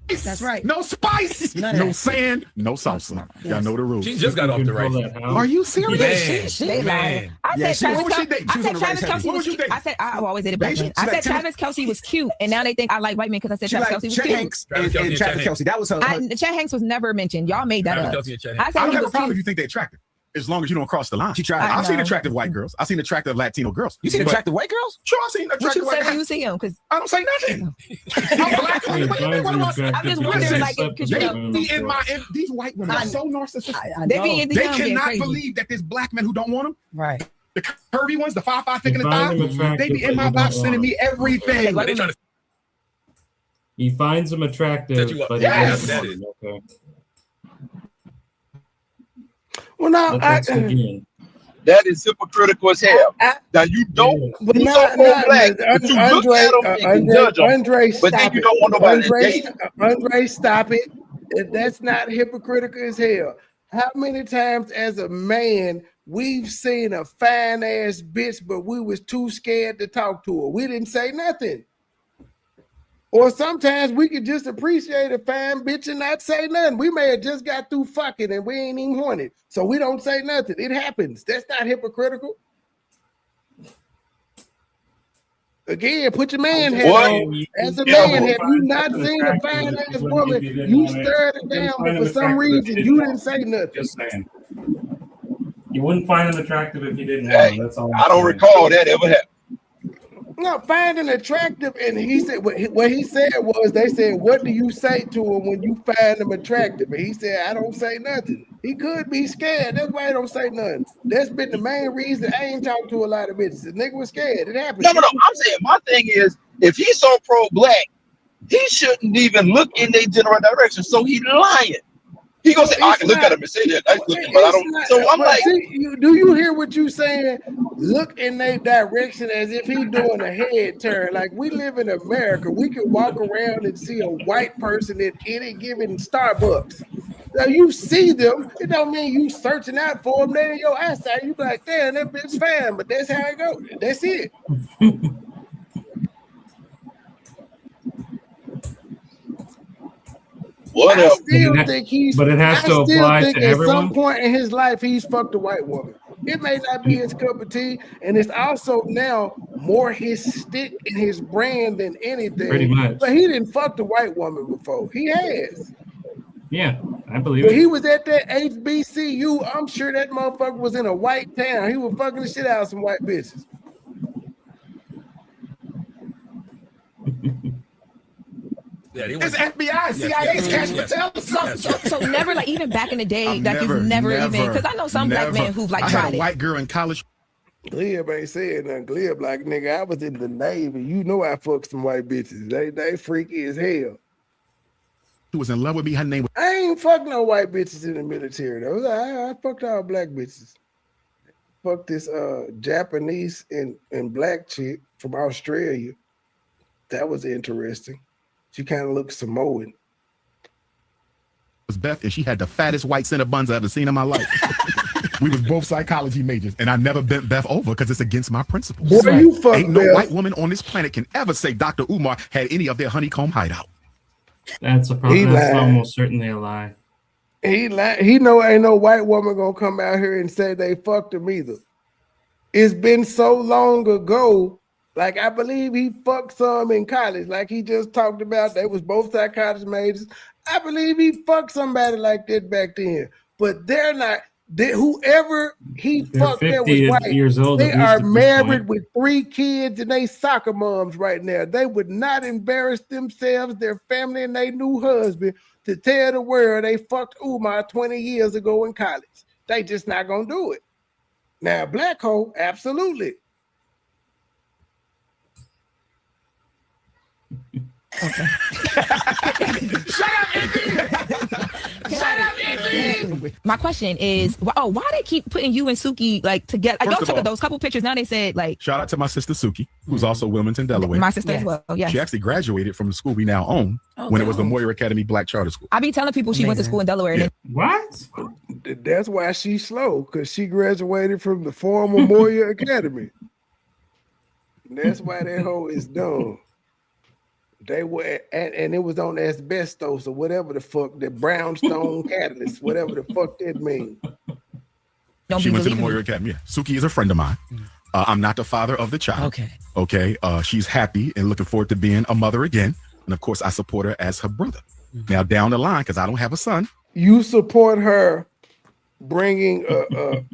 That's right. No spice, no sand, no salsa. Y'all know the rules. She just got off the race. Are you serious? Man. I said Travis Kelce was cute. I've always dated black men. I said Travis Kelce was cute, and now they think I like white men because I said Travis Kelce was cute. Hanks and Travis Kelce. That was her. Chet Hanks was never mentioned. Y'all made that up. I don't have a problem if you think they're attractive. As long as you don't cross the line. I've seen attractive white girls. I've seen attractive Latino girls. You seen attractive white girls? Sure, I've seen attractive white girls. What you say when you see them? Because I don't say nothing. I'm black. I'm just wondering, like, because these white women are so narcissistic. They cannot believe that there's black men who don't want them. Right. The curvy ones, the 5'5" thick in the thigh, they be in my box sending me everything. He finds them attractive, but well, now That is hypocritical as hell. Now you don't he's so pro-black, but you look at them and can judge them. Andre, but then you don't want nobody to date him. Andre, stop it. That's not hypocritical as hell. How many times as a man we've seen a fine ass bitch, but we was too scared to talk to her? We didn't say nothing. Or sometimes we could just appreciate a fine bitch and not say nothing. We may have just got through fucking and we ain't even horny, so we don't say nothing. It happens. That's not hypocritical. Again, put your man head on. As a man, have you not seen a fine ass woman? You stirred it down, but for some reason you didn't say nothing. Just saying. You wouldn't find him attractive if you didn't want him. That's all. I don't recall that ever happened. No, finding attractive, and he said what he said was, they said, what do you say to him when you find him attractive? And he said, I don't say nothing. He could be scared. That's why he don't say nothing. That's been the main reason I ain't talked to a lot of bitches. The nigga was scared. It happened. No. I'm saying my thing is, if he's so pro-black, he shouldn't even look in their general direction. So he lying. He gonna say, I can look at him and say that. But I don't. So I'm like, do you hear what you saying? Look in their direction as if he doing a head turn. Like, we live in America. We can walk around and see a white person at any given Starbucks. Now you see them. It don't mean you searching out for them. They're in your eyesight. You be like, damn, that bitch fine. But that's how it goes. That's it. Whatever. I still think he's. But it has to apply to everyone. At some point in his life, he's fucked a white woman. It may not be his cup of tea, and it's also now more his stick and his brand than anything. Pretty much. But he didn't fuck the white woman before. He has. Yeah, I believe But it. he was at that HBCU. I'm sure that motherfucker was in a white town. He was fucking the shit out of some white bitches. Yeah, it's FBI, CIA, Cash Patel. So never, like, even back in the day, like, you've never even, because I know some black men who've like I tried had a white girl in college. Gleb ain't saying nothing. Gleb like, nigga, I was in the Navy. You know I fucked some white bitches. They freaky as hell. She was in love with me. Her name was. I ain't fucked no white bitches in the military though. I fucked all black bitches. Fucked this Japanese and black chick from Australia. That was interesting. She kind of looked Samoan. Was Beth, and she had the fattest white center buns I ever seen in my life. We was both psychology majors, and I never bent Beth over because it's against my principles. Boy, you fuck Ain't no Beth. white woman on this planet can ever say Dr. Umar had any of their honeycomb hideout. That's a problem. That's almost certainly a lie. He know ain't no white woman gonna come out here and say they fucked him either. It's been so long ago. Like, I believe he fucked some in college. Like he just talked about, they was both psychology majors. I believe he fucked somebody like that back then. But they're not. Whoever he fucked that was white. Years old, they are married with 3 kids and they soccer moms right now. They would not embarrass themselves, their family, and their new husband to tell the world they fucked Umar 20 years ago in college. They just not gonna do it. Now, black hole, absolutely. Okay. Shut up, Anthony! Shut up, Anthony! My question is, why they keep putting you and Suki like together? I took those couple pictures. Now they said like. Shout out to my sister Suki, who's also Wilmington, Delaware. My sister as well. Yes. She actually graduated from the school we now own when it was the Moyer Academy Black Charter School. I be telling people she went to school in Delaware. Yeah. What? That's why she's slow, because she graduated from the former Moyer Academy. That's why that hoe is dumb. They were, and it was on asbestos or whatever the fuck, the brownstone catalyst, whatever the fuck that means. She went to the Moyer Academy. Yeah. Suki is a friend of mine. I'm not the father of the child. Okay. She's happy and looking forward to being a mother again. And of course, I support her as her brother. Now, down the line, because I don't have a son. You support her bringing a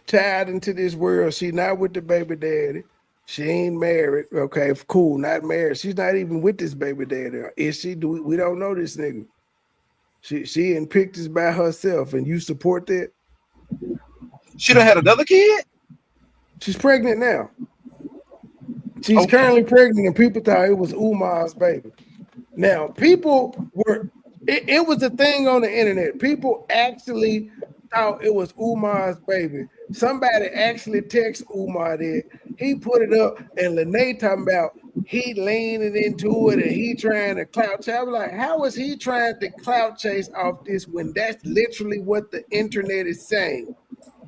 child into this world. She's not with the baby daddy. She ain't married. Okay, cool, not married. She's not even with this baby daddy. Is she? We don't know this nigga. She in pictures by herself, and you support that? She done had another kid? She's pregnant now. She's currently pregnant, and people thought it was Umar's baby. Now, people were, it was a thing on the internet. People actually thought it was Umar's baby. Somebody actually text Umar that he put it up, and Lene talking about he leaning into it and he trying to clout chase. I was like, how is he trying to clout chase off this when that's literally what the internet is saying?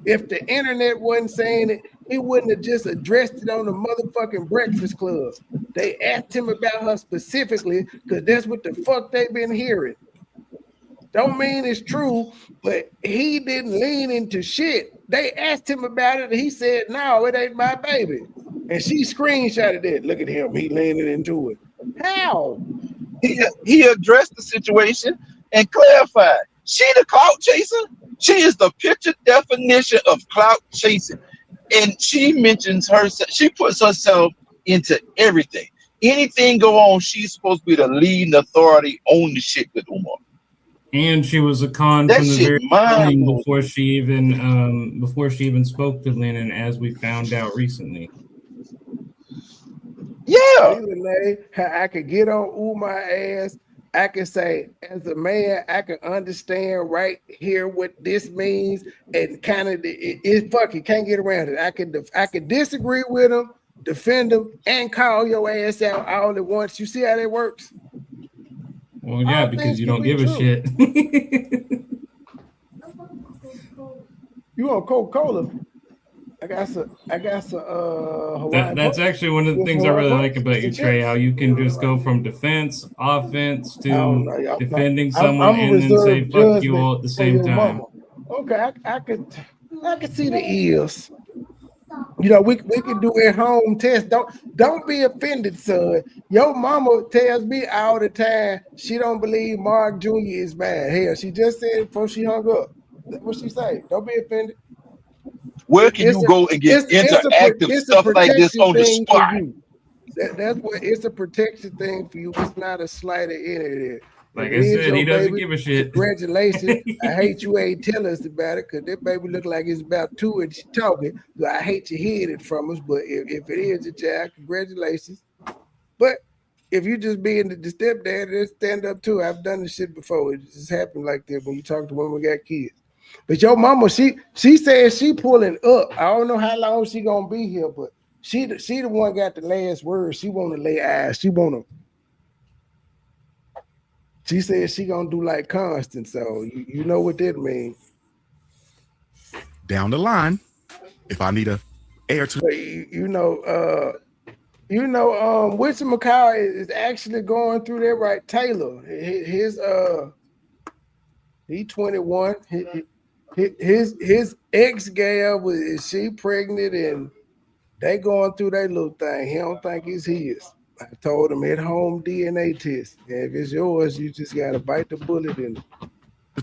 If the internet wasn't saying it, he wouldn't have just addressed it on the motherfucking Breakfast Club. They asked him about her specifically because that's what the fuck they've been hearing. Don't mean it's true, but he didn't lean into shit. They asked him about it, and he said, no, it ain't my baby. And she screenshotted it. Look at him. He leaning into it. How? He addressed the situation and clarified. She the clout chaser. She is the picture definition of clout chasing. And she mentions herself. She puts herself into everything. Anything go on, she's supposed to be the leading authority on the shit with Umar. And she was a con That from the shit very mind beginning before she even spoke to Lennon, as we found out recently. Yeah. How I could get on Umar ass. I can say, as a man, I can understand right here what this means, and kind of it fuck it, can't get around it. I could disagree with him, defend him, and call your ass out all at once. You see how that works? Well, yeah, because you don't give a shit. You on Coca-Cola? I got some Hawaiian That's actually one of the things I really like about you, Trey. How you can just go from defense, offense to defending someone, and then say "fuck you" all at the same time. Okay, I could see the ears. You know, we can do a home test. Don't be offended, son. Your mama tells me all the time she don't believe Mark Jr. is bad. Hell, she just said it before she hung up. That's what she say. Don't be offended. Where can you go and get interactive stuff like this on the spot? That's what it's a protection thing for you. It's not a slight of any of that. Like I said, he doesn't give a shit. Congratulations. I hate you ain't tell us about it because that baby look like it's about 2 and she talking. So I hate you hearing it from us, but if it is a child, congratulations. But if you just being the stepdad, then stand up too. I've done this shit before. It just happened like that when you talk to women got kids. But your mama, she says she pulling up. I don't know how long she gonna be here, but she the one got the last word. She want to lay eyes. She says she gonna do like Constant. So you know what that means. Down the line, if I need a air to, Winston McCall is actually going through that right. Taylor, he 21. His ex-gal is she pregnant and they going through that little thing. He don't think it's his. I told him at home DNA test. And if it's yours, you just gotta bite the bullet and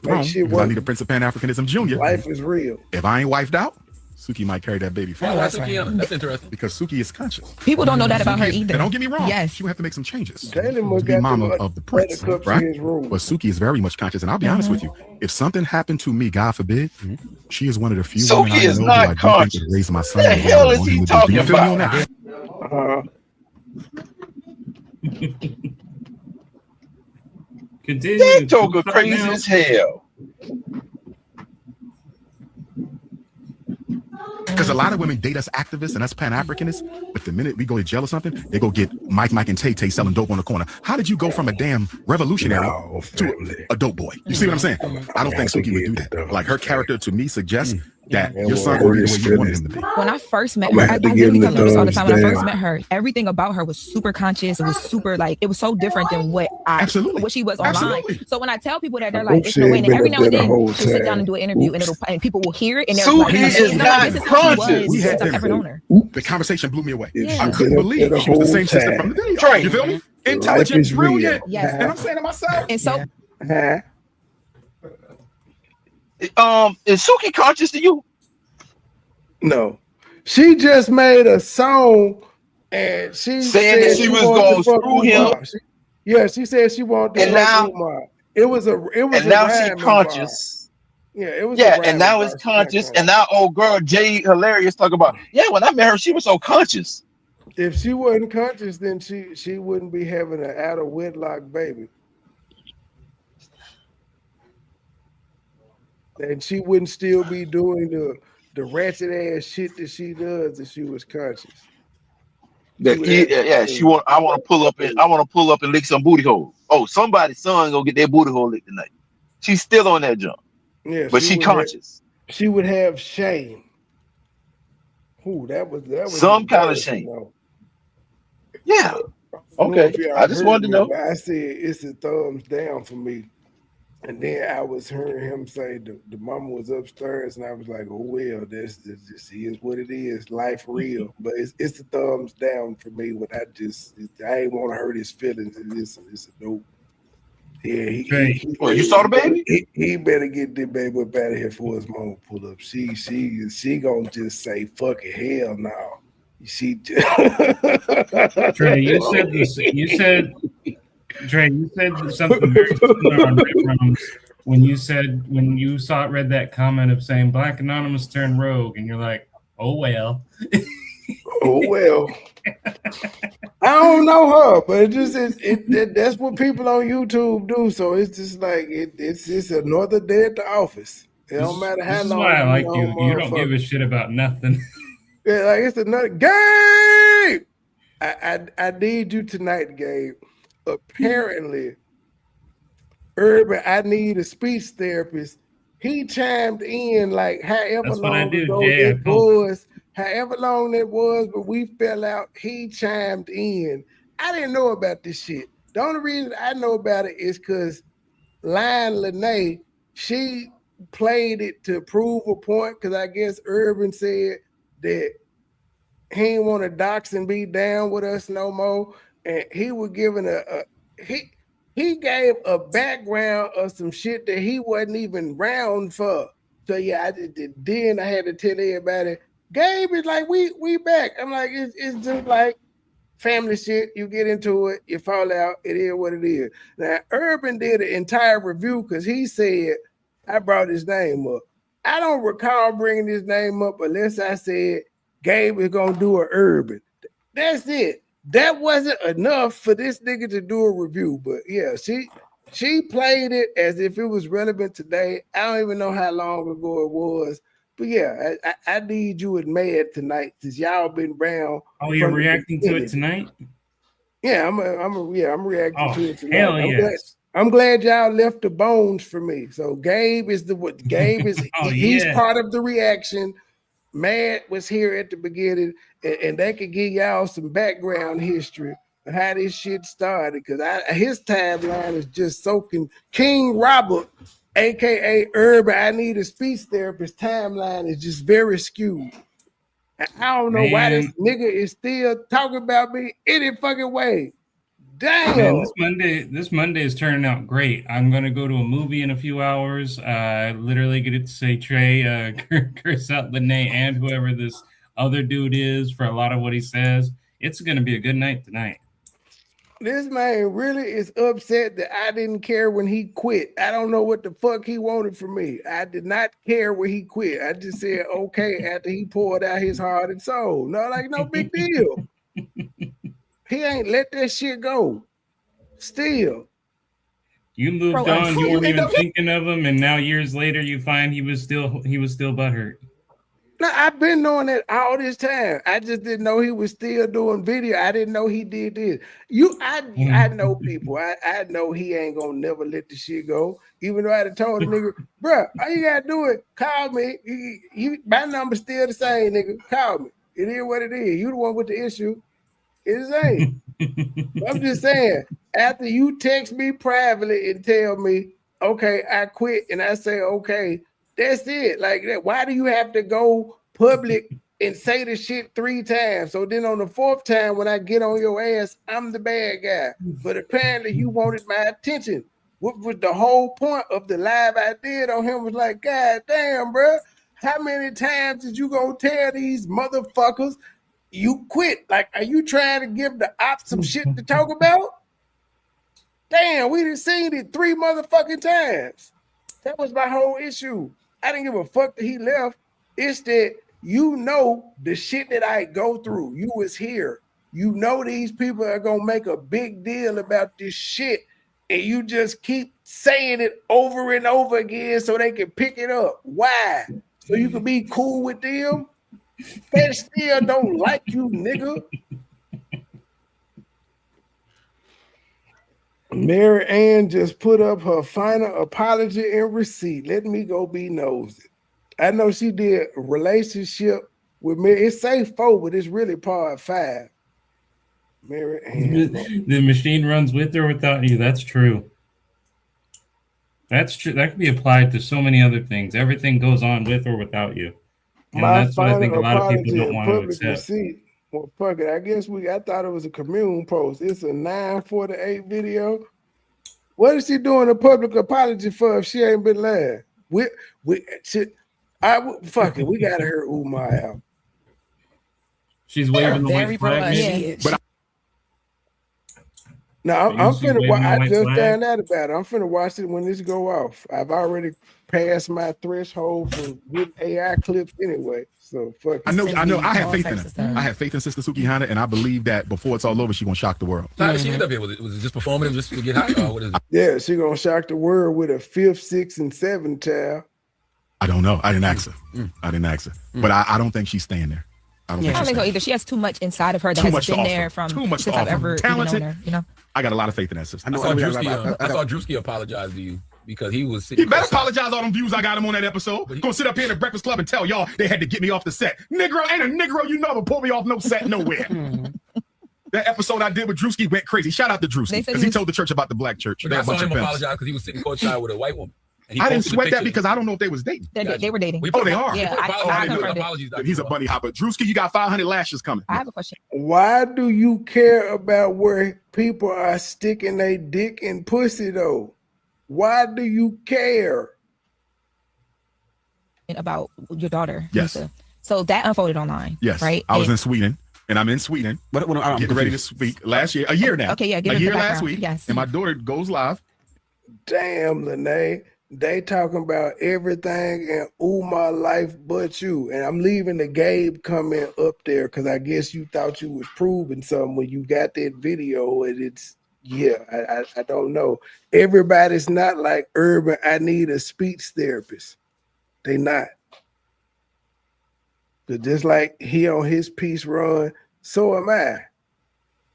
make shit work. I need a Prince of Pan-Africanism Jr. Life is real. If I ain't wifed out, Suki might carry that baby. That's interesting. Because Suki is conscious. People don't know that about her either. And don't get me wrong. Yes. She will have to make some changes. Taylor To be mama of the prince, right? But Suki is very much conscious. And I'll be honest with you. If something happened to me, God forbid, she is one of the few women I know who I do think would raise my son. What the hell is he talking about? Continue. That took crazy as hell. Because a lot of women date us activists and us Pan-Africanists, but the minute we go to jail or something, they go get Mike, and Tay selling dope on the corner. How did you go from a damn revolutionary to a dope boy? You see what I'm saying? I don't think Suki would do that. Like, her character to me suggests that your son will be the way you wanted him to be. When I first met her, I really tell her this all the time. When I first met her, everything about her was super conscious. It was super it was so different than what she was online. Absolutely. So when I tell people that, they're like, it's no way. And every now and then she'll sit down and do an interview and people will hear it and they're like, is this not is how she conscious. was since I've ever known her. The conversation blew me away. Yeah. I couldn't believe she was the same sister from the video. You feel me? Intelligent, brilliant. Yes. And I'm saying to myself. And so is Suki conscious to you? No. She just made a song and she saying that she was going to screw him. She said she wanted to Umar. It was and now she's conscious. Yeah, it was. Yeah, and now it's conscious. And now old girl Jay Hilarious talk about, when I met her, she was so conscious. If she wasn't conscious, then she wouldn't be having an out of wedlock baby. And she wouldn't still be doing the ratchet ass shit that she does if she was conscious. I want to pull up and lick some booty hole. Oh, somebody's son gonna get their booty hole licked tonight. She's still on that jump. Yeah, but she conscious. She would have shame. Ooh, that was some kind of shame. Though. Yeah. Okay. I just wanted to know. I said it's a thumbs down for me. And then I was hearing him say the mama was upstairs, and I was like, "Oh well, this is what it is. Life real." But it's a thumbs down for me. When I ain't want to hurt his feelings. It's a nope. Yeah, you saw the baby? He better get the baby up out of here before his mama pull up. She gonna just say fuck it, hell no. She just Trey, you said this. You said something very similar on Red Rooms when you read that comment of saying Black Anonymous turned rogue, and you're like, oh well. Oh well. I don't know her, but that's what people on YouTube do. So it's just like it's another day at the office. It don't matter how long. This is why I like you. You don't give a shit about nothing. Yeah, like it's another Gabe. I need you tonight, Gabe. Apparently, Urban, I need a speech therapist. He chimed in like however long ago it was. However long it was, but we fell out, he chimed in. I didn't know about this shit. The only reason I know about it is because Lion Lene, she played it to prove a point because I guess Urban said that he didn't want to dox and be down with us no more. And he was giving he gave a background of some shit that he wasn't even round for. So yeah, then I had to tell everybody, Gabe is like, we back. I'm like, it's just like family shit. You get into it, you fall out, it is what it is. Now, Urban did an entire review because he said, I brought his name up. I don't recall bringing his name up unless I said Gabe is going to do an Urban. That's it. That wasn't enough for this nigga to do a review. But yeah, she played it as if it was relevant today. I don't even know how long ago it was. But yeah, I need you at Mad tonight because y'all been brown. Oh, you're reacting to it tonight? Yeah, I'm reacting to it tonight. Hell yes. I'm glad y'all left the bones for me. So Gabe is he's part of the reaction. Mad was here at the beginning, and they could give y'all some background history of how this shit started. Because his timeline is just soaking. King Robert, aka Urban, I need a speech therapist. Timeline is just very skewed. I don't know why this nigga is still talking about me any fucking way. Damn. Man, this Monday is turning out great. I'm gonna go to a movie in a few hours. I literally get to say Trey, curse out Lene and whoever this other dude is for a lot of what he says. It's gonna be a good night tonight. This man really is upset that I didn't care when he quit. I don't know what the fuck he wanted from me. I did not care when he quit. I just said okay after he poured out his heart and soul. No big deal. He ain't let that shit go. Still. You moved on, you weren't even thinking of him, and now years later you find he was still butthurt. No, I've been knowing that all this time. I just didn't know he was still doing video. I didn't know he did this. I know people. I know he ain't gonna never let the shit go. Even though I had told the nigga, bro, all you gotta do is call me. My number's still the same, nigga. Call me. It is what it is. You the one with the issue. It ain't. I'm just saying, after you text me privately and tell me, okay, I quit, and I say, okay, that's it. Like that. Why do you have to go public and say the shit 3 times? So then on the 4th time, when I get on your ass, I'm the bad guy. But apparently you wanted my attention. What was the whole point of the live I did on him was like, God damn, bro, how many times did you go tell these motherfuckers you quit? Like, are you trying to give the ops some shit to talk about? Damn, we done seen it 3 motherfucking times. That was my whole issue. I didn't give a fuck that he left. It's that you know the shit that I go through. You was here. You know these people are gonna make a big deal about this shit, and you just keep saying it over and over again so they can pick it up. Why? so you can be cool with them. They still don't like you, nigga. Mary Ann just put up her final apology and receipt. Let me go be nosy. I know she did a relationship with Mary. It say 4, but it's really part 5. Mary Ann. The machine runs with or without you. That's true. That's true. That can be applied to so many other things. Everything goes on with or without you. And that's what I think a lot of people don't want to accept. Receipt. Well, fuck it. I guess I thought it was a commune post. It's a 9:48 video. What is she doing a public apology for if she ain't been lying? Fuck it. We gotta hear Umar out. She's waving the white flag. But now I'm finna watch. I just found out about it. I'm finna watch it when this go off. I've already passed my threshold for good AI clips anyway. So fuck. I know. I have faith in her. I have faith in Sister Sukihana, and I believe that before it's all over, she gonna shock the world. How did she end up here? Was it just performing just to get high? Or what is it? Yeah, she gonna shock the world with a 5th, 6th, and 7th child. I don't know. I didn't ask her. But I don't think she's staying there. I don't think so either. She has too much inside of her that has been there from too much since I've ever talented. Known her, you know? I got a lot of faith in that sister. I saw Drewski apologize to you because he was. He better apologize all them views I got him on that episode. Gonna sit up here in the Breakfast Club and tell y'all they had to get me off the set. Negro ain't a Negro, you never pull me off no set nowhere. That episode I did with Drewski went crazy. Shout out to Drewski because he told the church about the black church. I saw him apologize because he was sitting courtside with a white woman. I didn't sweat that because I don't know if they was dating. They were dating. Oh, they are. Yeah, He's a bunny hopper. Drewski, you got 500 lashes coming. I have a question. Why do you care about where people are sticking their dick in pussy though? Why do you care? About your daughter. Yes. Lisa. So that unfolded online. Yes. Right. I was in Sweden. And I'm in Sweden. But I'm getting ready to speak last year. A year now. Okay, yeah. A year last week. Yes. And my daughter goes live. Damn, Lene. They talking about everything in Umar life but you. And I'm leaving the Gabe comment up there because I guess you thought you was proving something when you got that video. And it's, I don't know. Everybody's not like Urban. I need a speech therapist. They not. But just like he on his piece run, so am I.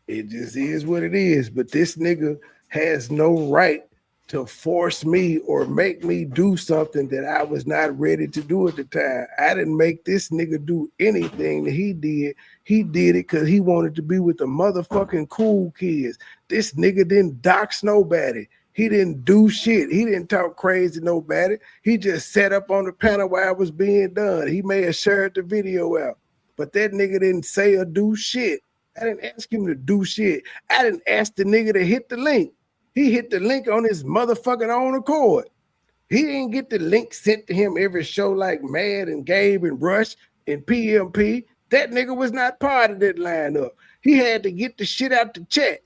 It just is what it is. But this nigga has no right to force me or make me do something that I was not ready to do at the time. I didn't make this nigga do anything that he did. He did it because he wanted to be with the motherfucking cool kids. This nigga didn't dox nobody. He didn't do shit. He didn't talk crazy to nobody. He just sat up on the panel while it was being done. He may have shared the video out, but that nigga didn't say or do shit. I didn't ask him to do shit. I didn't ask the nigga to hit the link. He hit the link on his motherfucking own accord. He didn't get the link sent to him every show like Mad and Gabe and Rush and PMP. That nigga was not part of that lineup. He had to get the shit out the chat.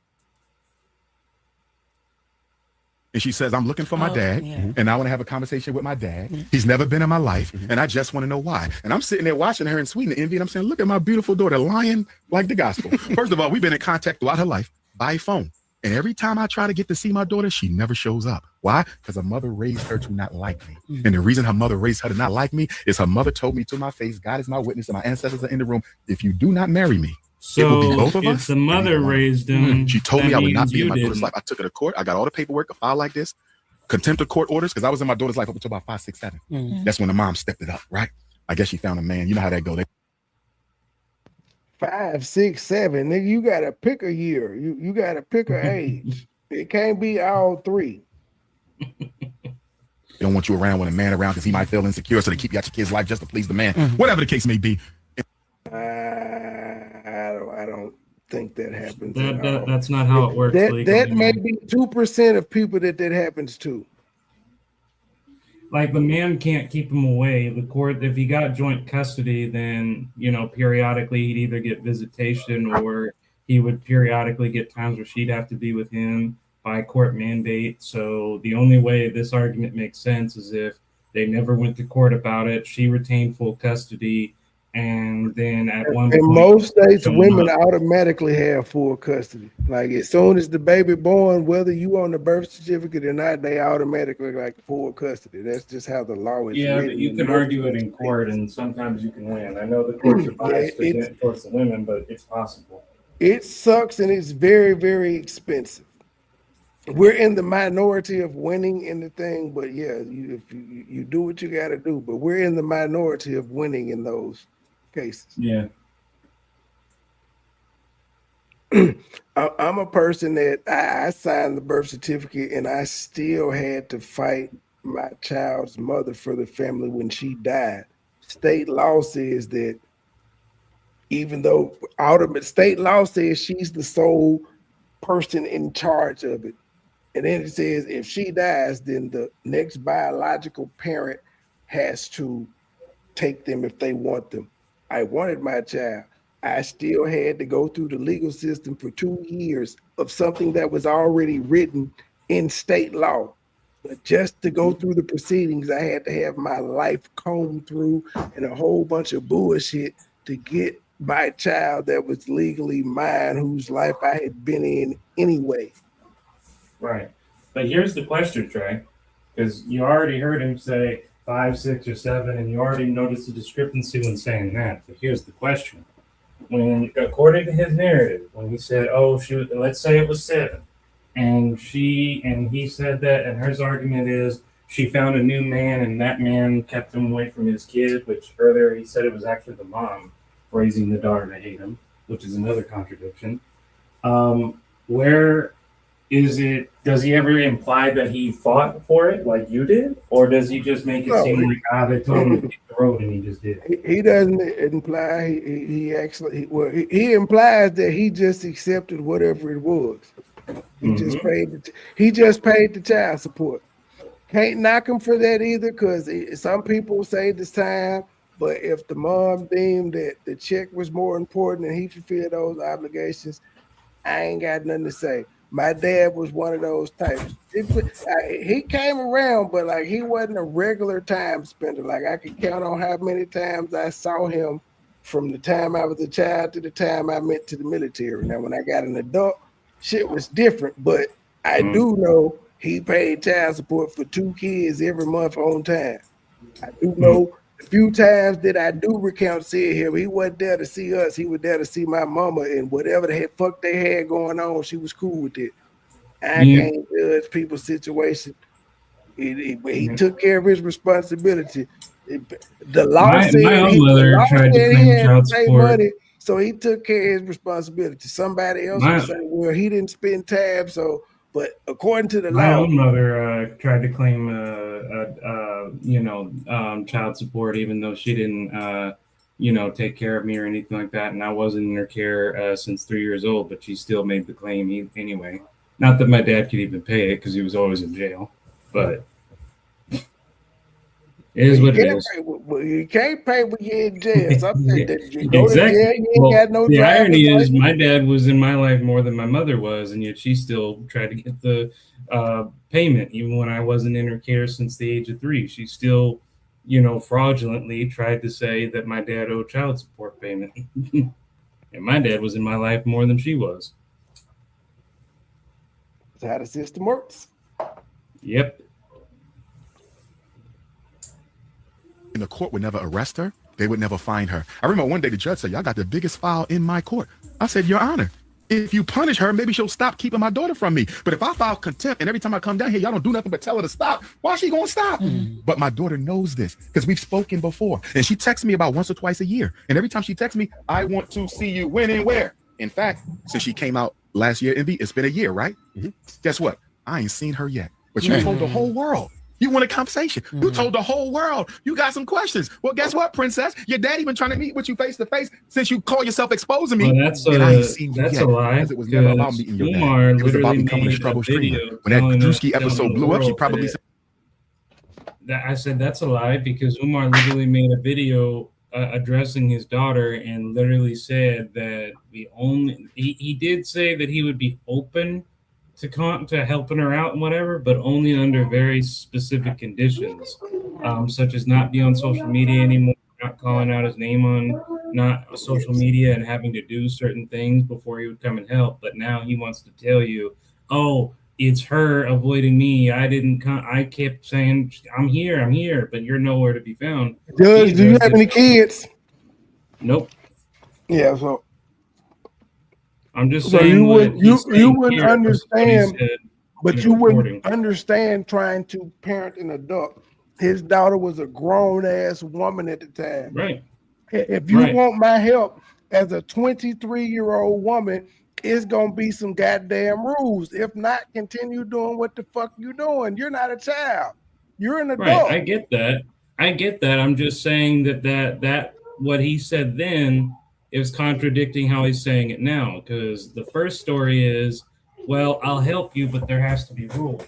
And she says, I'm looking for my dad, and I want to have a conversation with my dad. He's never been in my life, and I just want to know why. And I'm sitting there watching her in Sweden, envy, and I'm saying, look at my beautiful daughter lying like the gospel. First of all, we've been in contact throughout her life by phone. And every time I try to get to see my daughter, she never shows up. Why? Because her mother raised her to not like me. And the reason her mother raised her to not like me is her mother told me to my face, God is my witness, and my ancestors are in the room. If you do not marry me, it will be both of us. If the mother raised him, she told me I would not be in my daughter's life. I took her to court. I got all the paperwork, a file like this, contempt of court orders, because I was in my daughter's life up until about 5, 6, 7. That's when the mom stepped it up, right? I guess she found a man. You know how that goes. 5, 6, 7, nigga, you gotta pick a year. You gotta pick an age. It can't be all 3. They don't want you around when a man around because he might feel insecure, so they keep you out your kid's life just to please the man. Whatever the case may be. I don't think that happens. That's not how it works. That may be 2% of people that happens to. Like the man can't keep him away. The court, if he got joint custody, then periodically he'd either get visitation or he would periodically get times where she'd have to be with him by court mandate. So the only way this argument makes sense is if they never went to court about it. She retained full custody, And then at one in point, most states, women automatically have full custody. Like as soon as the baby born, whether you on the birth certificate or not, they automatically like full custody. That's just how the law is yeah, written. but you in can most argue it in court, and sometimes you can win. I know the courts are biased towards the women, but it's possible. It sucks, and it's very, very expensive. We're in the minority of winning in the thing, but yeah, if you do what you got to do, but we're in the minority of winning in those cases. Yeah. I'm a person that I signed the birth certificate, and I still had to fight my child's mother for the family when she died. State law says that even though state law says she's the sole person in charge of it. And then it says if she dies, then the next biological parent has to take them if they want them. I wanted my child. I still had to go through the legal system for 2 years of something that was already written in state law. But just to go through the proceedings, I had to have my life combed through and a whole bunch of bullshit to get my child that was legally mine, whose life I had been in anyway. Right. But here's the question, Trey, because you already heard him say 5, 6, or 7, and you already noticed the discrepancy when saying that. But here's the question. When, according to his narrative, when he said, oh, shoot, let's say it was 7, and he said that, and her argument is she found a new man, and that man kept him away from his kid, which earlier he said it was actually the mom raising the daughter to hate him, which is another contradiction. Where is it? Does he ever imply that he fought for it like you did, or does he just make it seem like they told him to hit the road and he just did it? He doesn't imply. He actually he implies that he just accepted whatever it was. He just paid the child support. Can't knock him for that either, because some people say this time. But if the mom deemed that the check was more important and he fulfilled those obligations, I ain't got nothing to say. My dad was one of those types. He came around, but like he wasn't a regular time spender. Like I could count on how many times I saw him from the time I was a child to the time I went to the military. Now, when I got an adult, shit was different. But I do know he paid child support for 2 kids every month on time. I do know the few times that I do recount seeing him, he wasn't there to see us. He was there to see my mama, and whatever the fuck they had going on, she was cool with it. I can't judge people's situation. He took care of his responsibility. The law said he had to pay money, so he took care of his responsibility. Somebody else would say, well, he didn't spend time, so. But according to the law, my own mother tried to claim, child support, even though she didn't, take care of me or anything like that, and I wasn't in her care since 3 years old. But she still made the claim anyway. Not that my dad could even pay it because he was always in jail, but it is what it is. You can't pay when you're in jail. Something that you go to jail, you ain't got no. The irony is, my dad was in my life more than my mother was, and yet she still tried to get the payment, even when I wasn't in her care since the age of 3. She still, fraudulently tried to say that my dad owed child support payment, and my dad was in my life more than she was. That's how the system works. Yep. And the court would never arrest her. They would never find her. I remember one day the judge said, y'all got the biggest file in my court. I said, Your Honor, if you punish her, maybe she'll stop keeping my daughter from me. But if I file contempt and every time I come down here, y'all don't do nothing but tell her to stop, why is she going to stop? But my daughter knows this because we've spoken before. And she texts me about once or twice a year. And every time she texts me, I want to see you when and where. In fact, since she came out last year, Envy, it's been a year, right? Guess what? I ain't seen her yet. But you told the whole world. You want a conversation. You told the whole world. You got some questions. Well, guess what, princess? Your daddy been trying to meet with you face to face since you call yourself exposing me. Well, that's a lie. It was never about meeting your Umar dad. It was about literally becoming a made struggle a streamer. video When that telling Drewski telling episode the blew up, she world probably that said, I said that's a lie because Umar literally made a video addressing his daughter and literally said that he did say that he would be open to helping her out and whatever, but only under very specific conditions, such as not be on social media anymore not calling out his name on not social media and having to do certain things before he would come and help. But now he wants to tell you, oh, it's her avoiding me. I didn't come. I kept saying, I'm here, but you're nowhere to be found. Judge, do you have any kids? Nope. Yeah, so I'm just so saying you what would you he's saying wouldn't here was what he understand, said but in you the recording. wouldn't understand trying to parent an adult. His daughter was a grown ass woman at the time. Right. If you Right. want my help as a 23-year-old woman, it's gonna be some goddamn rules. If not, continue doing what the fuck you doing. You're not a child. You're an adult. Right, I get that. I'm just saying that what he said then is contradicting how he's saying it now. Because the first story is, well, I'll help you, but there has to be rules.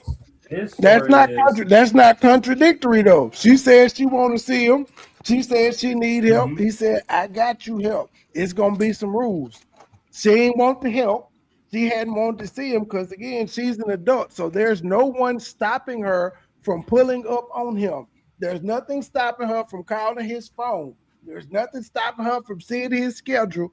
His That's story not contradictory though. She said she want to see him. She said she need help. He said, I got you help. It's gonna be some rules. She ain't want the help. She hadn't wanted to see him because again, she's an adult. So there's no one stopping her from pulling up on him. There's nothing stopping her from calling his phone. There's nothing stopping her from seeing his schedule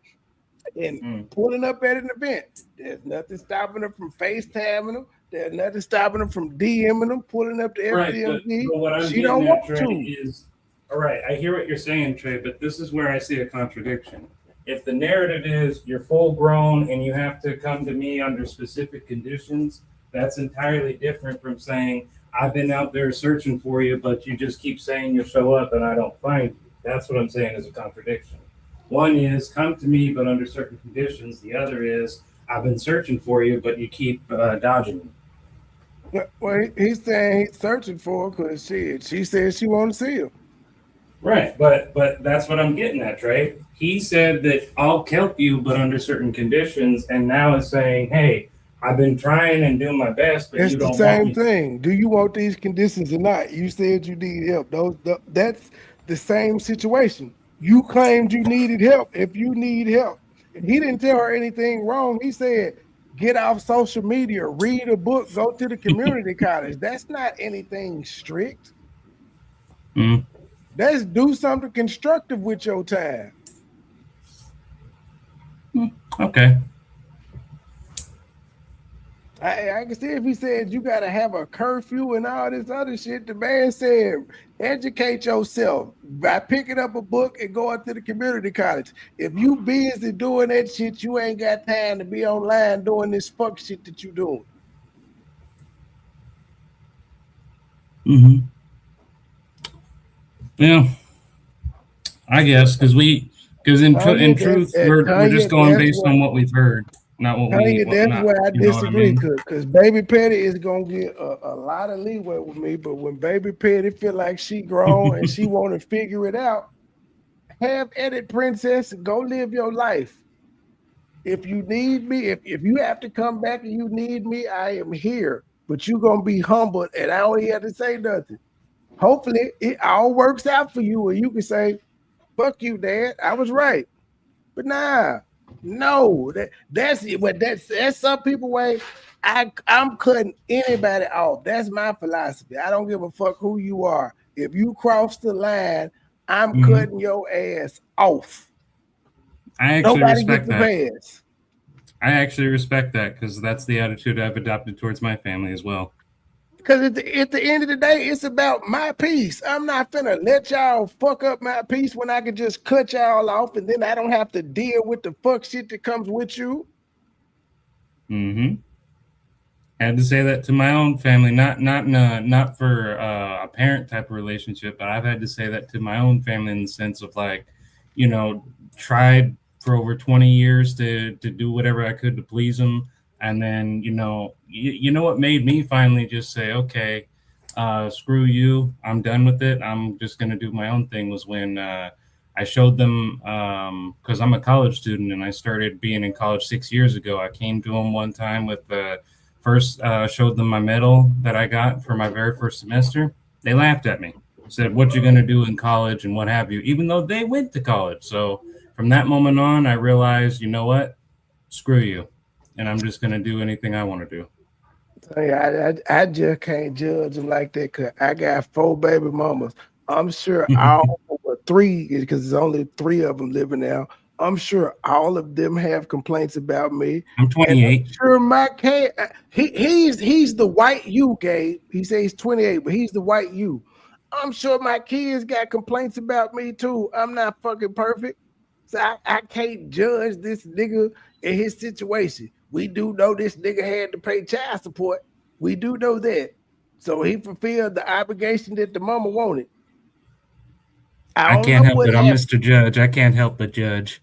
and pulling up at an event. There's nothing stopping her from FaceTiming him. There's nothing stopping her from DMing him, pulling up to right. FDMG. But what I'm She getting don't at, want Trey, to. is all right. I hear what you're saying, Trey, but this is where I see a contradiction. If the narrative is you're full grown and you have to come to me under specific conditions, that's entirely different from saying I've been out there searching for you, but you just keep saying you'll show up and I don't find you. That's what I'm saying is a contradiction. One is come to me, but under certain conditions. The other is I've been searching for you, but you keep dodging me. Well, he's saying he's searching for her because she said she want to see him. Right, but that's what I'm getting at, Trey. He said that I'll help you, but under certain conditions, and now is saying, hey, I've been trying and doing my best, but It's you the don't want same me. thing. Do you want these conditions or not? You said you need help. That's the same situation. You claimed you needed help. If you need help, he didn't tell her anything wrong. He said, get off social media, read a book, go to the community college. That's not anything strict. Let's do something constructive with your time. Okay. I can see if he said you got to have a curfew and all this other shit. The man said, educate yourself by picking up a book and going to the community college. If you busy doing that shit, you ain't got time to be online doing this fuck shit that you doing. Yeah, I guess because in truth we're just going based on what we've heard, not what we. That's where I disagree because Baby Petty is gonna get a lot of leeway with me, but when Baby Petty feel like she grown and she want to figure it out, have at it, princess. Go live your life. If you need me, if you have to come back and you need me, I am here. But you're gonna be humbled, and I don't even have to say nothing. Hopefully, it all works out for you, and you can say, "Fuck you, Dad. I was right." But no, that's it. But that's some people way. I'm cutting anybody off. That's my philosophy. I don't give a fuck who you are. If you cross the line, I'm cutting your ass off. I actually Nobody respect gets the that. pass. I actually respect that because that's the attitude I've adopted towards my family as well. Because at the end of the day, it's about my peace. I'm not finna let y'all fuck up my peace when I can just cut y'all off and then I don't have to deal with the fuck shit that comes with you. Had to say that to my own family, not for a parent type of relationship, but I've had to say that to my own family in the sense of like, tried for over 20 years to do whatever I could to please them. And then, you know what made me finally just say, okay, screw you. I'm done with it. I'm just going to do my own thing was when I showed them, because I'm a college student and I started being in college 6 years ago. I came to them one time with first showed them my medal that I got for my very first semester. They laughed at me, said, what you going to do in college and what have you, even though they went to college. So from that moment on, I realized, you know what, screw you. And I'm just going to do anything I want to do. I just can't judge them like that because I got 4 baby mamas. I'm sure all will three, because there's only 3 of them living now. I'm sure all of them have complaints about me. I'm 28. I'm sure my kid, he's the white you, Gabe. He says he's 28, but he's the white you. I'm sure my kids got complaints about me too. I'm not fucking perfect. So I can't judge this nigga in his situation. We do know this nigga had to pay child support. We do know that. So he fulfilled the obligation that the mama wanted. I can't help it. I'm Mr. Judge. I can't help but judge.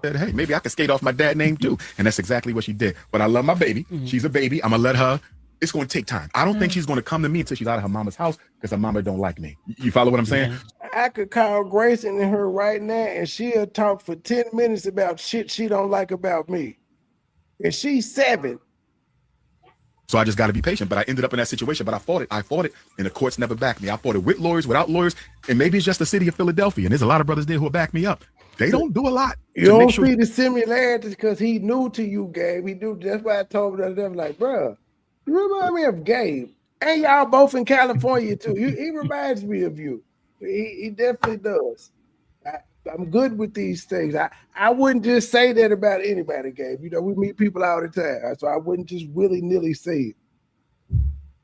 Said, hey, maybe I could skate off my dad's name too. And that's exactly what she did. But I love my baby. She's a baby. I'm going to let her. It's going to take time. I don't think she's going to come to me until she's out of her mama's house because her mama don't like me. You follow what I'm saying? I could call Grayson and her right now and she'll talk for 10 minutes about shit she don't like about me. And she's 7. So I just got to be patient. But I ended up in that situation. But I fought it. And the courts never backed me. I fought it with lawyers, without lawyers. And maybe it's just the city of Philadelphia. And there's a lot of brothers there who will back me up. They don't do a lot. You don't see the similarities because he new to you, Gabe. He knew. That's why I told him that. Like, bro, you remind me of Gabe. And y'all both in California too. He reminds me of you. He definitely does. I'm good with these things. I wouldn't just say that about anybody, Gabe. You know, we meet people all the time. So I wouldn't just willy-nilly say it.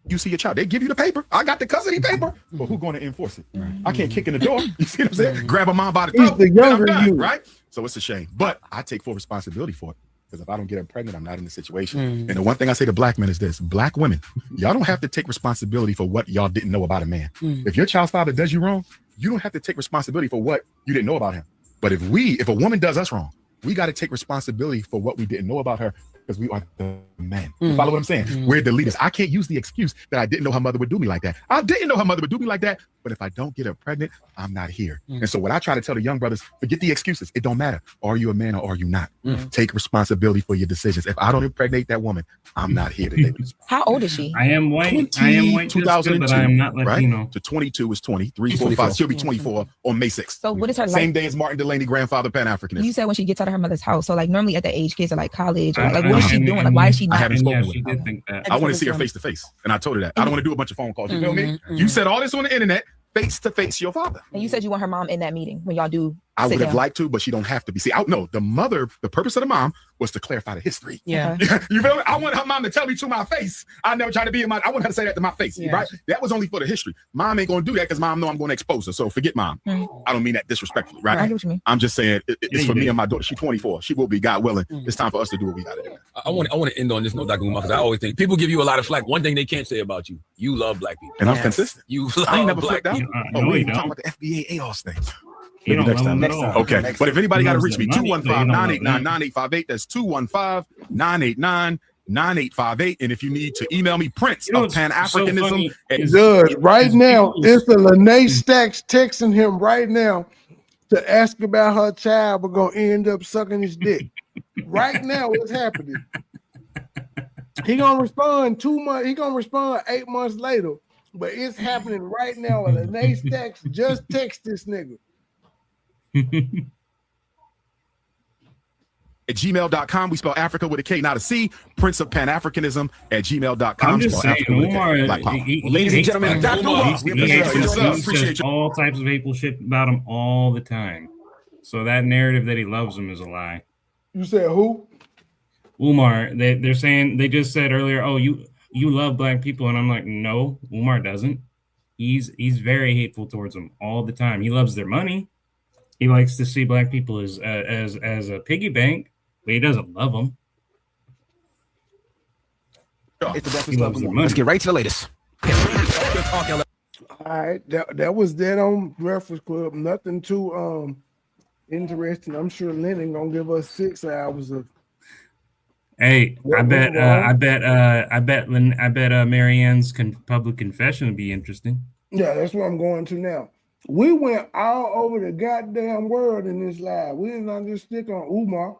You see your child, they give you the paper. I got the custody paper, but who's going to enforce it? I can't kick in the door. You see what I'm saying? Grab a mom by the throat. He's the younger you, right? So it's a shame, but I take full responsibility for it because if I don't get her pregnant, I'm not in the situation. And the one thing I say to black men is this: black women, y'all don't have to take responsibility for what y'all didn't know about a man. If your child's father does you wrong, you don't have to take responsibility for what you didn't know about him. But if a woman does us wrong, we got to take responsibility for what we didn't know about her because we are the men. You follow what I'm saying? We're the leaders. I can't use the excuse that I didn't know her mother would do me like that. I didn't know her mother would do me like that, but if I don't get her pregnant, I'm not here. And so what I try to tell the young brothers, forget the excuses. It don't matter. Are you a man or are you not? Take responsibility for your decisions. If I don't impregnate that woman, I'm not here today. How old is she? I am white. I am white, 2002, but I am not Latino. Right? To 22 is 20, 3, 4, 5. She'll be 24 on May 6th. So what is her same day as Martin Delaney, grandfather Pan-Africanism. You said when she gets out of her mother's house. So like normally at that age, kids are like college. Or, like what is she doing? Like why is she not? I haven't spoken she with her. did think that. I want to see her face to face, and I told her that. I don't want to do a bunch of phone calls. You feel me? You said all this on the internet. Face to face your father. And you said you want her mom in that meeting when y'all do. I would have liked to, but she don't have to be. See, no, the mother, the purpose of the mom was to clarify the history. Yeah. You feel me? I want her mom to tell me to my face. I never tried to be in my, I want her to say that to my face, right? That was only for the history. Mom ain't going to do that because mom know I'm going to expose her. So forget mom. I don't mean that disrespectfully, right? I get what you mean. I'm just saying it's for me and my daughter. She's 24. She will be, God willing. It's time for us to do what we got to do. I want to end on this note, Dr. Umar, because I always think people give you a lot of flack. One thing they can't say about you, you love black people. And I'm consistent. You I ain't love never black flipped out. people. Oh, we ain't talking about the FBA AOS thing. You Maybe don't next love time. them at all. Okay. But if anybody got to reach me, Money, 215-989-9858. That's 215-989-9858. And if you need to email me, Prince of Pan-Africanism. Judge, right now, it's a Lene Stacks texting him right now to ask about her child, but gonna end up sucking his dick. Right now, what's happening? He gonna respond 2 months. He gonna respond 8 months later, but it's happening right now. And Lene Stacks just text this nigga. At gmail.com, we spell Africa with a K, not a C. Prince of Pan-Africanism at gmail.com. I'm just saying, Umar, ladies and gentlemen, Dr. Umar, he says all types of hateful shit about him all the time. So that narrative that he loves him is a lie. You said who? Umar. They're saying, they just said earlier, oh, you love black people, and I'm like, no, Umar doesn't. He's very hateful towards them all the time. He loves their money. He likes to see black people as a piggy bank, but he doesn't love them. It's the Breakfast Club. Let's get right to the latest. All right, that was that on Breakfast Club. Nothing too interesting. I'm sure Lennon gonna give us 6 hours of. Hey, I bet Marianne's public confession would be interesting. Yeah, that's what I'm going to now. We went all over the goddamn world in this live. We did not just stick on Umar.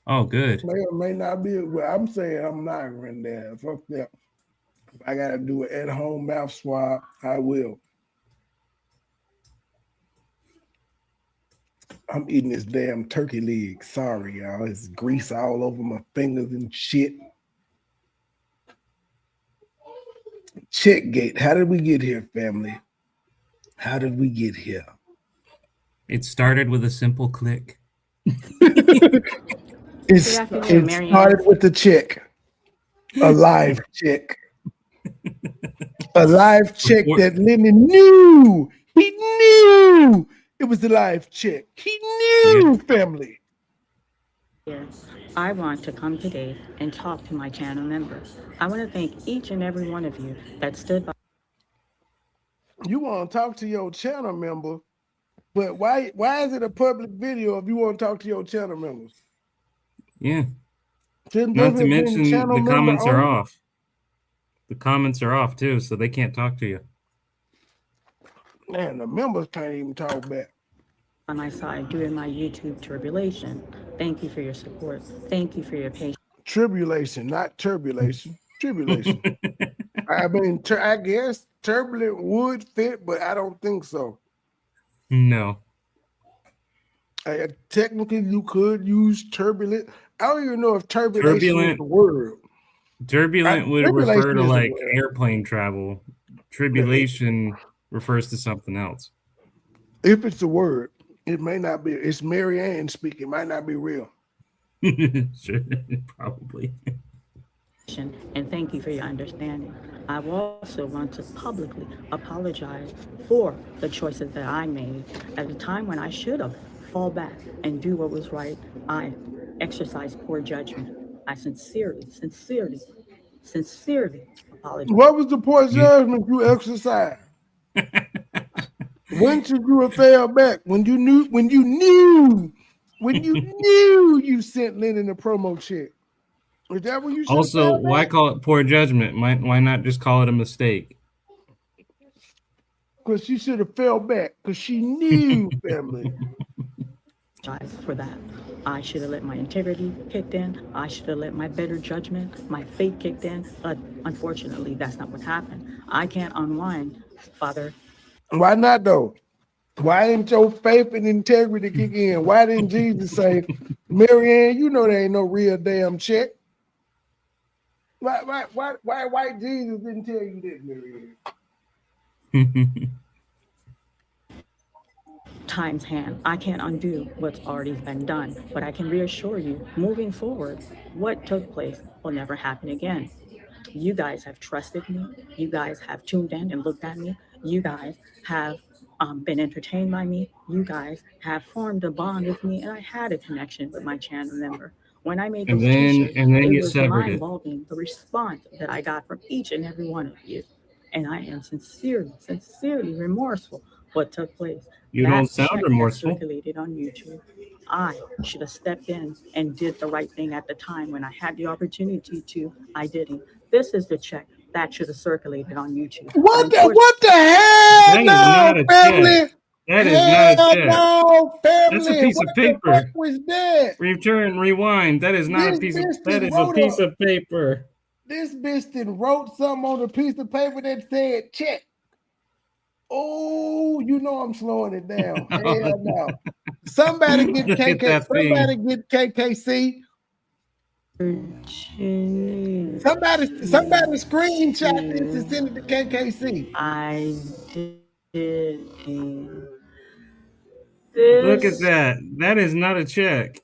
Oh, good. May or may not be. Well, I'm saying I'm not running down. Fuck that. If I gotta do an at-home mouth swab, I will. I'm eating this damn turkey leg. Sorry, y'all. It's grease all over my fingers and shit. Checkgate. How did we get here, family? How did we get here? It started with a simple click. It started with a check. A live check. A live check that Lennon knew. He knew it was a live check. He knew, family. I want to come today and talk to my channel members. I want to thank each and every one of you that stood by. You want to talk to your channel member, but why is it a public video if you want to talk to your channel members? Yeah. Shouldn't Not those to have been mention channel the member comments are only? off. The comments are off too, so they can't talk to you. Man, the members can't even talk back. On my side during my YouTube tribulation. Thank you for your support. Thank you for your patience. Tribulation, not turbulation. Tribulation. I mean, I guess turbulent would fit, but I don't think so. No. Technically, you could use turbulent. I don't even know if turbulation is the word. Turbulent would refer to is a like word. airplane travel. Tribulation refers to something else. If it's a word, it may not be. It's Mary Ann speaking. It might not be real. Sure, probably. And thank you for your understanding. I also want to publicly apologize for the choices that I made at a time when I should have fall back and do what was right. I exercised poor judgment. I sincerely apologize. What was the poor judgment you exercised? When should you have fell back? When you knew you sent Lennon a promo check. Is that what you should Also, have why call it poor judgment? Why not just call it a mistake? Because she should have fell back because she knew, family. For that, I should have let my integrity kicked in. I should have let my better judgment, my faith kicked in. But unfortunately, that's not what happened. I can't unwind, Father. Why not though? Why didn't your faith and integrity kick in? Why didn't Jesus say, Mary Ann, you know there ain't no real damn check? Why white Jesus didn't tell you this, Mary Ann? Time's hand. I can't undo what's already been done, but I can reassure you, moving forward, what took place will never happen again. You guys have trusted me. You guys have tuned in and looked at me. You guys have been entertained by me. You guys have formed a bond with me, and I had a connection with my channel member. When I made those t-shirts, it you was severed it. mind-boggling the response that I got from each and every one of you. And I am sincerely remorseful what took place. You That don't sound check that remorseful. circulated on YouTube. I should have stepped in and did the right thing at the time when I had the opportunity to. I didn't. This is the check that should have circulated on YouTube. What the hell? That is not a family. check. That is not a check. No, family. That's a piece of paper. What the fuck was that? Return, rewind. That is not a piece of. That is a piece of paper. This bitch then wrote something on a piece of paper that said check. Oh, you know I'm slowing it down. Hell no. Somebody get Look at that thing. Somebody get KKC. Somebody screenshot this and send it to KKC. I did. Look at that. That is not a check.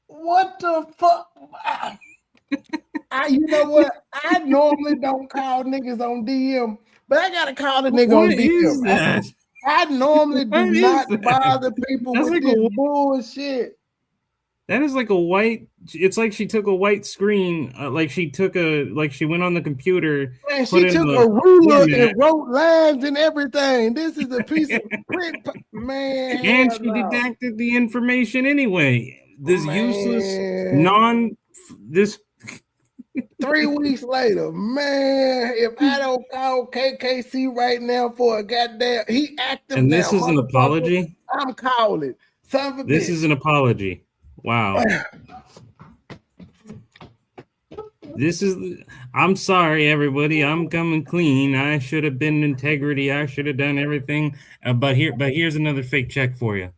What the fuck? You know what? I normally don't call niggas on DM, but I gotta call a nigga on DM. I normally do not bother people with this bullshit. That is like a white. It's like she took a white screen. Like she went on the computer. And she took a ruler and wrote lines and everything. This is a piece of print, man. And she deducted the information anyway. This useless, this 3 weeks later, man, if I don't call KKC right now for a goddamn, he active. And this is an apology? I'm calling. This is an apology. Wow. I'm sorry, everybody. I'm coming clean. I should have been integrity. I should have done everything. But here's another fake check for you.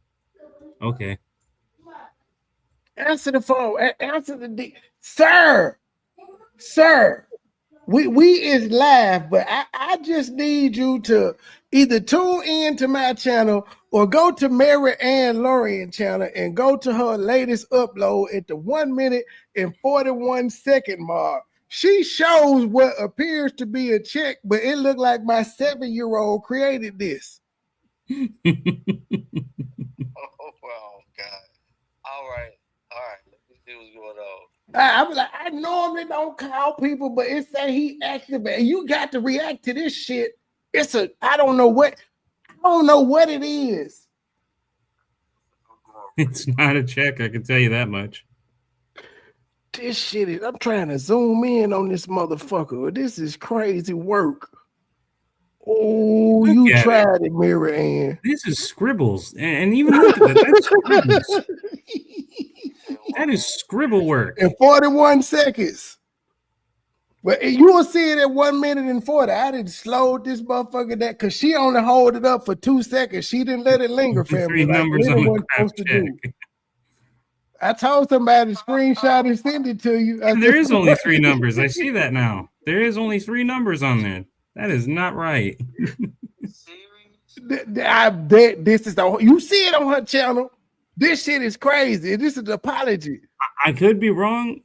Okay. Answer the phone. Answer the D. Sir. We is live, but I just need you to either tune in to my channel or go to Mary Ann Lorian channel and go to her latest upload at the 1 minute and 41 second mark. She shows what appears to be a check, but it looked like my 7-year-old created this. Oh, God. All right. Let me see what's going on. I was like, I normally don't call people, but it say he activated. You got to react to this shit. I don't know what it is. It's not a check, I can tell you that much. This shit is, I'm trying to zoom in on this motherfucker. This is crazy work. Oh, you tried it, Mary Ann. This is scribbles. And even look at that. That's scribbles. That is scribble work. In 41 seconds. But you will see it at 1 minute and 40. I didn't slow this motherfucker that because she only hold it up for 2 seconds. She didn't let it linger, family. 3 numbers on the crap check. I told somebody to screenshot and send it to you. There is only 3 numbers. I see that now. There is only 3 numbers on there. That is not right. This is you see it on her channel. This shit is crazy. This is an apology. I could be wrong.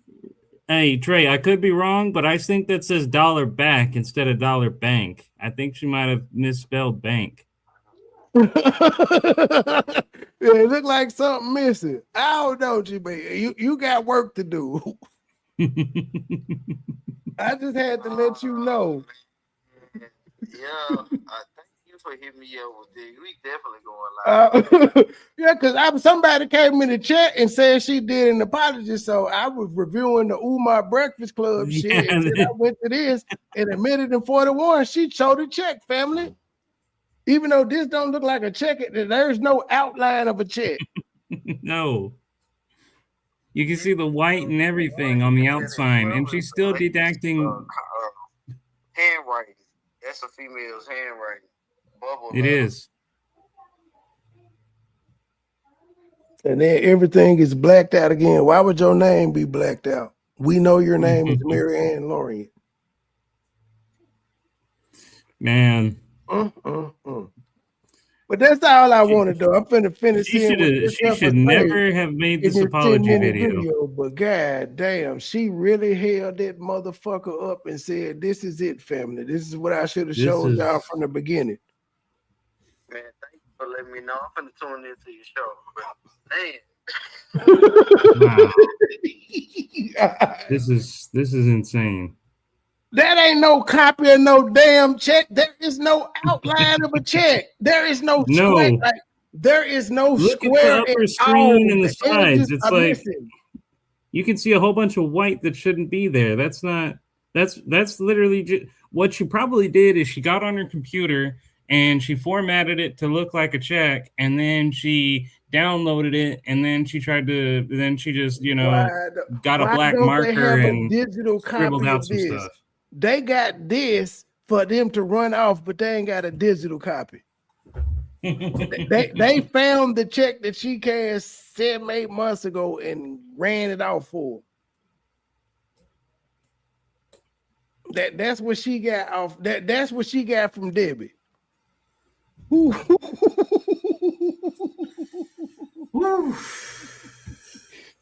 Hey, Trey, I could be wrong, but I think that says dollar back instead of dollar bank. I think she might have misspelled bank. Yeah, it looked like something missing. I don't know, GB. You got work to do. I just had to let you know. Yeah, thank you for hitting me up with this. We definitely going live. Yeah, because somebody came in the chat and said she did an apology, so I was reviewing the Umar Breakfast Club shit, and then I went to this, and a minute and 41, she showed a check, family. Even though this don't look like a check, there's no outline of a check. No. You can see the white and everything on the outside, and she's still deducting. Handwriting. That's a female's handwriting. Bubble. It is. And then everything is blacked out again. Why would your name be blacked out? We know your name is Mary Ann Lorian. Man. But that's all I want to do. I'm finna finish. She should never have made this apology video. But god damn, she really held that motherfucker up and said, "This is it, family. This is what I should have showed y'all from the beginning." Man, thank you for letting me know. I'm finna tune into your show. Wow. This is insane. That ain't no copy of no damn check. There is no outline of a check. There is no square. Like, there is no Look square. at the upper screen and the sides. It's like you can see a whole bunch of white that shouldn't be there. That's literally what she probably did is she got on her computer and she formatted it to look like a check, and then she downloaded it, and then she just got a black marker and scribbled out some stuff. They got this for them to run off, but they ain't got a digital copy. they found the check that she cashed 7-8 months ago and ran it off for. That's what she got off. That's what she got from Debbie.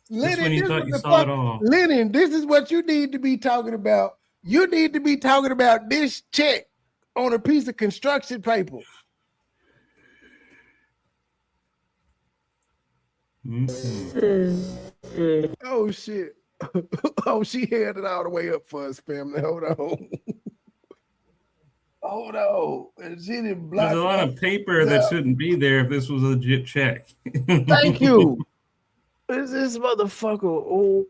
Lennon, this is what you need to be talking about. You need to be talking about this check on a piece of construction paper. Oh shit. Oh, she held it all the way up for us, family. Hold on. Hold on. And she didn't block. There's a lot of paper that shouldn't be there if this was a legit check. Thank you. This motherfucker. Oh,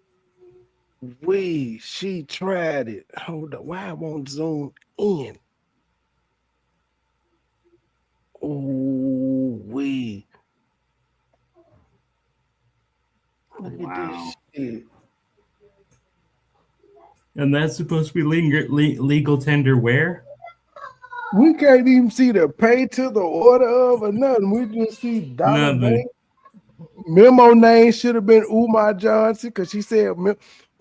she tried it. Hold on. Why I won't zoom in? Oh, look at this shit. And that's supposed to be legal tender where? We can't even see the pay to the order of or nothing. We just see dollar name. Memo name should have been Umar Johnson because she said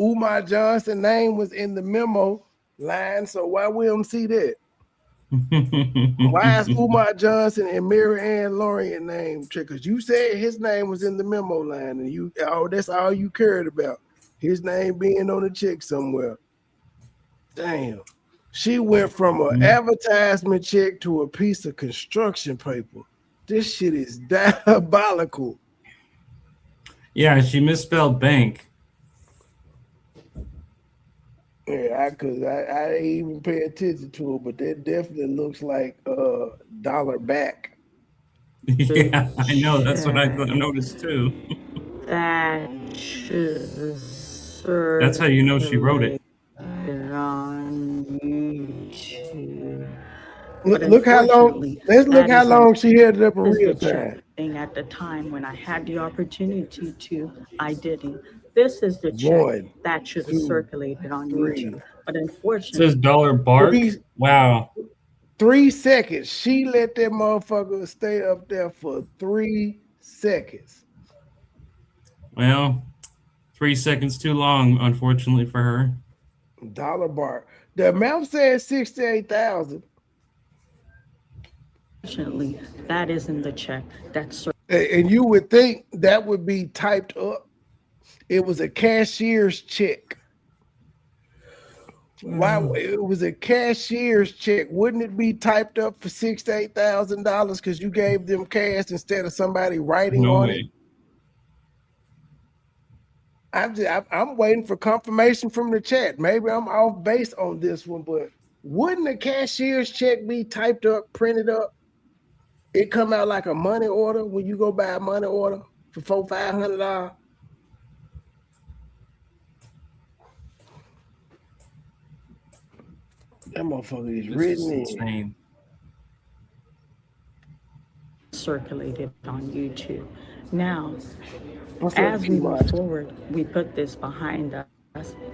Umar Johnson name was in the memo. line. So why we don't see that? Why is Umar Johnson and Mary Ann Lorient name? Because you said his name was in the memo line, and that's all you cared about. His name being on the check somewhere. Damn. She went from an advertisement check to a piece of construction paper. This shit is diabolical. Yeah, she misspelled bank. Yeah, I didn't even pay attention to it, but that definitely looks like dollar back. Yeah, I know. That's what I noticed too. That's how you know she wrote it. On YouTube. Look how long. Let's look how long she had it up in real time. At the time when I had the opportunity to, I didn't. This is the check that should have circulated on YouTube, but unfortunately, it says dollar bark. Wow. 3 seconds. She let that motherfucker stay up there for 3 seconds. Well, 3 seconds too long, unfortunately for her. Dollar bar. The amount says 68,000. Unfortunately, that isn't the check. That's and you would think that would be typed up. It was a cashier's check. Why it was a cashier's check? Wouldn't it be typed up for $68,000 because you gave them cash instead of somebody writing on it? I'm waiting for confirmation from the chat. Maybe I'm off base on this one, but wouldn't a cashier's check be typed up, printed up? It come out like a money order when you go buy a money order for $400-500. That motherfucker is written in. Circulated on YouTube. Now, as we move forward, we put this behind us.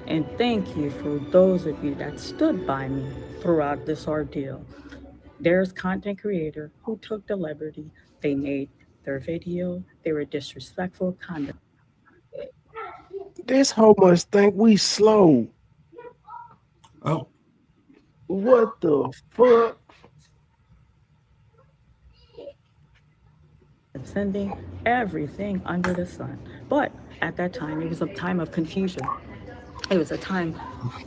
And thank you for those of you that stood by me throughout this ordeal. There's content creator who took the liberty. They made their video. They were disrespectful content. This hoe must think we slow. Oh. What the fuck? Sending everything under the sun. But at that time, it was a time of confusion. It was a time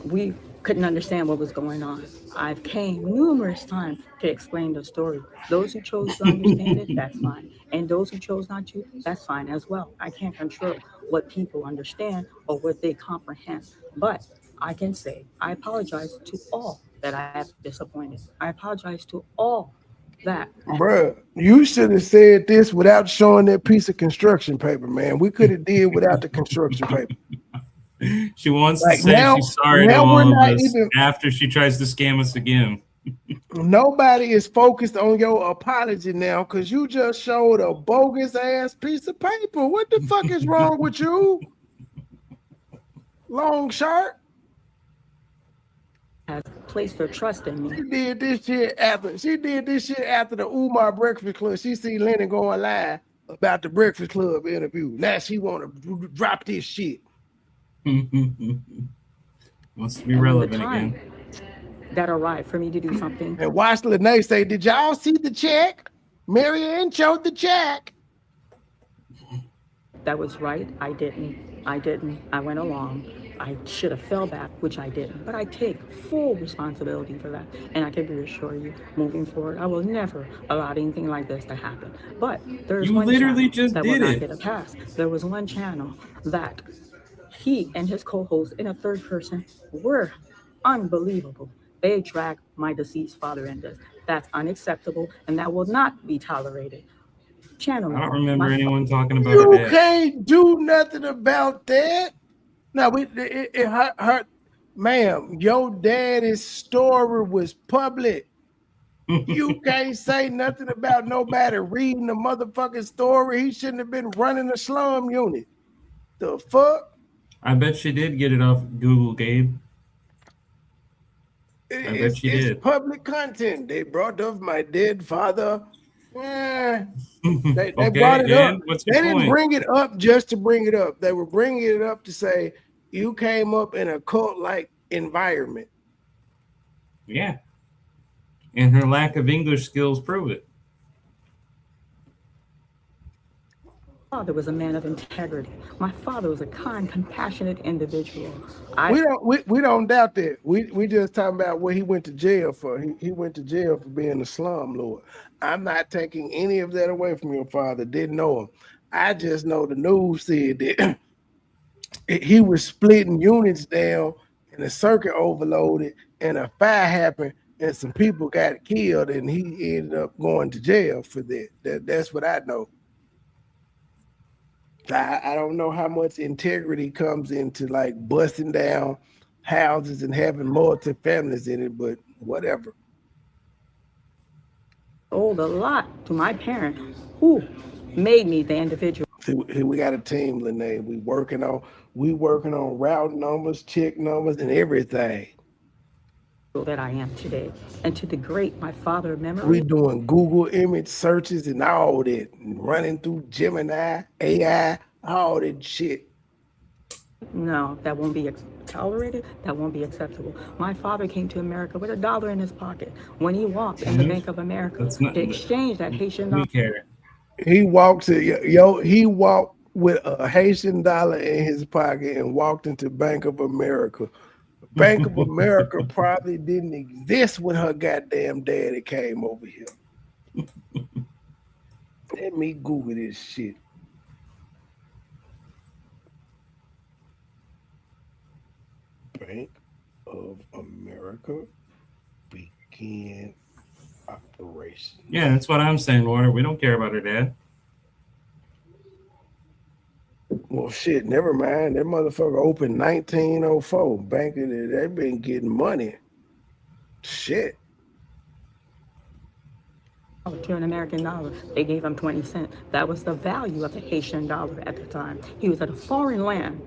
we couldn't understand what was going on. I've came numerous times to explain the story. Those who chose to understand it, that's fine. And those who chose not to, that's fine as well. I can't control what people understand or what they comprehend. But I can say I apologize to all that I have disappointed. I apologize to all that. Bruh, you should have said this without showing that piece of construction paper, man. We could have did without the construction paper. She wants to say she's sorry to all of us after she tries to scam us again. Nobody is focused on your apology now because you just showed a bogus ass piece of paper. What the fuck is wrong with you? Long shirt. Has placed their trust in me. She did this shit after the Umar Breakfast Club. She see Lennon going live about the Breakfast Club interview. Now she want to drop this shit. Wants to be relevant again. That arrived for me to do something. And watch Lene say, "Did y'all see the check? Marianne showed the check." That was right. I didn't. I went along. I should have fell back, which I didn't. But I take full responsibility for that. And I can reassure you, moving forward, I will never allow anything like this to happen. But there's one channel that will not get a pass. There was one channel that he and his co-host in a third person were unbelievable. They dragged my deceased father in this. That's unacceptable, and that will not be tolerated. Channel. I don't remember anyone talking about it. You can't do nothing about that. No, it hurt. Ma'am, your daddy's story was public. You can't say nothing about nobody reading the motherfucking story. He shouldn't have been running a slum unit. The fuck? I bet she did get it off Google, Gabe. It's public content. They brought up my dead father. They brought it up. They didn't bring it up just to bring it up. They were bringing it up to say you came up in a cult-like environment. Yeah. And her lack of English skills prove it. My father was a man of integrity. My father was a kind, compassionate individual. We don't doubt that. We just talking about what he went to jail for. He went to jail for being a slum lord. I'm not taking any of that away from your father. Didn't know him. I just know the news said that he was splitting units down and the circuit overloaded and a fire happened and some people got killed and he ended up going to jail for that. That's what I know. I don't know how much integrity comes into like busting down houses and having multi families in it, but whatever. Owed a lot to my parents who made me the individual. See, we got a team, Lene. We working on route numbers, check numbers, and everything. That I am today, and to the great my father memory. We doing Google image searches and all that, and running through Gemini, AI, all that shit. No, that won't be tolerated. That won't be acceptable. My father came to America with $1 in his pocket when he walked in the Bank of America to exchange that Haitian dollar. He walked with a Haitian dollar in his pocket and walked into Bank of America. Bank of America probably didn't exist when her goddamn daddy came over here. Let me Google this shit. Bank of America began operation. Yeah, that's what I'm saying, Warner. We don't care about her dad. Well, shit, never mind. That motherfucker opened 1904. Banking, they've been getting money. Shit. To an American dollar, they gave him 20 cents. That was the value of the Haitian dollar at the time. He was at a foreign land,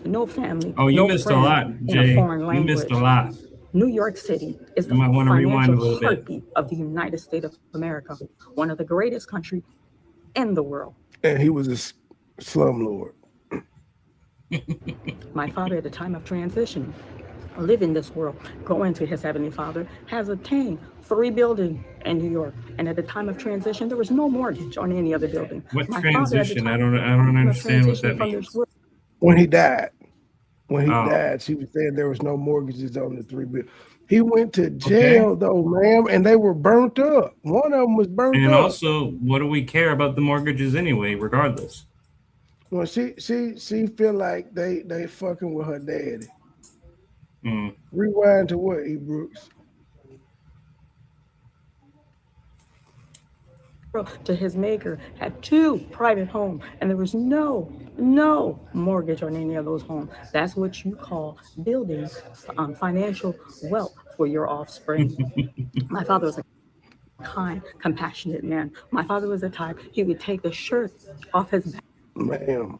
no family. Oh, you no missed a lot, Jay. In a foreign language. You missed a lot. New York City is the financial heartbeat of the United States of America, one of the greatest countries in the world. And he was a slumlord. My father, at the time of transition, live in this world, going to his heavenly father, has obtained 3 buildings in New York. And at the time of transition, there was no mortgage on any other building. What transition? I don't understand what that means. When he died. When he died, she was saying there was no mortgages on the 3 buildings. He went to jail though, ma'am, and they were burnt up. One of them was burnt up. And also, what do we care about the mortgages anyway, regardless? Well, she feel like they fucking with her daddy. Rewind to what, E. Brooks? To his maker, had 2 private homes, and there was no mortgage on any of those homes. That's what you call building financial wealth for your offspring. My father was a kind, compassionate man. My father was the type, he would take the shirt off his back. Ma'am,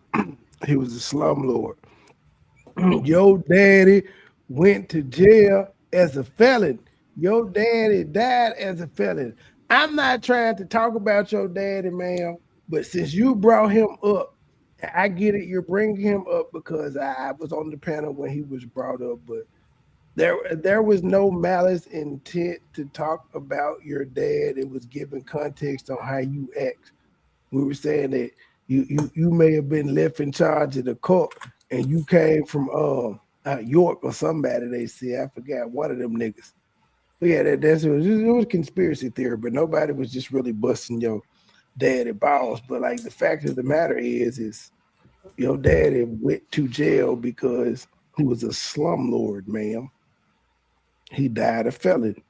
he was a slumlord. Your daddy went to jail as a felon. Your daddy died as a felon. I'm not trying to talk about your daddy, ma'am, but since you brought him up, I get it. You're bringing him up because I was on the panel when he was brought up, but there was no malice intent to talk about your dad. It was giving context on how you act. We were saying that you may have been left in charge of the court and you came from York or somebody, they said. I forgot, one of them niggas. But yeah, it was conspiracy theory, but nobody was just really busting your daddy balls. But like the fact of the matter is your daddy went to jail because he was a slumlord, ma'am. He died a felon.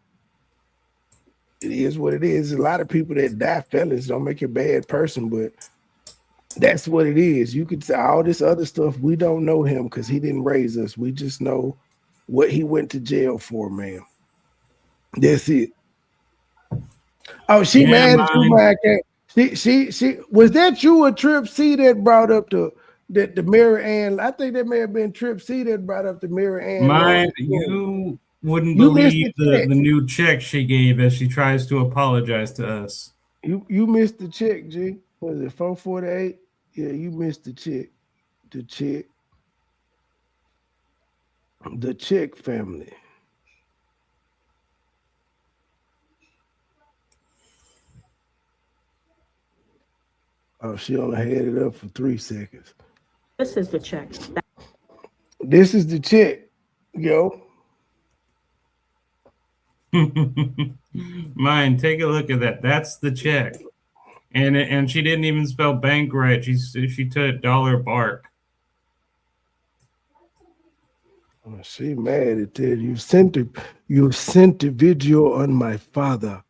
It is what it is. A lot of people that die felons don't make you a bad person, but that's what it is. You could say all this other stuff. We don't know him because he didn't raise us. We just know what he went to jail for, ma'am. That's it. Oh, she mad at you, Mike. She was that you or Trip C that brought up the Mary Ann? I think that may have been Trip C that brought up the Mary Ann. You wouldn't believe the new check she gave as she tries to apologize to us. You missed the check, G. Was it 448? Yeah, you missed the check. The check family. Oh, she only had it up for 3 seconds. This is the check. This is the check, yo. Mine, take a look at that. That's the check. And she didn't even spell bank right. She took dollar bark. Oh, she mad at that. You sent the video on my father.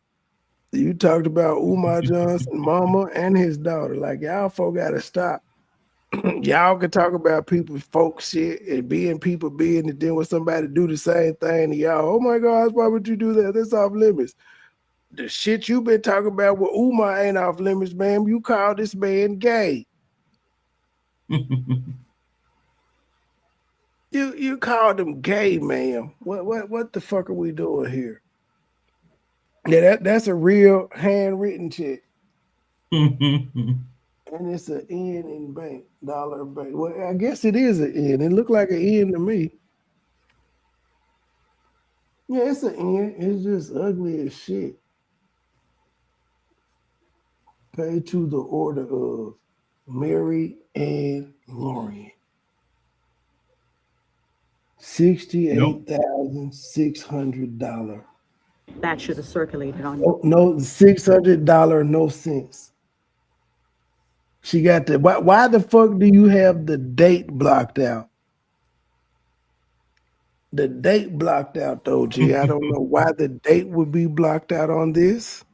You talked about Umar Johnson, mama, and his daughter. Like, y'all folk gotta stop. Y'all can talk about people, folk shit, and being people being, and then when somebody do the same thing to y'all, oh my gosh, why would you do that? That's off limits. The shit you been talking about with Umar ain't off limits, ma'am. You call this man gay. You called him gay, ma'am. What the fuck are we doing here? Yeah, that's a real handwritten check. And it's an N in bank, dollar bank. Well, I guess it is an N. It looked like an N to me. Yeah, it's an N. It's just ugly as shit. Paid to the order of Mary Ann Lorian. $68,600. That should have circulated on Oh, no, $600, no cents. She got the why the fuck do you have the date blocked out? The date blocked out though, G. I don't know why the date would be blocked out on this.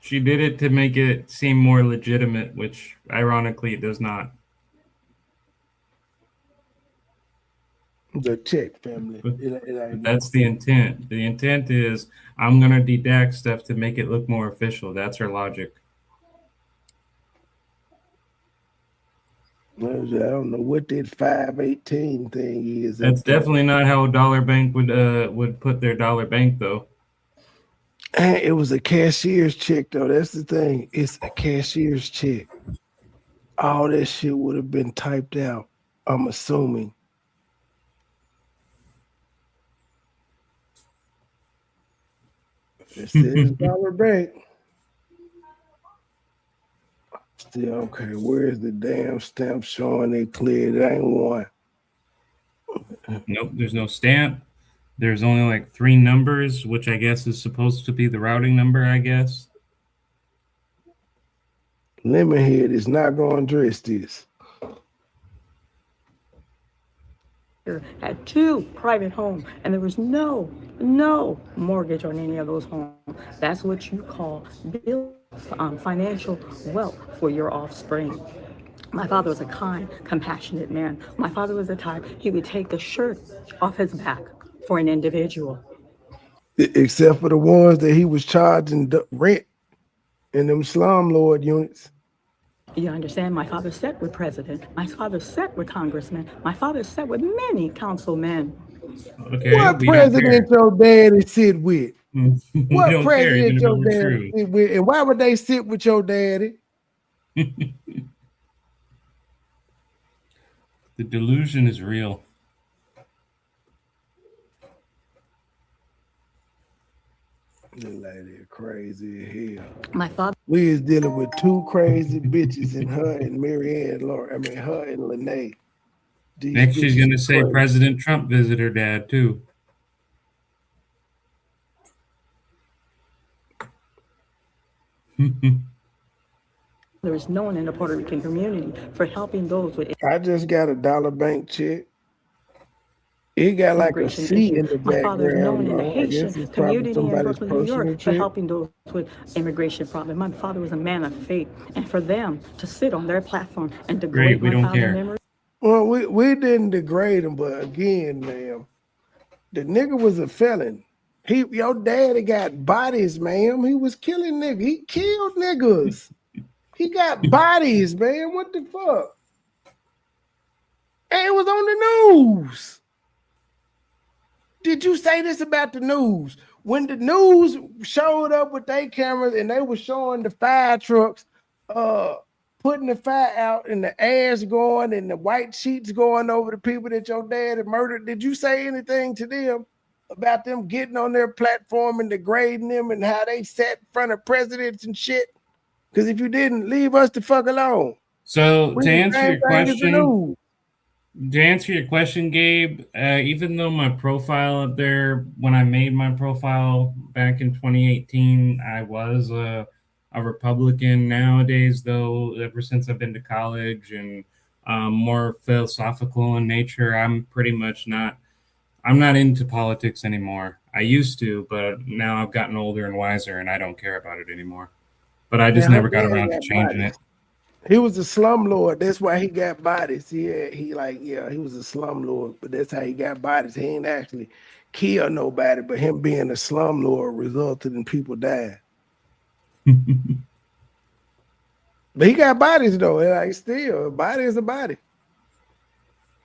She did it to make it seem more legitimate, which ironically it does not. The check, family. That's the intent. The intent is I'm gonna dedact stuff to make it look more official. That's her logic. I don't know what that 518 thing is. That's definitely not how a dollar bank would put their dollar bank though. And it was a cashier's check though. That's the thing. It's a cashier's check. All that shit would have been typed out, I'm assuming. It says dollar bank. Still okay. Where's the damn stamp showing they cleared? It ain't one. Nope, there's no stamp. There's only like 3 numbers, which I guess is supposed to be the routing number, I guess. Lemonhead is not going to address this. Had 2 private homes, and there was no mortgage on any of those homes. That's what you call financial wealth for your offspring. My father was a kind, compassionate man. My father was the type, he would take the shirt off his back for an individual. Except for the ones that he was charging rent in them slumlord units. You understand? My father sat with president. My father sat with congressmen. My father sat with many councilmen. Okay, what president your daddy sit with? What president your daddy sit with? And why would they sit with your daddy? The delusion is real. The lady crazy as hell. My father. We is dealing with 2 crazy bitches in her and Mary Ann Laura. I mean, her and Lene. Next, she's going to say President Trump visited her dad, too. There is no one in the Puerto Rican community for helping those with. I just got a dollar bank check. It got like a C in the background. My father is known in the Haitian community in Brooklyn, New York, for helping those with immigration problems. My father was a man of faith, and for them to sit on their platform and degrade my father's memory. Well, we didn't degrade him, but again, ma'am, the nigga was a felon. Your daddy got bodies, ma'am. He was killing niggas. He killed niggas. He got bodies, man. What the fuck? And it was on the news. Did you say this about the news? When the news showed up with their cameras and they were showing the fire trucks putting the fire out and the ash going and the white sheets going over the people that your dad had murdered, did you say anything to them about them getting on their platform and degrading them and how they sat in front of presidents and shit? Because if you didn't, leave us the fuck alone. So We to the answer same your thing as the question, news. Gabe, even though my profile up there, when I made my profile back in 2018, I was a Republican. Nowadays, though, ever since I've been to college and more philosophical in nature, I'm pretty much not. I'm not into politics anymore. I used to, but now I've gotten older and wiser, and I don't care about it anymore. But I just Man, her never got daddy around to got changing bodies. it. He was a slumlord. That's why he got bodies. He was a slumlord, but that's how he got bodies. He ain't actually kill nobody, but him being a slumlord resulted in people dying. But he got bodies though. Like still, a body is a body.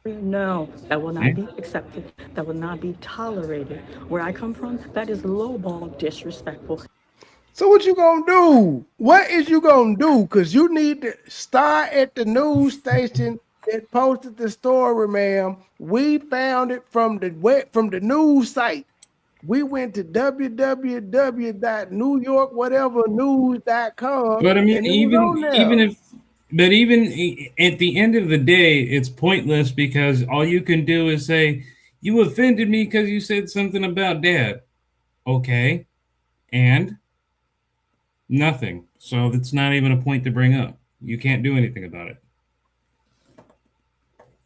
No, that will not be accepted. That will not be tolerated. Where I come from, that is lowball, disrespectful. So what you gonna do? What is you gonna do? Because you need to start at the news station that posted the story, ma'am. We found it from the news site. We went to www.newyorkwhatevernews.com. But I mean, and it was on there. even at the end of the day, it's pointless because all you can do is say, you offended me because you said something about dad. Okay. And nothing. So it's not even a point to bring up. You can't do anything about it.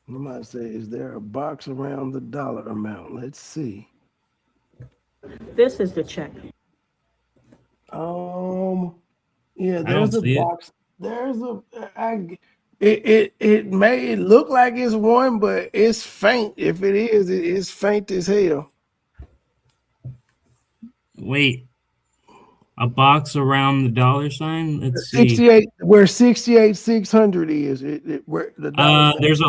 I might say, is there a box around the dollar amount? Let's see. This is the check. Yeah, there's a box. There's a it may look like it's one, but it's faint. If it is, it's faint as hell. Wait. A box around the dollar sign? Let's see. 68, where 68,600 is. Where the dollar sign. There's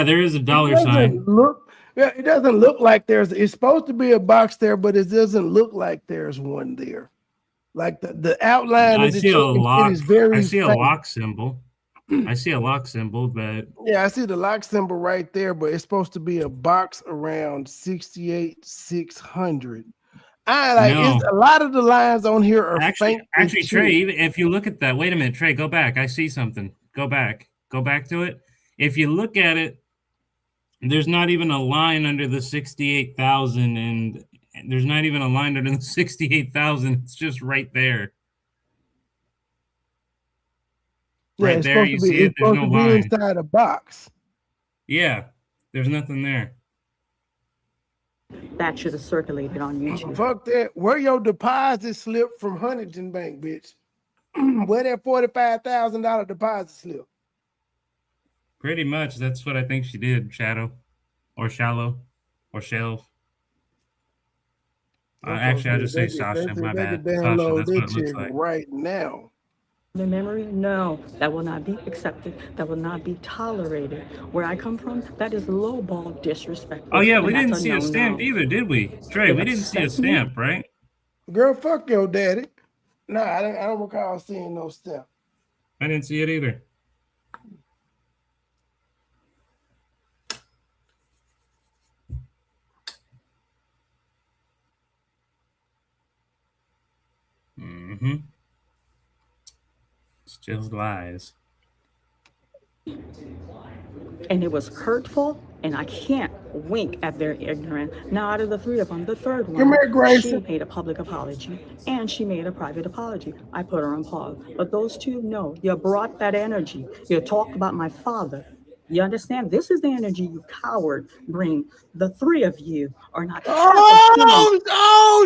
there is a dollar sign. It doesn't look like it's supposed to be a box there, but it doesn't look like there's one there. Like the outline of the check is very I see faint. a lock symbol. I see a lock symbol, but yeah, I see the lock symbol right there, but it's supposed to be a box around 68,600. It's a lot of the lines on here are faint. Actually, Trey, if you look at that, wait a minute, Trey, go back. I see something. Go back to it. If you look at it, there's not even a line under the 68,000, and there's not even a line under the 68,000. It's just right there. Right there, you see it. There's no line inside a box. Yeah, there's nothing there. That should have circulated on YouTube. Fuck that. Where your deposit slip from Huntington Bank, bitch? Where that $45,000 deposit slip? Pretty much. That's what I think she did. Shallow. Actually, I just say Sasha. My bad. Sasha, that's what it looks like. Right now. The memory? No, that will not be accepted. That will not be tolerated. Where I come from, that is lowball, disrespectful. Oh yeah, we didn't see a stamp either, did we? Trey, we didn't see a stamp, right? Girl, fuck your daddy. No, I don't recall seeing no stamp. I didn't see it either. Mm-hmm. It's just lies. And it was hurtful, and I can't wink at their ignorance. Now, out of the three of them, the third one, she made a public apology, and she made a private apology. I put her on pause. But those two, no, you brought that energy. You talk about my father. You understand? This is the energy you coward bring. The three of you are not.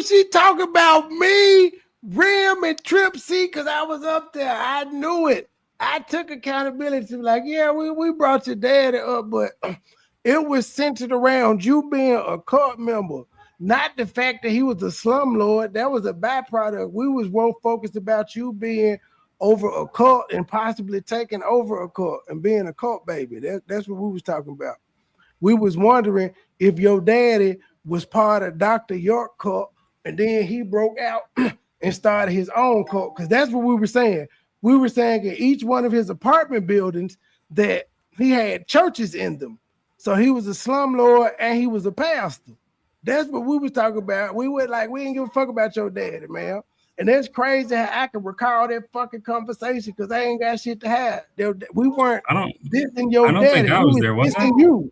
She talk about me, Rim, and Trip C, because I was up there. I knew it. I took accountability. Like, yeah, we brought your daddy up, but it was centered around you being a cult member, not the fact that he was a slumlord. That was a byproduct. We was more focused about you being over a cult and possibly taking over a cult and being a cult baby. That's what we was talking about. We was wondering if your daddy was part of Dr. York cult and then he broke out and started his own cult, because that's what we were saying. We were saying in each one of his apartment buildings that he had churches in them. So he was a slumlord and he was a pastor. That's what we was talking about. We were like, we didn't give a fuck about your daddy, man. And it's crazy how I can recall that fucking conversation because I ain't got shit to hide. We weren't dissing your daddy. Think I was there, was I? You.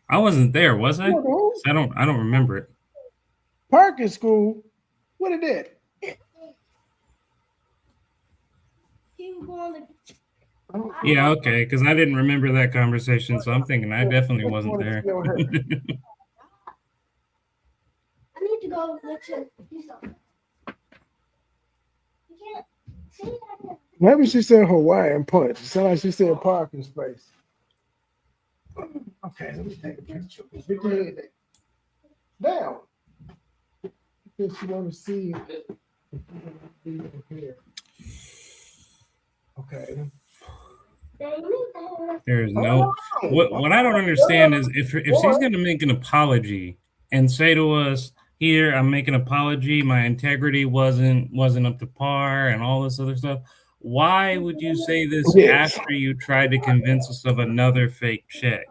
I wasn't there, was I? I don't remember it. Parking school? What is that? Yeah, okay, because I didn't remember that conversation, so I'm thinking I definitely wasn't there. I need to go do something. Maybe she said Hawaiian punch. It sounded like she said parking space. Okay, let me take a picture. Get your head down. Because you want to see it. Okay. There's no what I don't understand is if she's gonna make an apology and say to us, here, I'm making an apology, my integrity wasn't up to par and all this other stuff. Why would you say this after you tried to convince us of another fake check?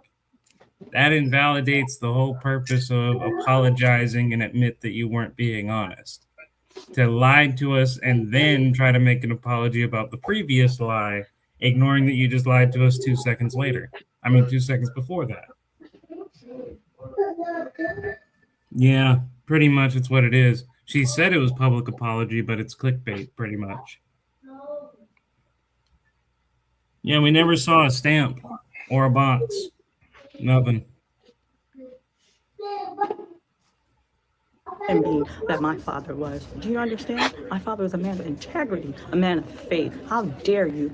That invalidates the whole purpose of apologizing and admit that you weren't being honest. To lie to us and then try to make an apology about the previous lie, ignoring that you just lied to us 2 seconds later. 2 seconds before that. Yeah, pretty much it's what it is. She said it was public apology, but it's clickbait, pretty much. Yeah, we never saw a stamp or a box. Nothing. And being that my father was. Do you understand? My father was a man of integrity, a man of faith. How dare you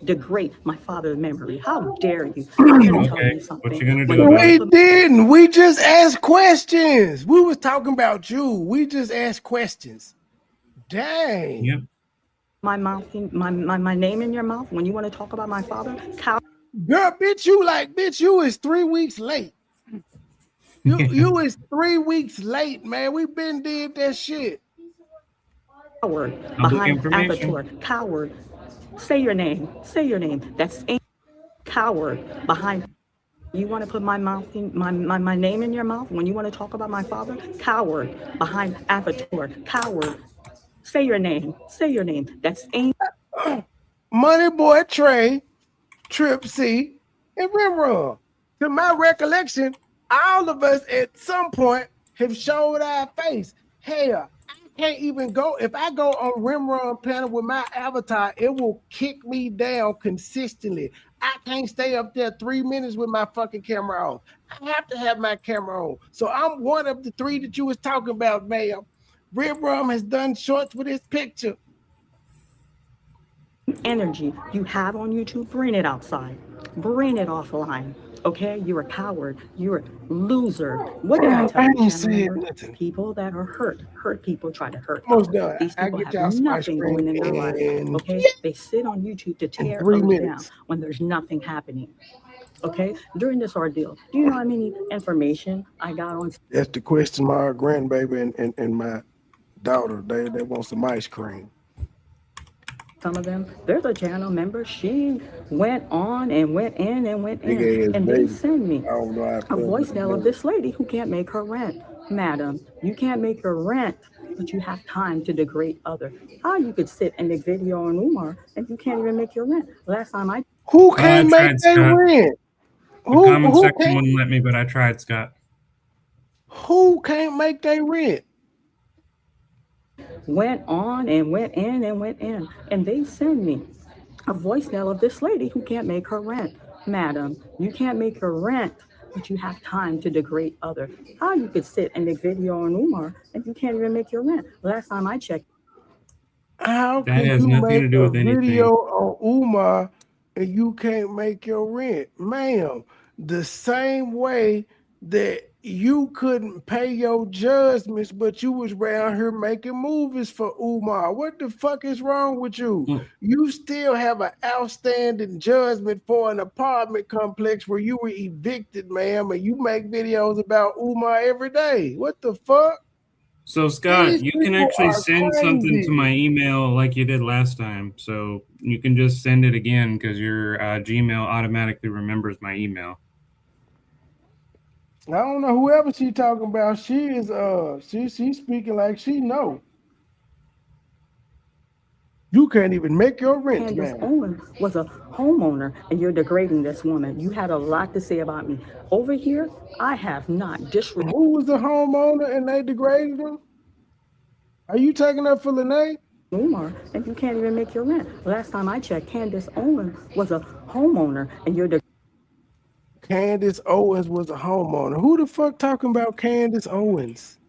degrade my father's memory? How dare you? I'm going to tell you something. What you gonna do? We didn't. We just asked questions. We was talking about you. We just asked questions. Dang. Yep. My mouth, my name in your mouth when you want to talk about my father? Girl, bitch, you is 3 weeks late. You is 3 weeks late, man. We been did that shit. Coward behind Avatar. Coward. Say your name. Say your name. That's a coward behind. You want to put my mouth in my name in your mouth when you want to talk about my father? Coward behind Avatar. Coward. Say your name. Say your name. That's a MoneyBoy Trey, Trip C, and Rimrun. To my recollection, all of us at some point have showed our face. Hell, I can't even go. If I go on Rimrun panel with my avatar, it will kick me down consistently. I can't stay up there 3 minutes with my fucking camera on. I have to have my camera on. So I'm one of the three that you was talking about, ma'am. Rimrun has done shorts with his picture. energy you have on YouTube, bring it outside. Bring it offline. Okay, you're a coward. You're a loser. What did I tell you? People that are hurt people try to hurt others. These people have nothing going in their life. Okay, they sit on YouTube to tear others down when there's nothing happening. Okay, during this ordeal, do you know how many information I got on? That's the question. My grandbaby and my daughter, they want some ice cream. Some of them, there's a channel member, she went on and went in, and they send me a voicemail of this lady who can't make her rent. Madam, you can't make your rent, but you have time to degrade others. How you could sit and make video on Umar and you can't even make your rent? Last time I... Who can't make their rent? The comment section wouldn't let me, but I tried, Scott. Who can't make their rent? Went on and went in, and they send me a voicemail of this lady who can't make her rent. Madam, you can't make your rent, but you have time to degrade others. How you could sit and make video on Umar and you can't even make your rent? Last time I checked. How can you make a video on Umar and you can't make your rent? Ma'am, the same way that you couldn't pay your judgments, but you was around here making movies for Umar. What the fuck is wrong with you? You still have an outstanding judgment for an apartment complex where you were evicted, ma'am, and you make videos about Umar every day. What the fuck? So, Scott, you can actually send something to my email like you did last time. So you can just send it again because your Gmail automatically remembers my email. I don't know whoever she talking about. She is she's speaking like she know. You can't even make your rent, Candace man. Owens was a homeowner, and you're degrading this woman. You had a lot to say about me. Over here, I have not disrespected. Who was the homeowner and they degraded him? Are you taking up for Lene? Umar, and you can't even make your rent. Last time I checked, Candace Owens was a homeowner, and you're Candace Owens was a homeowner. Who the fuck talking about Candace Owens?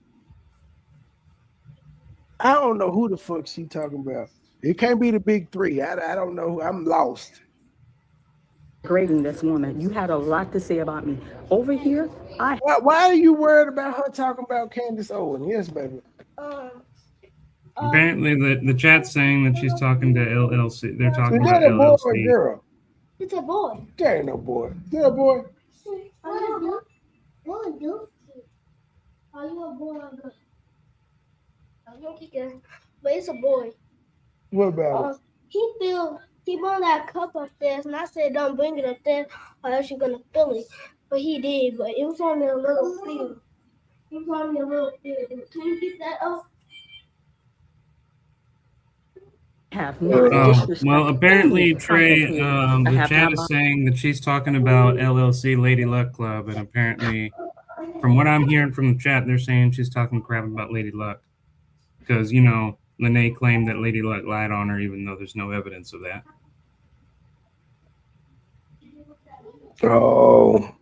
I don't know who the fuck she talking about. It can't be the big three. I don't know. I'm lost. degrading this woman. You had a lot to say about me. Over here, Why are you worried about her talking about Candace Owens? Yes, baby. Apparently, the chat's saying that she's talking to LLC. They're talking Is about that a boy LLC. or a girl? It's a boy. There ain't no boy. Is that a boy? Are you a boy or a girl? I don't care, but it's a boy. What about it? He brought that cup upstairs, and I said, "Don't bring it up there, or else you're gonna fill it." But he did. But it was only a little field. It was only a little field. Can you get that up? have not disrespected. Well, apparently, any Trey, content creators. I the have chat not is saying that she's talking about LLC Lady Luck Club, and apparently, from what I'm hearing from the chat, they're saying she's talking crap about Lady Luck. Because, you know, Lene claimed that Lady Luck lied on her, even though there's no evidence of that. Oh.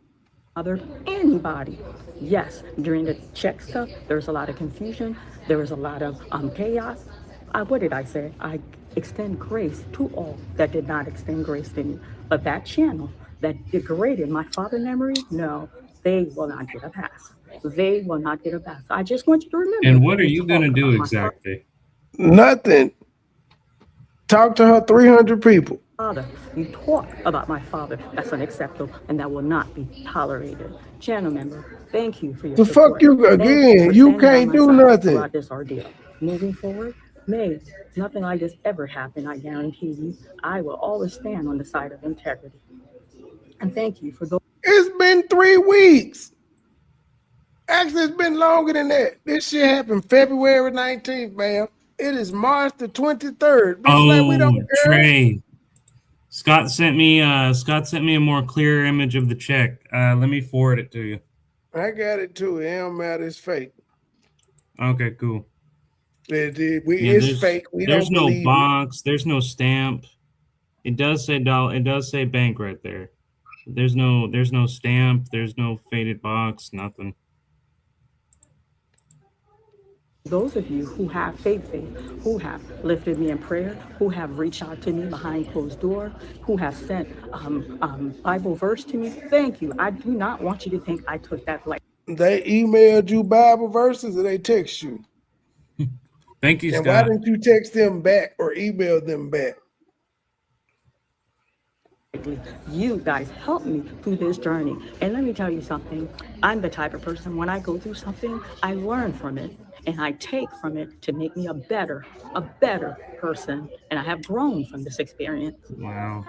Other anybody. Yes, during the check stuff, there was a lot of confusion. There was a lot of chaos. What did I say? I extend grace to all that did not extend grace to me. But that channel that degraded my father memory, no, they will not get a pass. They will not get a pass. I just want you to remember. And what are you going to do exactly? Nothing. Talk to her 300 people. Father, you talk about my father. That's unacceptable, and that will not be tolerated. Channel member, thank you for your The support. fuck you again? You can't do nothing. Throughout this ordeal. Moving forward, may nothing like this ever happen. I guarantee you. I will always stand on the side of integrity. And thank you for those. It's been 3 weeks. Actually, it's been longer than that. This shit happened February 19th, man. It is March the 23rd. Bitch, like we don't care. Trey. Scott sent me a more clear image of the check. Let me forward it to you. I got it too. It don't matter. It's fake. Okay, cool. It's fake. There's no box. There's no stamp. It does say dollar. It does say bank right there. There's no stamp. There's no faded box. Nothing. Those of you who have faith, who have lifted me in prayer, who have reached out to me behind closed door, who have sent Bible verse to me, thank you. I do not want you to think I took that like. They emailed you Bible verses or they text you? Thank you, and Scott. Why didn't you text them back or email them back? You guys helped me through this journey. And let me tell you something. I'm the type of person, when I go through something, I learn from it. And I take from it to make me a better person. And I have grown from this experience. Wow.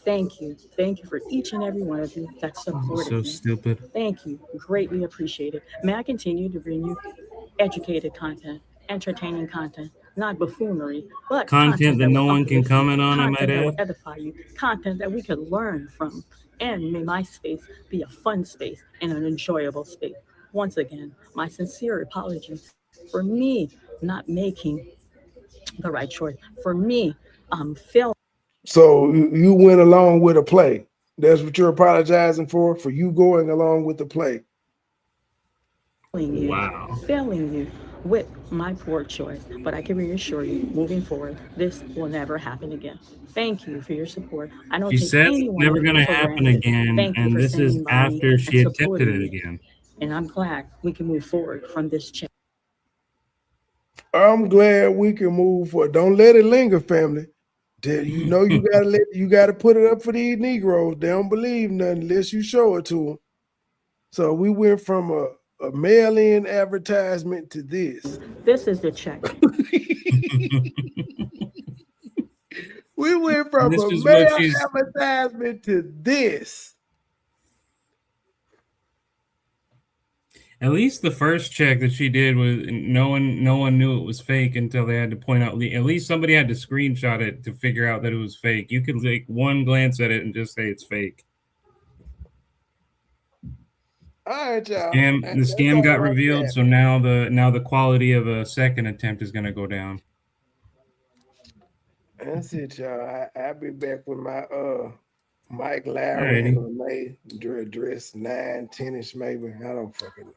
Thank you. Thank you for each and every one of you that supported me. So stupid. Thank you. Greatly appreciated. May I continue to bring you educated content, entertaining content, not buffoonery, but content that no one can comment on, I might that will add. edify you, content that we could learn from. And may my space be a fun space and an enjoyable space. Once again, my sincere apologies for me not making the right choice, for me failing. So you went along with a play. That's what you're apologizing for you going along with the play. Failing you with my poor choice, but I can reassure you, moving forward, this will never happen again. Thank you for your support. I don't. She said it's never going to happen again, and this is after she attempted it again. And I'm glad we can move forward from this change. I'm glad we can move forward. Don't let it linger, family. You know you gotta put it up for these Negroes. They don't believe nothing unless you show it to them. So we went from a mail-in advertisement to this. This is the check. We went from a mail advertisement to this. At least the first check that she did was no one knew it was fake until they had to point out. At least somebody had to screenshot it to figure out that it was fake. You could take one glance at it and just say it's fake. All right, y'all. The scam got revealed, so now the quality of a second attempt is gonna go down. That's it, y'all. I'll be back with my Mike Lowry and May dress 9, 10-ish maybe. I don't fucking know.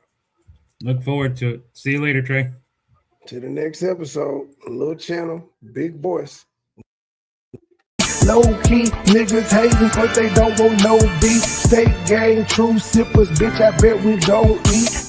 Look forward to it. See you later, Trey. To the next episode. Little channel, big voice. Low key niggas hating but they don't want no beef. State gang, true sippers, bitch. I bet we don't eat.